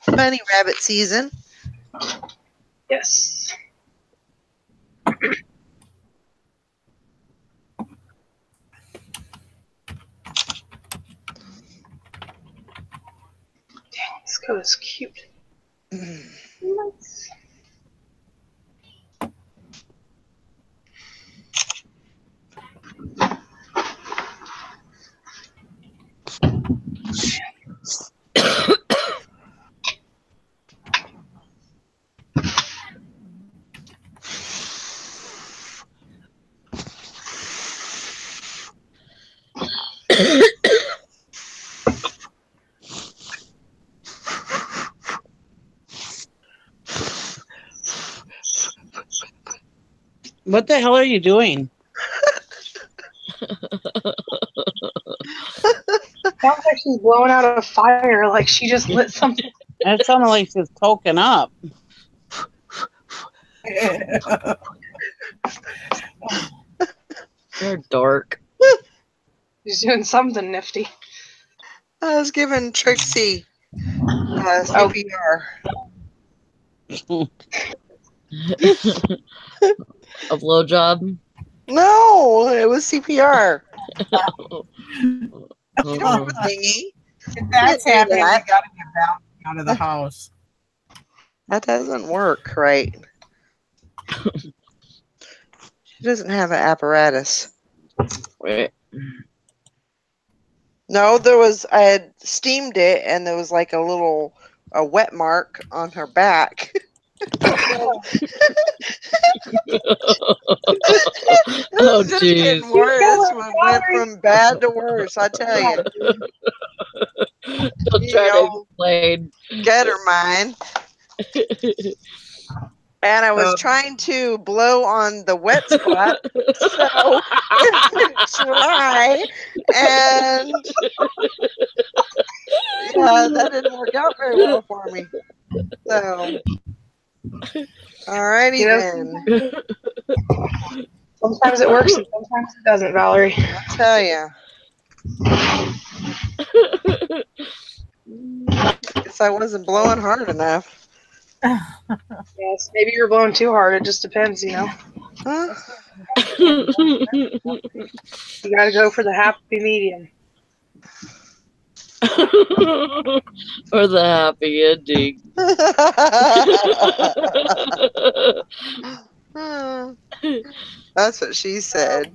rabbit season. Yes. Dang, this coat is cute. Nice. What the hell are you doing? Sounds like she's blowing out a fire, like she just lit something. That sounded like she's toking up. You're dark. She's doing something nifty. I was giving Trixie CPR. A blowjob. No, it was CPR. You don't have a thingy. If that's You can't do happening, we that. gotta get Val out of the house. That doesn't work, right? She doesn't have an apparatus. Right. No, I had steamed it and there was like a wet mark on her back. Oh, It's just jeez. getting worse. We went from bad to worse, I tell you. Don't You try to know, explain. get her mine. And I was trying to blow on the wet spot, so it went dry. And yeah, that didn't work out very well for me. So, alrighty then. Sometimes it works and sometimes it doesn't, Valerie. I tell you. Guess I wasn't blowing hard enough. Yes, maybe you're blowing too hard. It just depends, you know. Huh? You gotta go for the happy medium. Or the happy ending. That's what she said.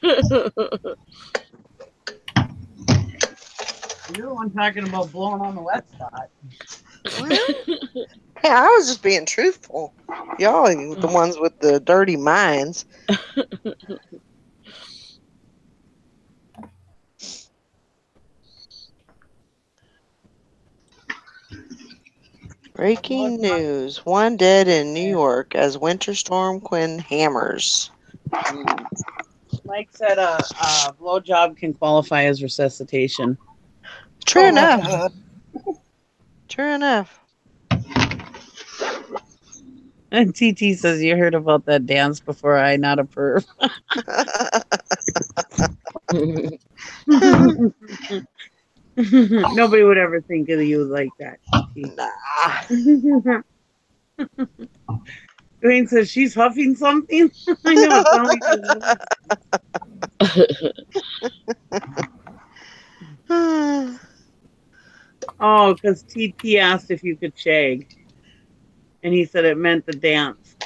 You're the one talking about blowing on the wet spot. Well, hey, I was just being truthful. Y'all are the ones with the dirty minds. Breaking news. One dead in New York as Winter Storm Quinn hammers. Mike said a blowjob can qualify as resuscitation. True enough. True enough. And TT says you heard about that dance before I not approve. Nobody would ever think of you like that. Nah. Dwayne says she's huffing something. I know it sounds like she's huffing. Oh, because TT asked if you could shag. And he said it meant the dance.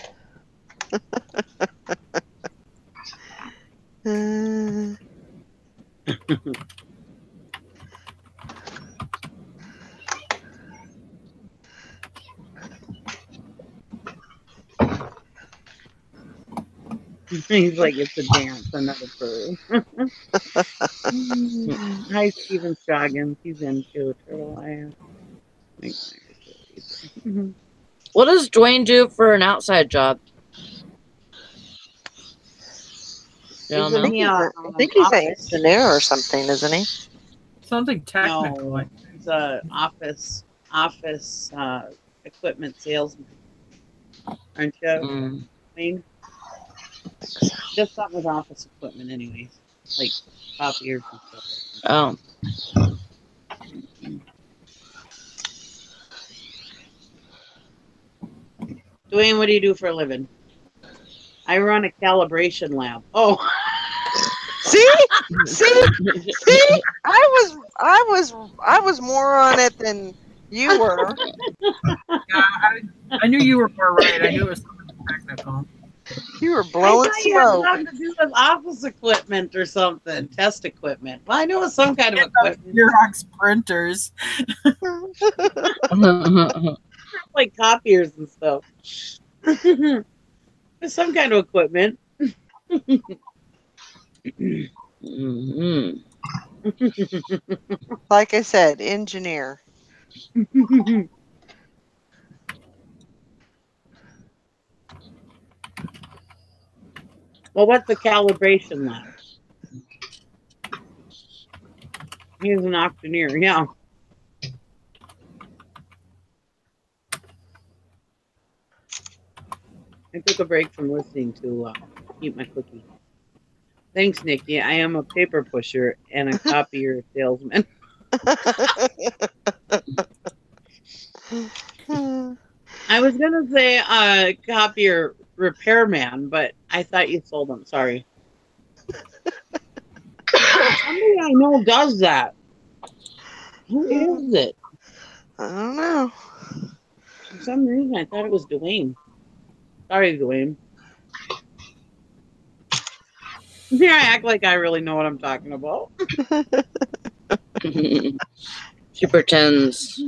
He's like, it's a dance, another purr. Hi, Steven Scoggins. He's into Turtle Eye. What does Dwayne do for an outside job? Don't Isn't know. he I think he's an office? engineer or something, isn't he? Something technical. No, he's a office equipment salesman. Aren't you? Mm. I mean, just something with office equipment, anyways, like copiers and stuff. Oh. Dwayne, what do you do for a living? I run a calibration lab. Oh, See? I was more on it than you were. Yeah, I knew you were more right. I knew it was something technical. You were I blowing thought you had smoke. something to do with office equipment or something, test equipment. Well, I knew it was some kind of equipment, Xerox printers. like copiers and stuff. There's some kind of equipment. Mm-hmm. Like I said, engineer. Well, what's the calibration lab? He's an auctioneer, yeah. I took a break from listening to eat my cookie. Thanks, Nikki. I am a paper pusher and a copier salesman. I was gonna say copier repairman, but I thought you sold them. Sorry. Somebody I know does that. Who is it? I don't know. For some reason, I thought it was Dwayne. Sorry, Dwayne. Here, I act like I really know what I'm talking about. She pretends.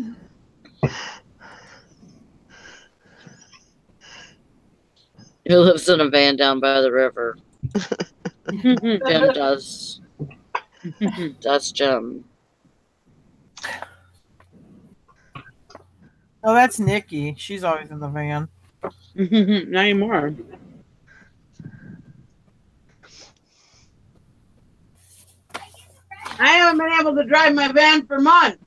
He lives in a van down by the river. Jim does. That's Jim. Oh, that's Nikki. She's always in the van. Not anymore. I haven't been able to drive my van for months.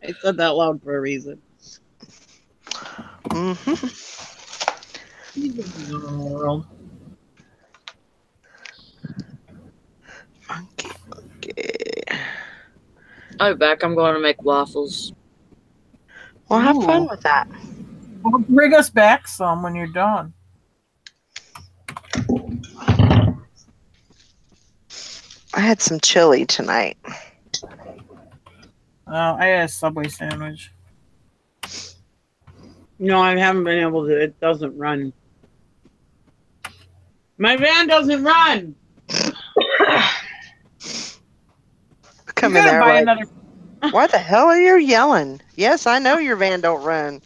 I said that loud for a reason. World. Okay. I'll be back. I'm going to make waffles. Well, have fun Ooh. with that. Well, bring us back some when you're done. I had some chili tonight. I had a Subway sandwich. No, I haven't been able to. It doesn't run. My van doesn't run. Come You in gotta there buy like, another. why the hell are you yelling? Yes, I know your van don't run.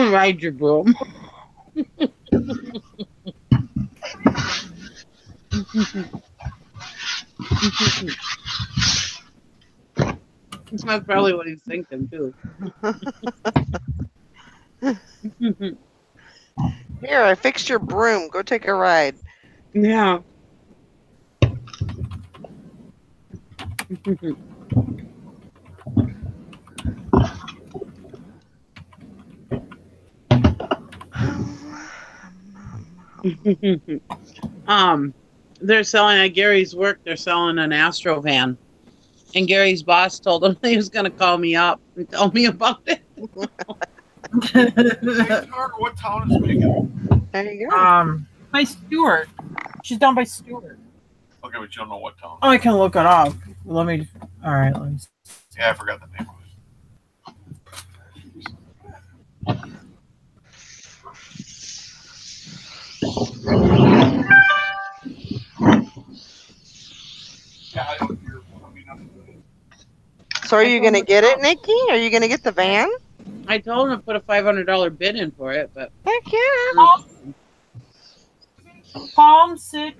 Ride your broom. That's probably what he's thinking too. Here, I fixed your broom. Go take a ride. Yeah. They're selling at Gary's work. They're selling an Astro van, and Gary's boss told him he was going to call me up and tell me about it. What town is Megan? There you go. By Stewart. She's down by Stewart. Okay, but you don't know what town. Oh, I can look it up. Let me. All right. Let me. Yeah, I forgot the name of it. Yeah, I don't hear. So are you going to get it, Nikki? Are you going to get the van? I told him to put a $500 bid in for it, but Heck yeah. Palm City.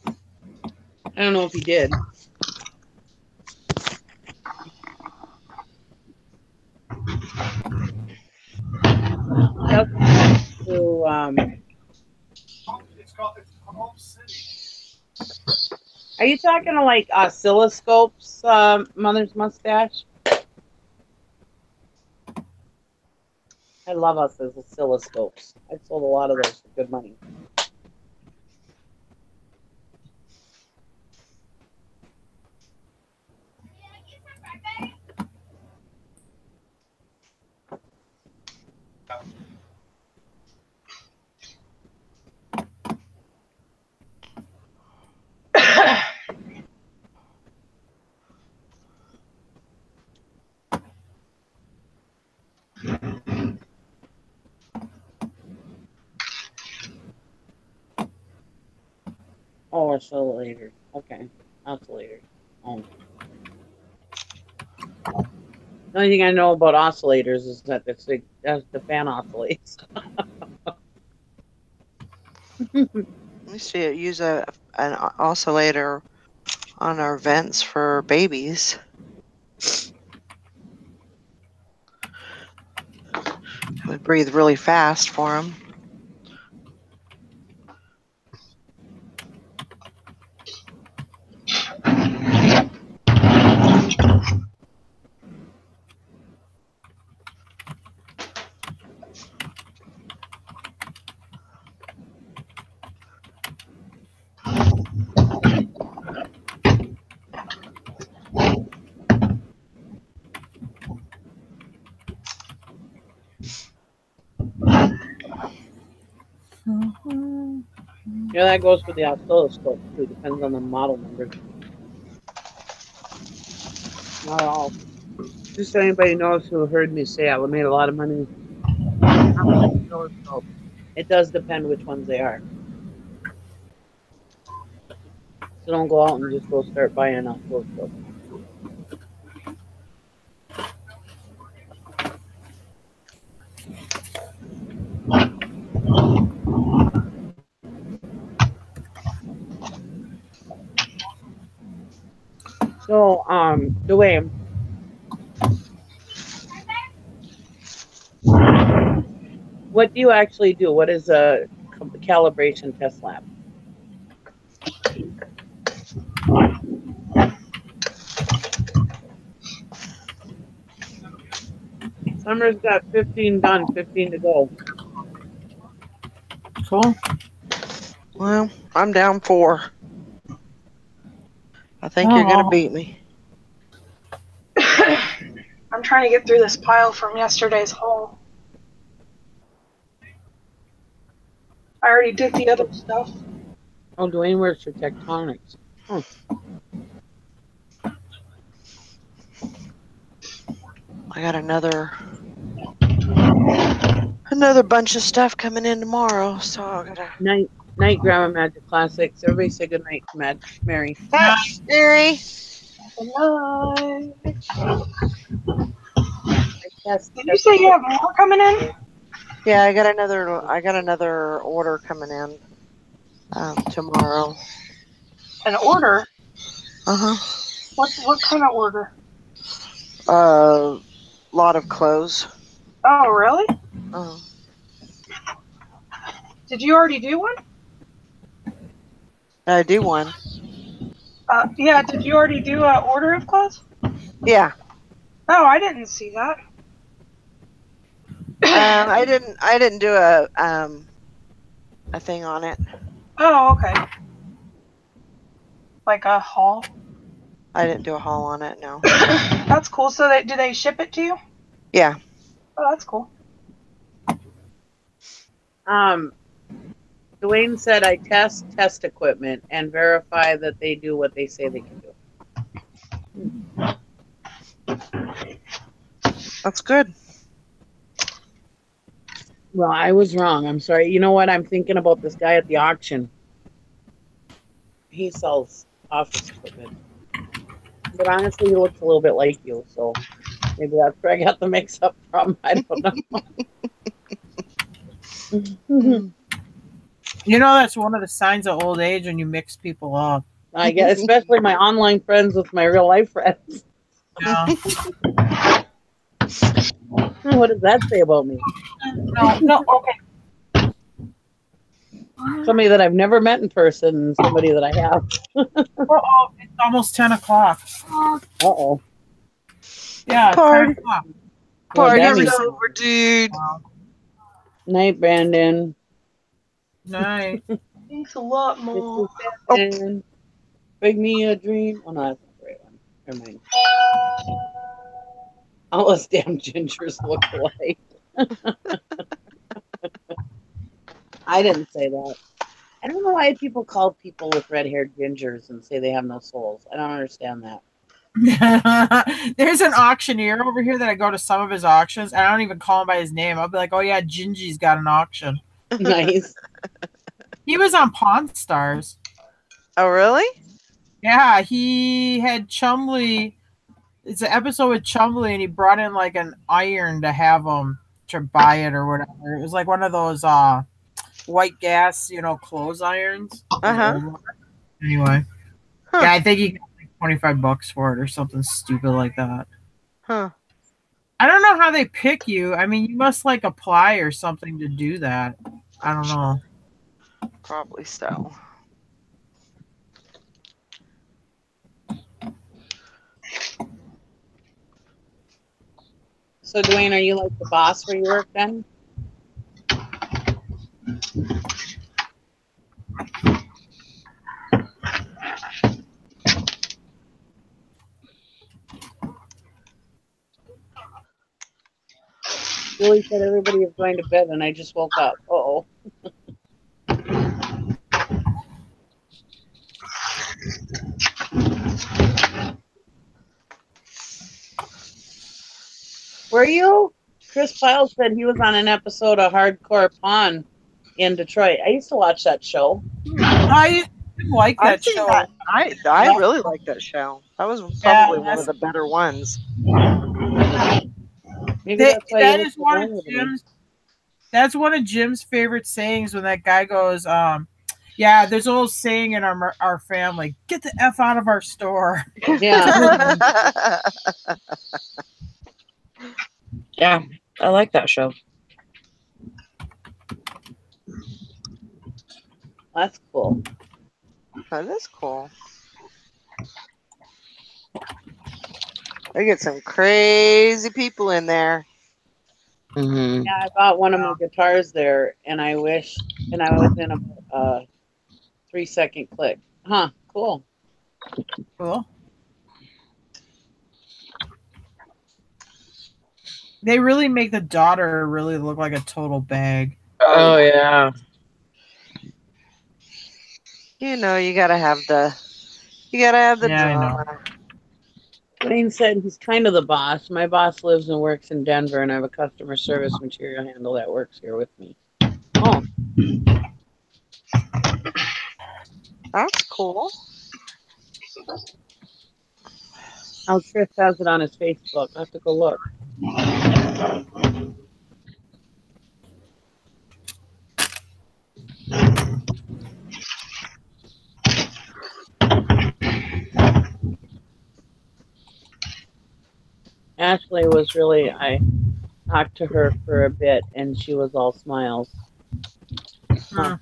I don't know if he did. It's Palm City. Are you talking to like oscilloscopes, Mother's Mustache? I love us as oscilloscopes. I've sold a lot of those for good money. Oh, oscillators. Okay. Oscillators. Oh. The only thing I know about oscillators is that the fan oscillates. Let me see it. Use an oscillator on our vents for babies. We breathe really fast for them. Yeah, that goes for the oscilloscope too. Depends on the model number. Not all. Just so anybody knows who heard me say I made a lot of money. It does depend which ones they are. So don't go out and just go start buying an oscilloscope. So, Dwayne, what do you actually do? What is a calibration test lab? Summer's got 15 done, 15 to go. Cool. Well, I'm down 4. I think you're going to beat me. I'm trying to get through this pile from yesterday's haul. I already did the other stuff. Oh, Dwayne works for Tectonics. I got another bunch of stuff coming in tomorrow, so I gotta. Night, Grandma Magic Classics. Everybody say good night, Mary. Hi, Mary. Good night. Yes, Did you say you have more coming in? Yeah, I got another order coming in tomorrow. An order? What kind of order? A lot of clothes. Oh, really? Uh, Did you already do one? I do one. Yeah. Did you already do an order of clothes? Yeah. Oh, I didn't see that. I didn't do a thing on it. Oh, okay. Like a haul. I didn't do a haul on it. No. That's cool. So do they ship it to you? Yeah. Oh, that's cool. Dwayne said I test equipment and verify that they do what they say they can do. That's good. Well, I was wrong. I'm sorry. You know what? I'm thinking about this guy at the auction. He sells office equipment. But honestly, he looks a little bit like you, so maybe that's where I got the mix up from. I don't know. You know, that's one of the signs of old age when you mix people up. I guess, especially my online friends with my real life friends. Yeah. What does that say about me? No, okay. Somebody that I've never met in person, and somebody that I have. Oh, it's almost 10 o'clock. Uh-oh. Yeah, it's 10 o'clock. Party's over, dude. Night, Brandon. Night. Thanks a lot, Mom. Bring me a dream. Oh, no, that's not the right one. Never mind. All those damn gingers look alike. I didn't say that. I don't know why people call people with red-haired gingers and say they have no souls. I don't understand that. There's an auctioneer over here that I go to some of his auctions. And I don't even call him by his name. I'll be like, oh yeah, Gingy's got an auction. Nice. He was on Pawn Stars. Oh, really? Yeah, he had Chumley. It's an episode with Chumley, and he brought in like an iron to have him to buy it or whatever. It was like one of those white gas, clothes irons. Anyway, yeah, I think he got like $25 for it or something stupid like that. Huh. I don't know how they pick you. I mean, you must like apply or something to do that. I don't know. Probably so. So, Dwayne, are you like the boss where you work then? Julie said everybody is going to bed, and I just woke up. Uh-oh. Were you? Chris Piles said he was on an episode of Hardcore Pawn in Detroit. I used to watch that show. I didn't like that seen show. that. I really like that show. That was probably one of the better ones. Maybe that's why that you is one of Jim's. That's one of Jim's favorite sayings when that guy goes, yeah, there's a little saying in our family, get the F out of our store. Yeah. Yeah, I like that show. That's cool. That is cool. They get some crazy people in there. Mm-hmm. Yeah, I bought one of my guitars there, and I was in a 3-second click. Huh, cool. Cool. They really make the daughter really look like a total bag. Oh, yeah. You gotta have the drama. Wayne said he's kind of the boss. My boss lives and works in Denver, and I have a customer service material handle that works here with me. Oh. That's cool. Oh, Chris has it on his Facebook. I have to go look. Ashley was really, I talked to her for a bit and she was all smiles. Huh.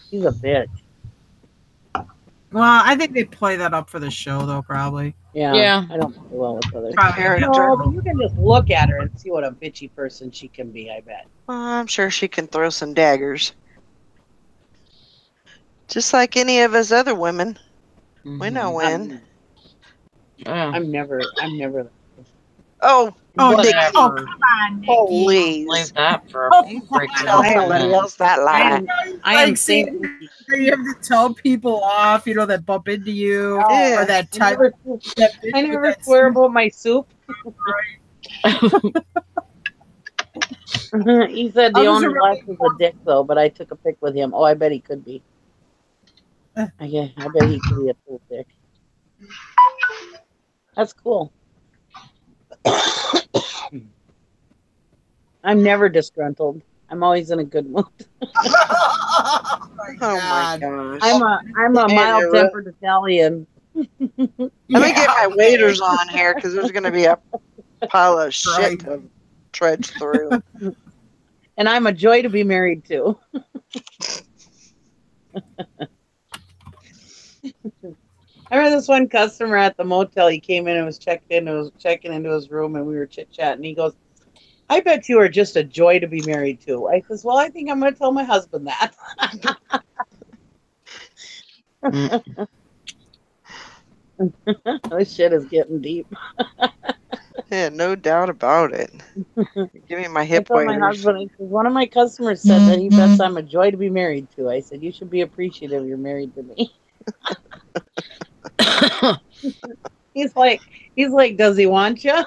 She's a bitch. Well, I think they play that up for the show, though, probably. Yeah. I don't play well with others. Probably. Character. No, but you can just look at her and see what a bitchy person she can be, I bet. Well, I'm sure she can throw some daggers. Just like any of us other women. We know when. Yeah. I'm never. Oh, Oh, Nikki. Whatever. oh, come on, Nikki. Please. Believe that for Oh, a freaking Tell my somebody minute. else that lie. I am Like, see, saying. you have to tell people off, you know, that bump into you, Yeah. or that I type. never, That bitch I with never that swear soup. about my soup. He said the I'll just owner remember- left was a dick, though, but I took a pic with him. Oh, I bet he could be. I bet he could be a full dick. That's cool. I'm never disgruntled. I'm always in a good mood. Oh my Oh my God. gosh. I'm a mild tempered Italian. Let me get my waders on here because there's going to be a pile of shit Right. to trudge through. And I'm a joy to be married to. I remember this one customer at the motel. He came in and was checking into his room, and we were chit chatting. He goes, "I bet you are just a joy to be married to." I says, "Well, I think I'm going to tell my husband that." This shit is getting deep. Yeah, no doubt about it. Give me my I hip told my waders. husband, because one of my customers said that he bets I'm a joy to be married to. I said, "You should be appreciative you're married to me." He's like, "Does he want you?"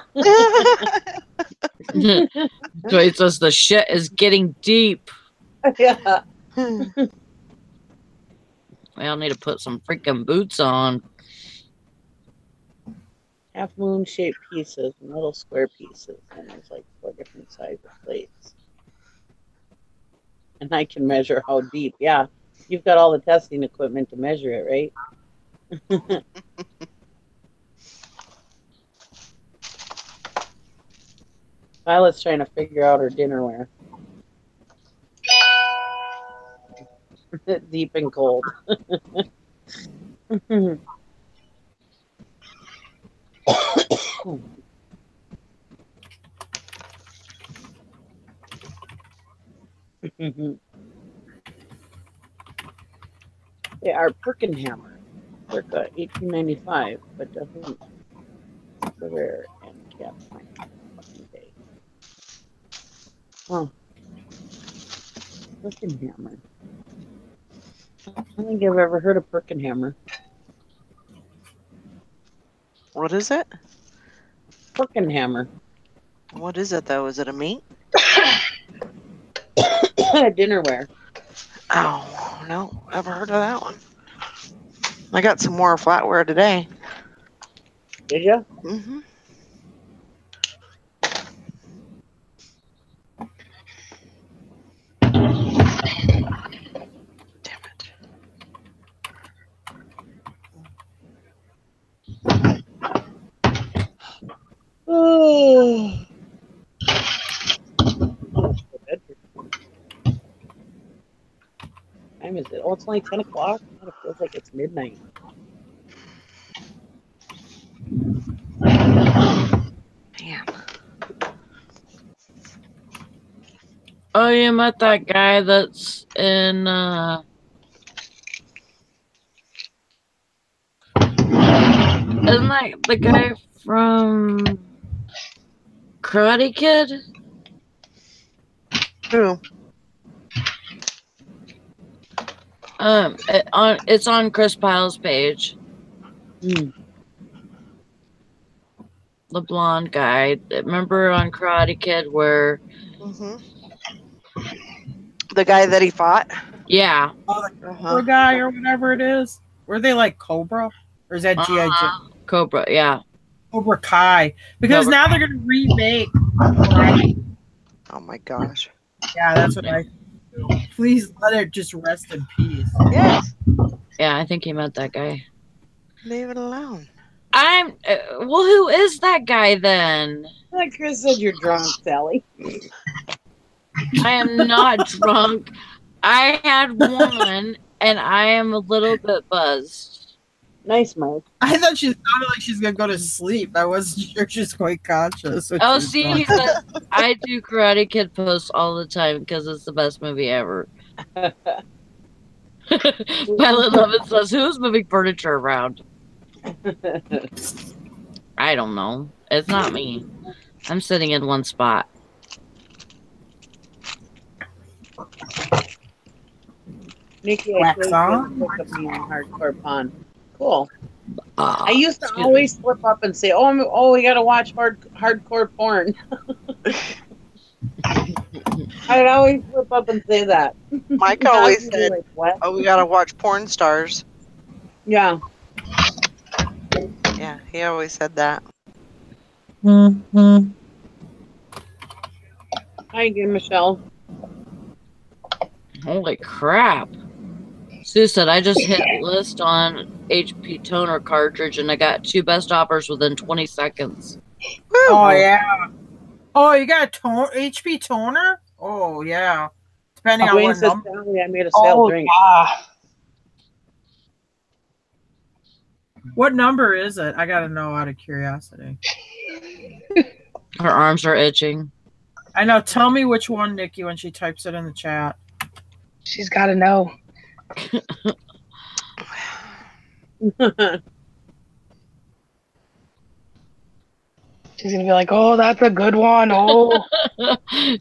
Joy says the shit is getting deep. Yeah. We all need to put some freaking boots on. Half moon shaped pieces and little square pieces, and there's like 4 different sizes of plates. And I can measure how deep. Yeah, you've got all the testing equipment to measure it, right? Violet's trying to figure out her dinnerware. Deep and cold. They are Perkinhammer, circa 1895, but doesn't rare and can't find fucking day. Oh, Perkinhammer. I don't think I've ever heard of Perkinhammer. What is it? Perkinhammer. What is it, though? Is it a meat? Dinnerware. Oh, no. Never heard of that one. I got some more flatware today. Did you? Mm-hmm. Damn it. Oh. Time is it? Oh, it's only 10 o'clock. God, it feels like it's midnight. Man. Oh, you met that guy that's in isn't that the guy from Karate Kid? Who? It's on Chris Pile's page. Mm. The blonde guy. Remember on Karate Kid where Mm-hmm. The guy that he fought? yeah. Oh, the Cobra guy or whatever it is. Were they like Cobra? Or is that G.I. Joe? Cobra, yeah. Cobra Kai. Because Cobra now they're going to remake. Right? Oh my gosh. Yeah, that's what I. Please let it just rest in peace. Yes. Yeah, I think he met that guy. Leave it alone. well, who is that guy then? Like Chris said, you're drunk, Sally. I am not drunk. I had one and I am a little bit buzzed. Nice, Mike. I thought she sounded like she's gonna go to sleep. I wasn't sure she's quite conscious. when Oh, she was see, talking. he says I do Karate Kid posts all the time because it's the best movie ever. Pilot Lovin says, who's moving furniture around? I don't know. It's not me. I'm sitting in one spot. Nikki, I Wax played on. with me in Hardcore Pond. Cool. Ah, I used to excuse always flip up and say, "Oh, we gotta watch hardcore porn." I'd always flip up and say that. Mike Now always people are said, like, "What?" "Oh, we gotta watch porn stars." Yeah. Yeah, he always said that. Hi again, Michelle. Holy crap. Sue said, I just hit list on HP toner cartridge and I got 2 best offers within 20 seconds. Oh yeah. Oh, you got a HP toner? Oh yeah. Depending on Dwayne what says, number. "Sally, I made a sale Oh, drink." yeah. What number is it? I gotta know out of curiosity. Her arms are itching. I know. Tell me which one, Nikki, when she types it in the chat. She's got to know. She's going to be like, oh, that's a good one. Oh.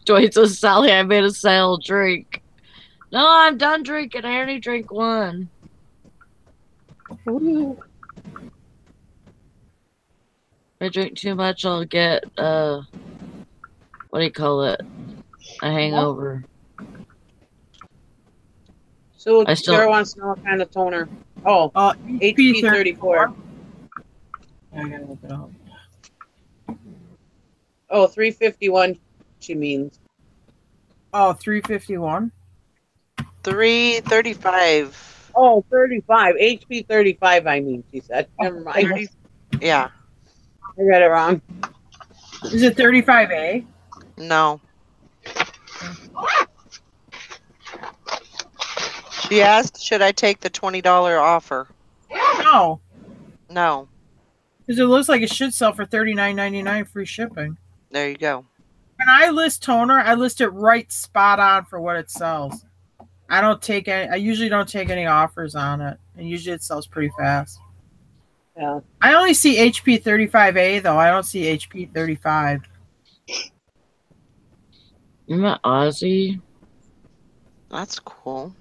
Dwayne says, Sally, I made a sale drink. No, I'm done drinking. I already drank one. Ooh. If I drink too much, I'll get, what do you call it? A hangover. So I still- Sarah wants to know what kind of toner. Oh, HP 34. I gotta look it up. Oh, 351. She means. Oh, 351. 335. Oh, 35. HP 35. I mean, she said. Never mind. 30, yeah. I got it wrong. Is it 35A? No. She asked, should I take the $20 offer? No, No. because it looks like it should sell for $39.99 free shipping. There you go. When I list toner, I list it right spot on for what it sells. I don't take any. I usually don't take any offers on it, and usually it sells pretty fast. Yeah. I only see HP 35A though. I don't see HP 35. You met Ozzy? That's cool.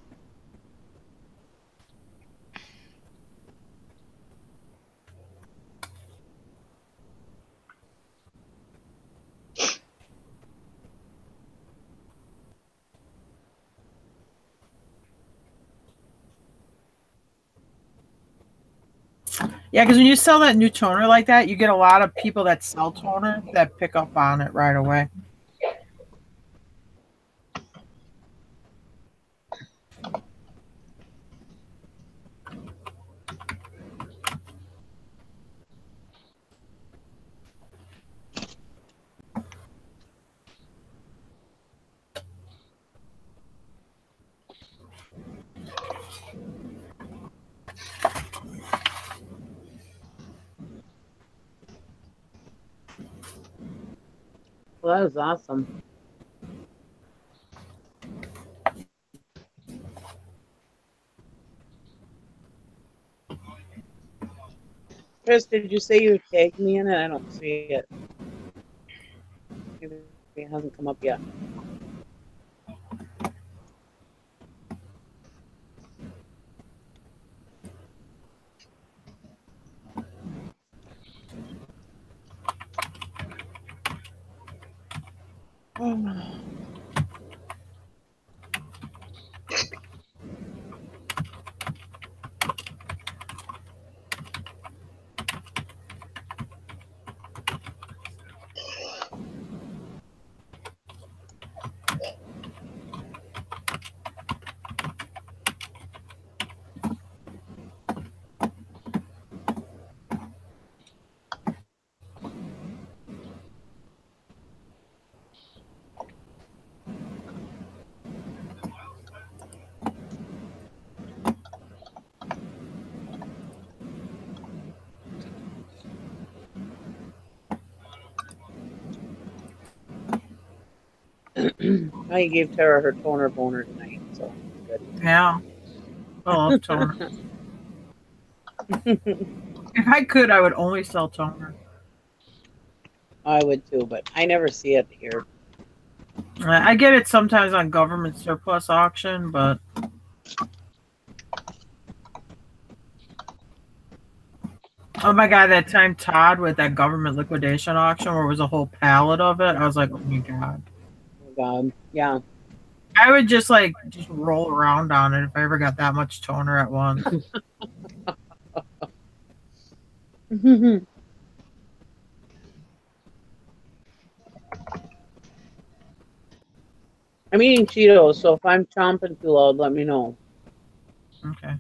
Yeah, because when you sell that new toner like that, you get a lot of people that sell toner that pick up on it right away. Well, that was awesome. Chris, did you say you tagged me in it? I don't see it. Maybe it hasn't come up yet. Oh. I gave Tara her toner boner tonight, so good. Yeah. I love toner. If I could, I would only sell toner. I would too, but I never see it here. I get it sometimes on government surplus auction, but oh my god, that time Todd with that government liquidation auction where it was a whole pallet of it, I was like, oh my god. Oh God, yeah. I would just roll around on it if I ever got that much toner at once. I'm eating Cheetos, so if I'm chomping too loud, let me know. Okay.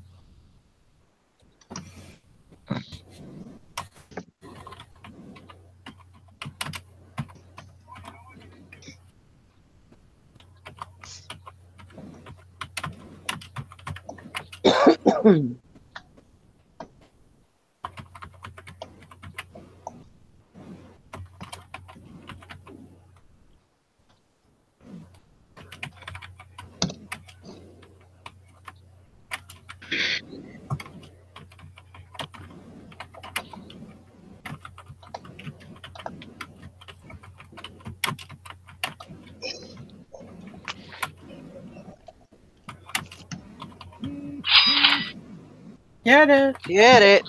Get it. Get it.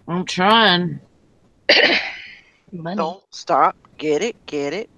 I'm trying. Money. Don't stop. Get it. Get it.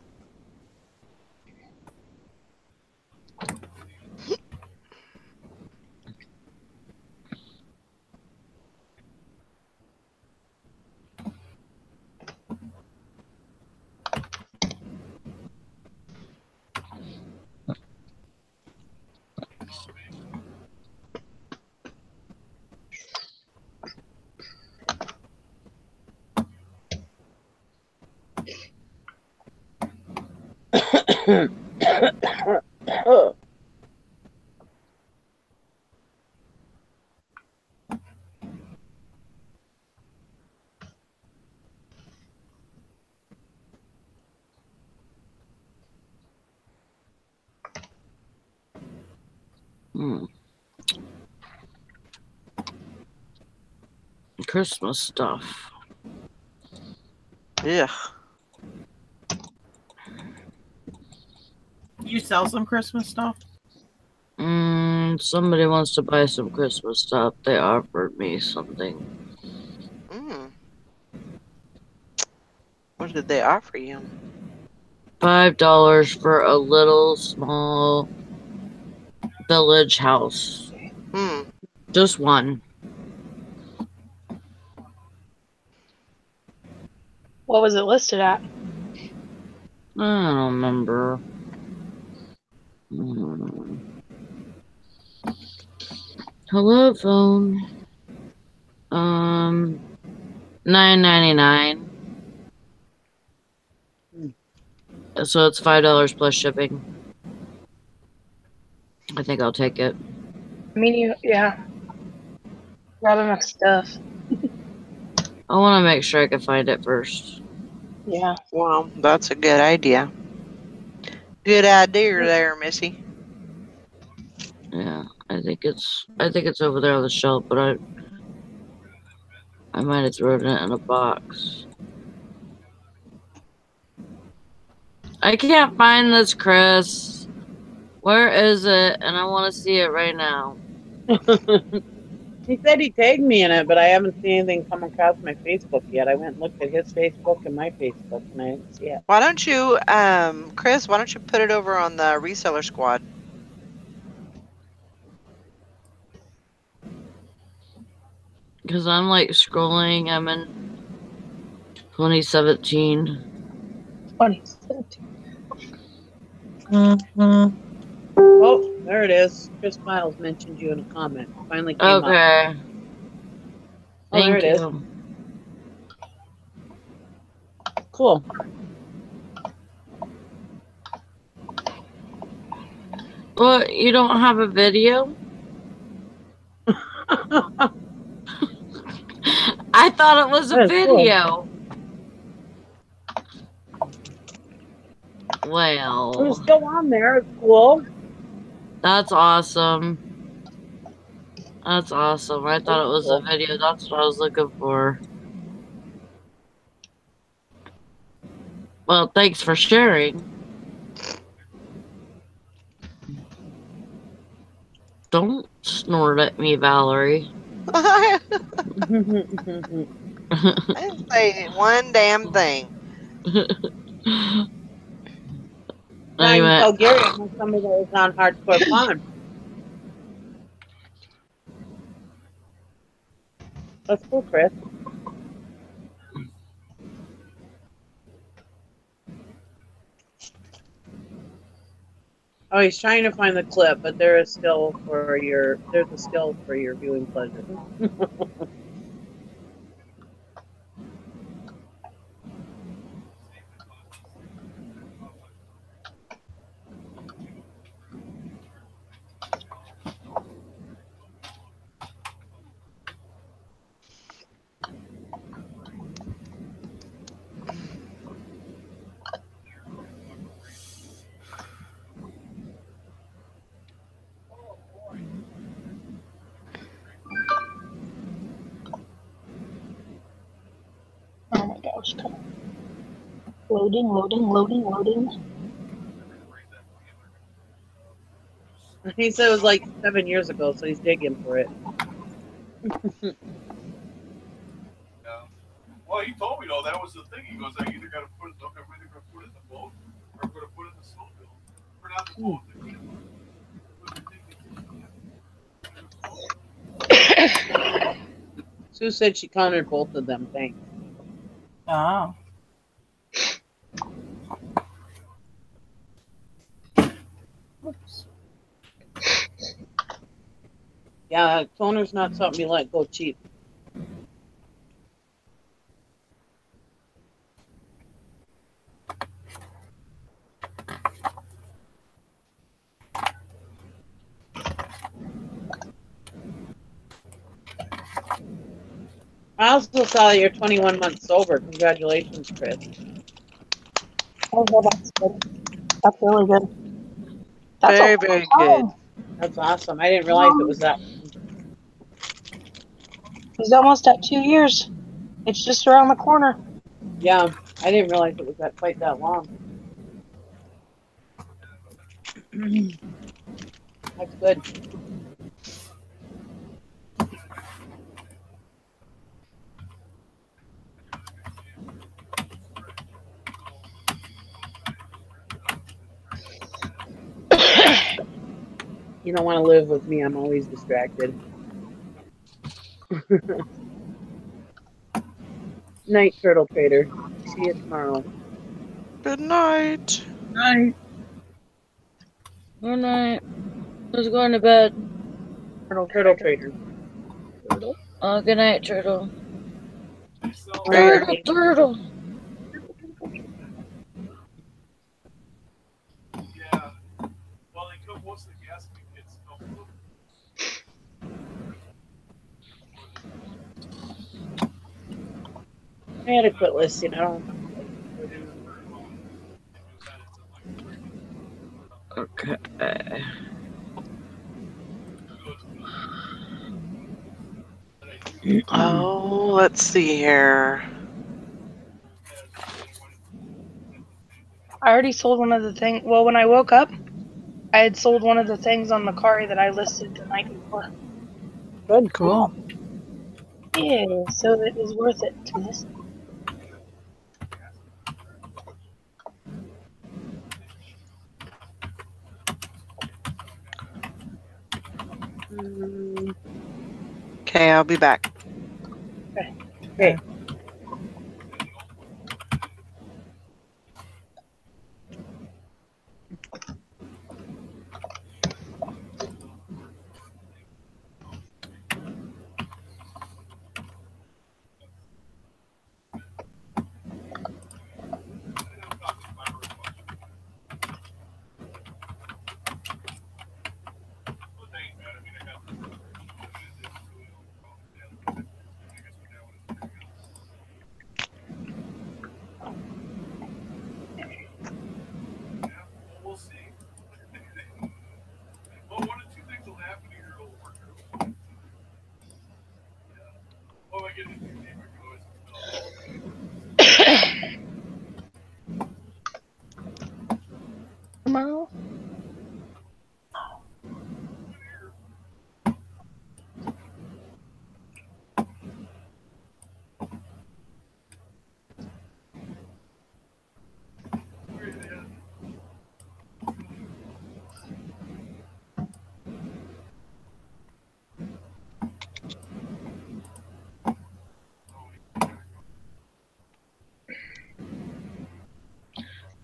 Christmas stuff. Yeah. You sell some Christmas stuff? Somebody wants to buy some Christmas stuff. They offered me something. What did they offer you? $5 for a little small village house. Just one. What was it listed at? I don't remember. Hello, phone. $9.99. So it's $5 plus shipping. I think I'll take it. I mean, yeah. Grab enough stuff. I want to make sure I can find it first. Yeah. Well, that's a good idea. Good idea there, Missy. Yeah, I think it's over there on the shelf, but I might have thrown it in a box. I can't find this, Chris. Where is it? And I want to see it right now. He said he tagged me in it, but I haven't seen anything come across my Facebook yet. I went and looked at his Facebook and my Facebook, and I didn't see it. Why don't you, Chris, why don't you put it over on the reseller squad? Because I'm like scrolling. I'm in 2017. 2017. Oh, there it is. Chris Miles mentioned you in a comment. Finally came up. Okay. Oh, there it is. Cool. Well, you don't have a video? I thought it was a That's video. It was Well, still on there. It's cool. that's awesome. That's awesome. I thought it was a Cool. video. That's what I was looking for. Well, thanks for sharing. Don't snort at me, Valerie. I didn't say one damn thing. Now you Anyway, tell Gary I know somebody that was on Hardcore Pawn. That's cool, Chris. Oh, he's trying to find the clip, but there's a skill for your viewing pleasure. Oh my gosh, come on. Loading, loading, loading, loading. He said it was like 7 years ago, so he's digging for it. Yeah. Well, he told me though that was the thing. He goes, I either got to put it, I'm either going to put it in the boat or I'm going to put it in the snowmobile. Or not the boat. Sue said she counted both of them. Thanks. Oh. Oops. Yeah, toner's not something you let go cheap. I also saw that you're 21 months sober. Congratulations, Chris. Oh, well, that's good. That's really good. That's Very, a very long good. time. That's awesome. I didn't realize it was that. He's almost at 2 years. It's just around the corner. Yeah, I didn't realize it was that quite that long. That's good. You don't want to live with me. I'm always distracted. Night, Turtle Trader. See you tomorrow. Good night. Night. good night. Who's going to bed? Turtle Trader. Oh, good night, Turtle. Trader. Turtle, turtle. Yeah. Well, they killed most of the gas kids. I had to quit listening. I don't. Okay. Oh, let's see here. I already sold one of the things. Well, when I woke up, I had sold one of the things on Macari that I listed the night before. Good. Cool. Yeah, so it was worth it to list. Okay, I'll be back. Okay.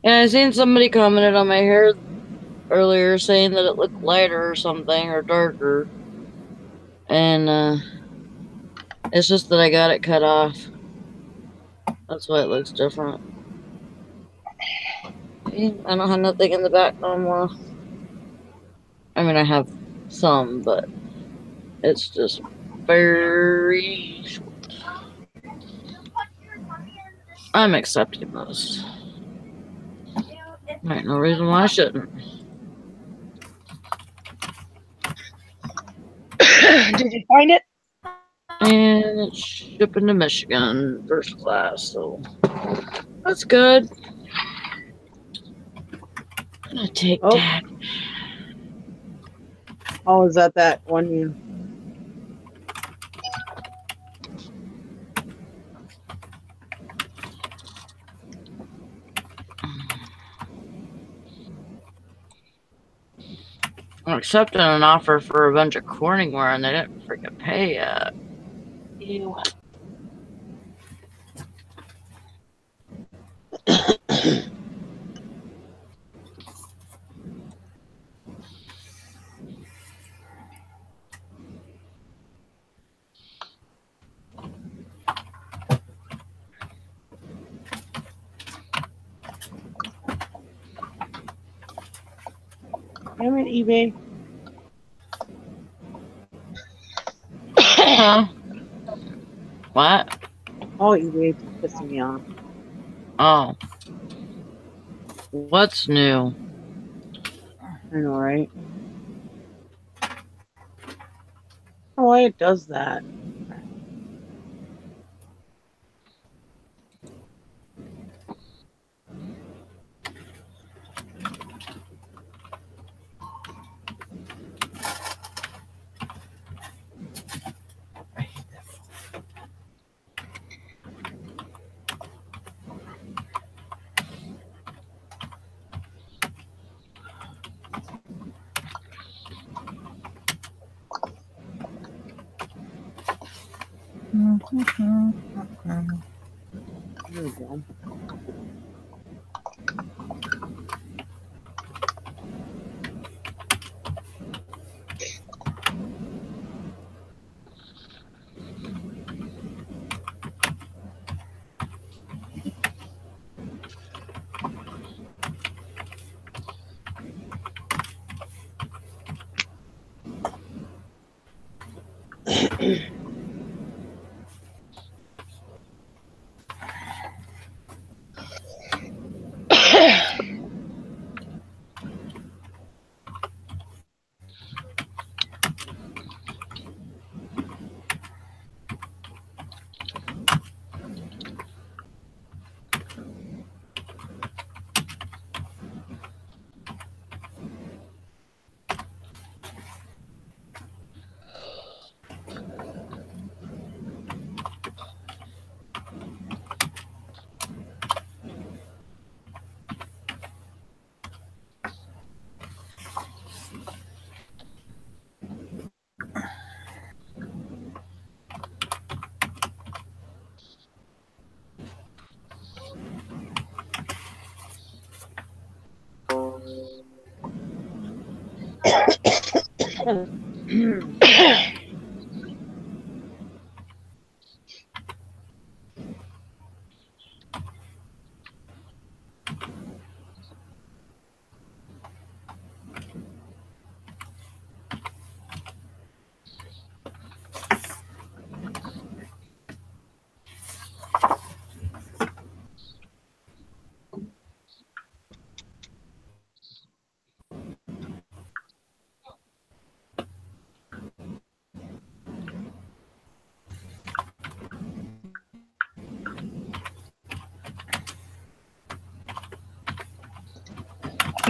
And I seen somebody commented on my hair earlier saying that it looked lighter or something or darker. And it's just that I got it cut off. That's why it looks different. See, I don't have nothing in the back no more. I mean, I have some, but it's just very short. I'm accepting this. Right, no reason why I shouldn't. Did you find it? And it's shipping to Michigan, first class, so that's good. I'm gonna take Oh. that. Oh, is that one you? I'm accepting an offer for a bunch of Corningware and they didn't freaking pay yet. Ew. Damn it, eBay. Huh? What? Oh, eBay pissing me off. Oh. What's new? I know, right? Oh, why it does that? There we go.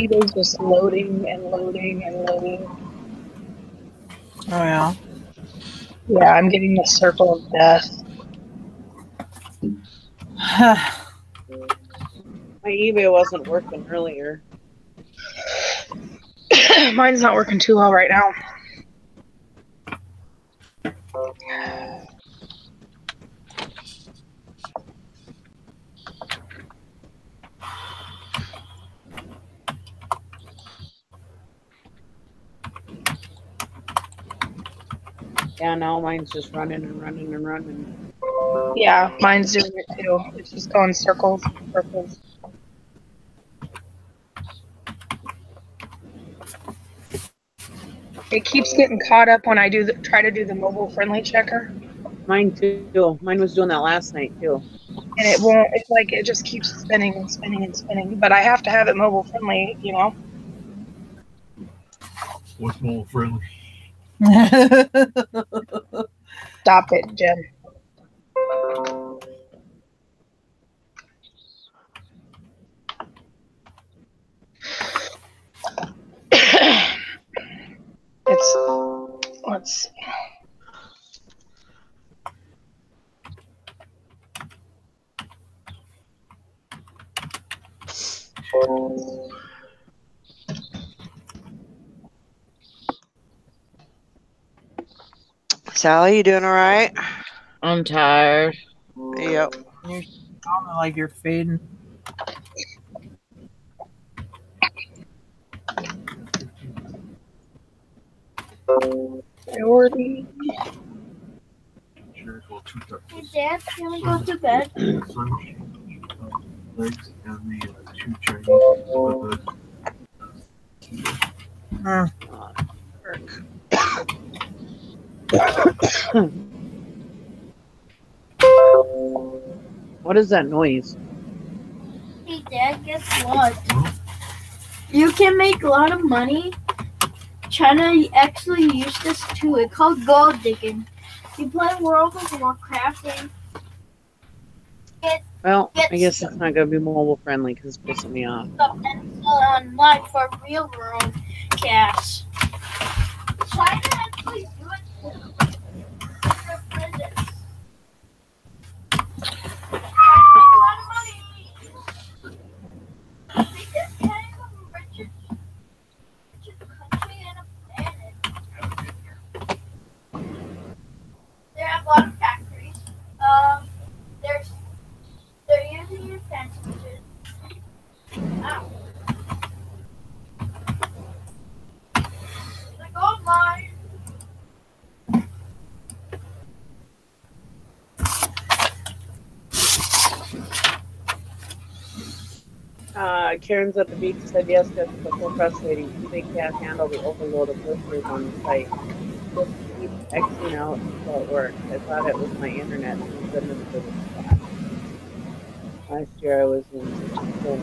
eBay's just loading and loading and loading. Oh yeah. Yeah, I'm getting the circle of death. My eBay wasn't working earlier. Mine's not working too well right now. Yeah, now mine's just running and running and running. Yeah, mine's doing it too. It's just going circles, circles. It keeps getting caught up when I try to do the mobile friendly checker, Mine too. Mine was doing that last night too. and it won't. It's like it just keeps spinning and spinning and spinning. But I have to have it mobile friendly, you know. What's mobile friendly? Stop it, Jen. It's let's see. Sally, you doing all right? I'm tired. Yep. You sound like you're fading. Priority. Sure, well, two Hey, touches. Dad, can we go to bed? Legs and the two Chinese with the What is that noise? Hey, Dad, guess what? You can make a lot of money trying to actually use this tool. It's called gold digging. You play World of Warcraft and Well, I Get guess it's not gonna be mobile friendly because it's pissing me off. stuff and sell it online for real world cash. Try to actually do it for business. Try to make a lot of money. They just kind of richest country in a planet. They have a lot of factories. There's they're using your fences. Ow. The gold mine. Karen's at the beach said yesterday it's so frustrating. They can't handle the overload of listeners on the site. Just keep Xing out until it works. I thought it was my internet. Thank goodness for this class. Last year I was in such a hole.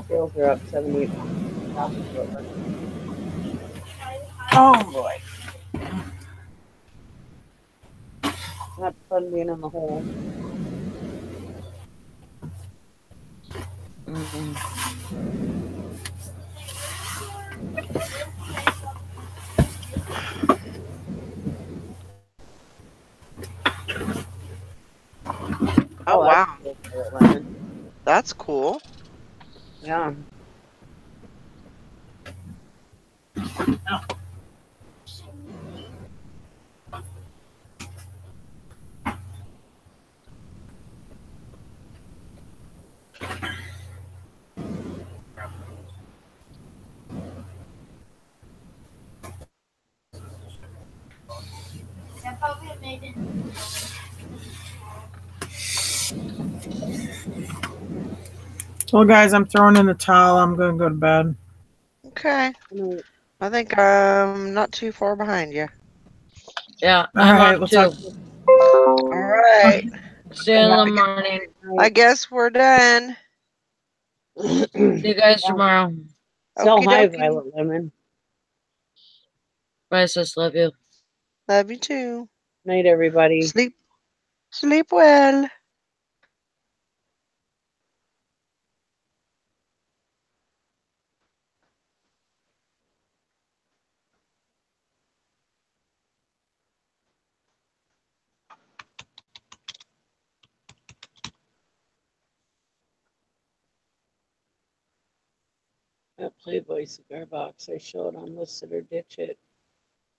Sales are up 78%. Oh boy. Not fun being in the hole. Oh, that's wow. cool, Violet Lemon. That's cool. Yeah. That probably made it. Well, guys, I'm throwing in the towel. I'm going to go to bed. Okay. Good I think I'm not too far behind you. Yeah, All I'm right, up we'll too. talk. All right. See you in the morning. I guess we're done. See you guys Yeah. tomorrow. Sell Okie high, dokie. Violet Lemon. Bye, sis. Love you. Love you too. Night, everybody. Sleep well. That Playboy cigar box I showed on List It or Ditch It.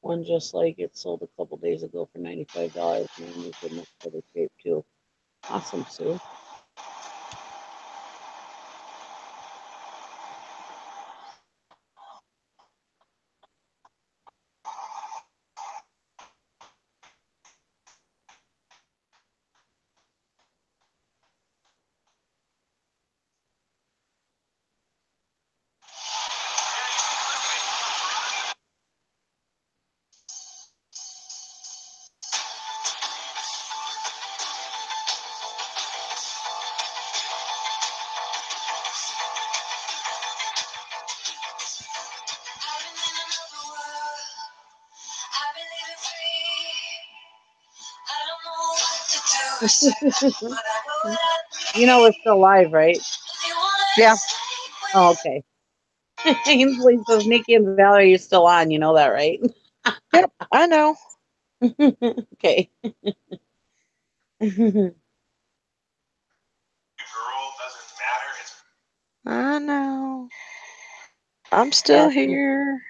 One just like it sold a couple days ago for $95. Man, these are much better shape too. Awesome, Sue. You know we're still live, right? Yeah. Oh, okay. Ainsley says Nikki and Valerie, you're still on. You know that, right? Yep. I know. Okay. I know. I'm still here.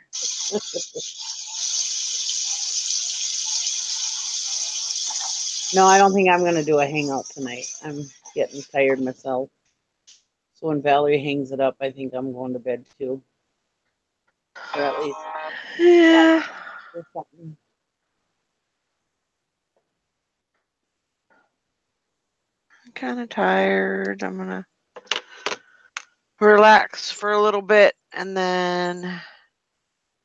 No, I don't think I'm going to do a hangout tonight. I'm getting tired myself. So when Valerie hangs it up, I think I'm going to bed too. Or at least Yeah. or something. I'm kind of tired. I'm going to relax for a little bit and then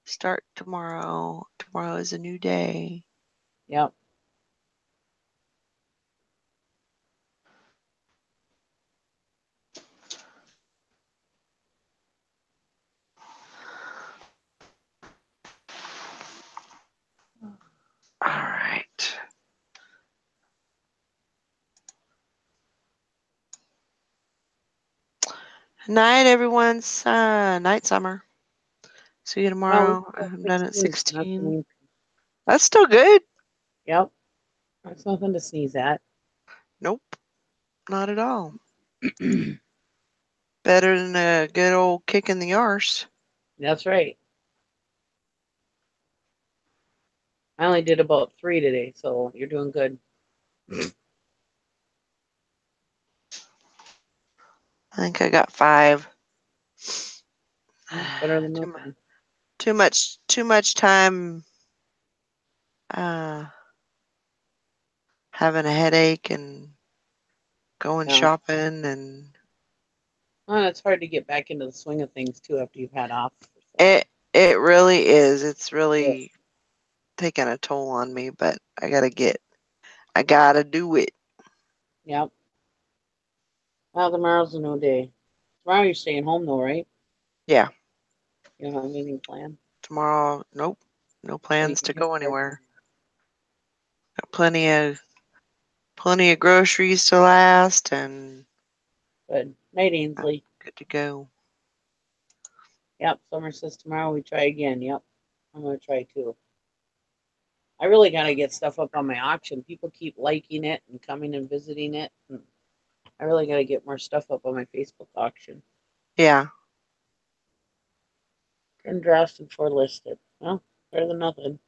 start tomorrow. Tomorrow is a new day. Yep. All right. Night, everyone's night, Summer. See you tomorrow. Well, I'm done at 16. That's That's still good. yep. That's nothing to sneeze at. Nope, not at all. Better than a good old kick in the arse. That's right. I only did about 3 today, so you're doing good. I think I got 5. Better than nothing. Too much time having a headache and going shopping and Well, it's hard to get back into the swing of things too after you've had off. it really is. It's really taking a toll on me, but I gotta do it. Yep. Well, tomorrow's a new day. Tomorrow you're staying home though, right? Yeah. You don't have anything planned? Tomorrow, nope. No plans to go anywhere. Got plenty of groceries to last and Good. Night, Ainsley. good to go. Yep. Summer says tomorrow we try again. Yep. I'm gonna try too. I really gotta get stuff up on my auction. People keep liking it and coming and visiting it. And I really gotta get more stuff up on my Facebook auction. Yeah. 10 drafts and 4 listed. Well, better than nothing.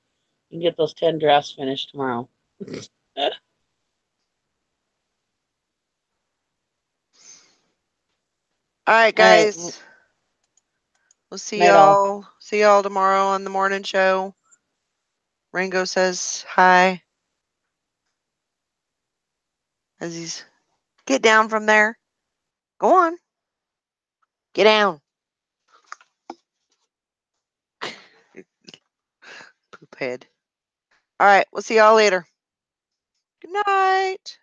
You can get those 10 drafts finished tomorrow. All right, guys. We'll see y'all. See y'all tomorrow on the morning show. Ringo says hi. As he's get down from there. Go on. Get down. Poop head. All right, we'll see y'all later. Good night.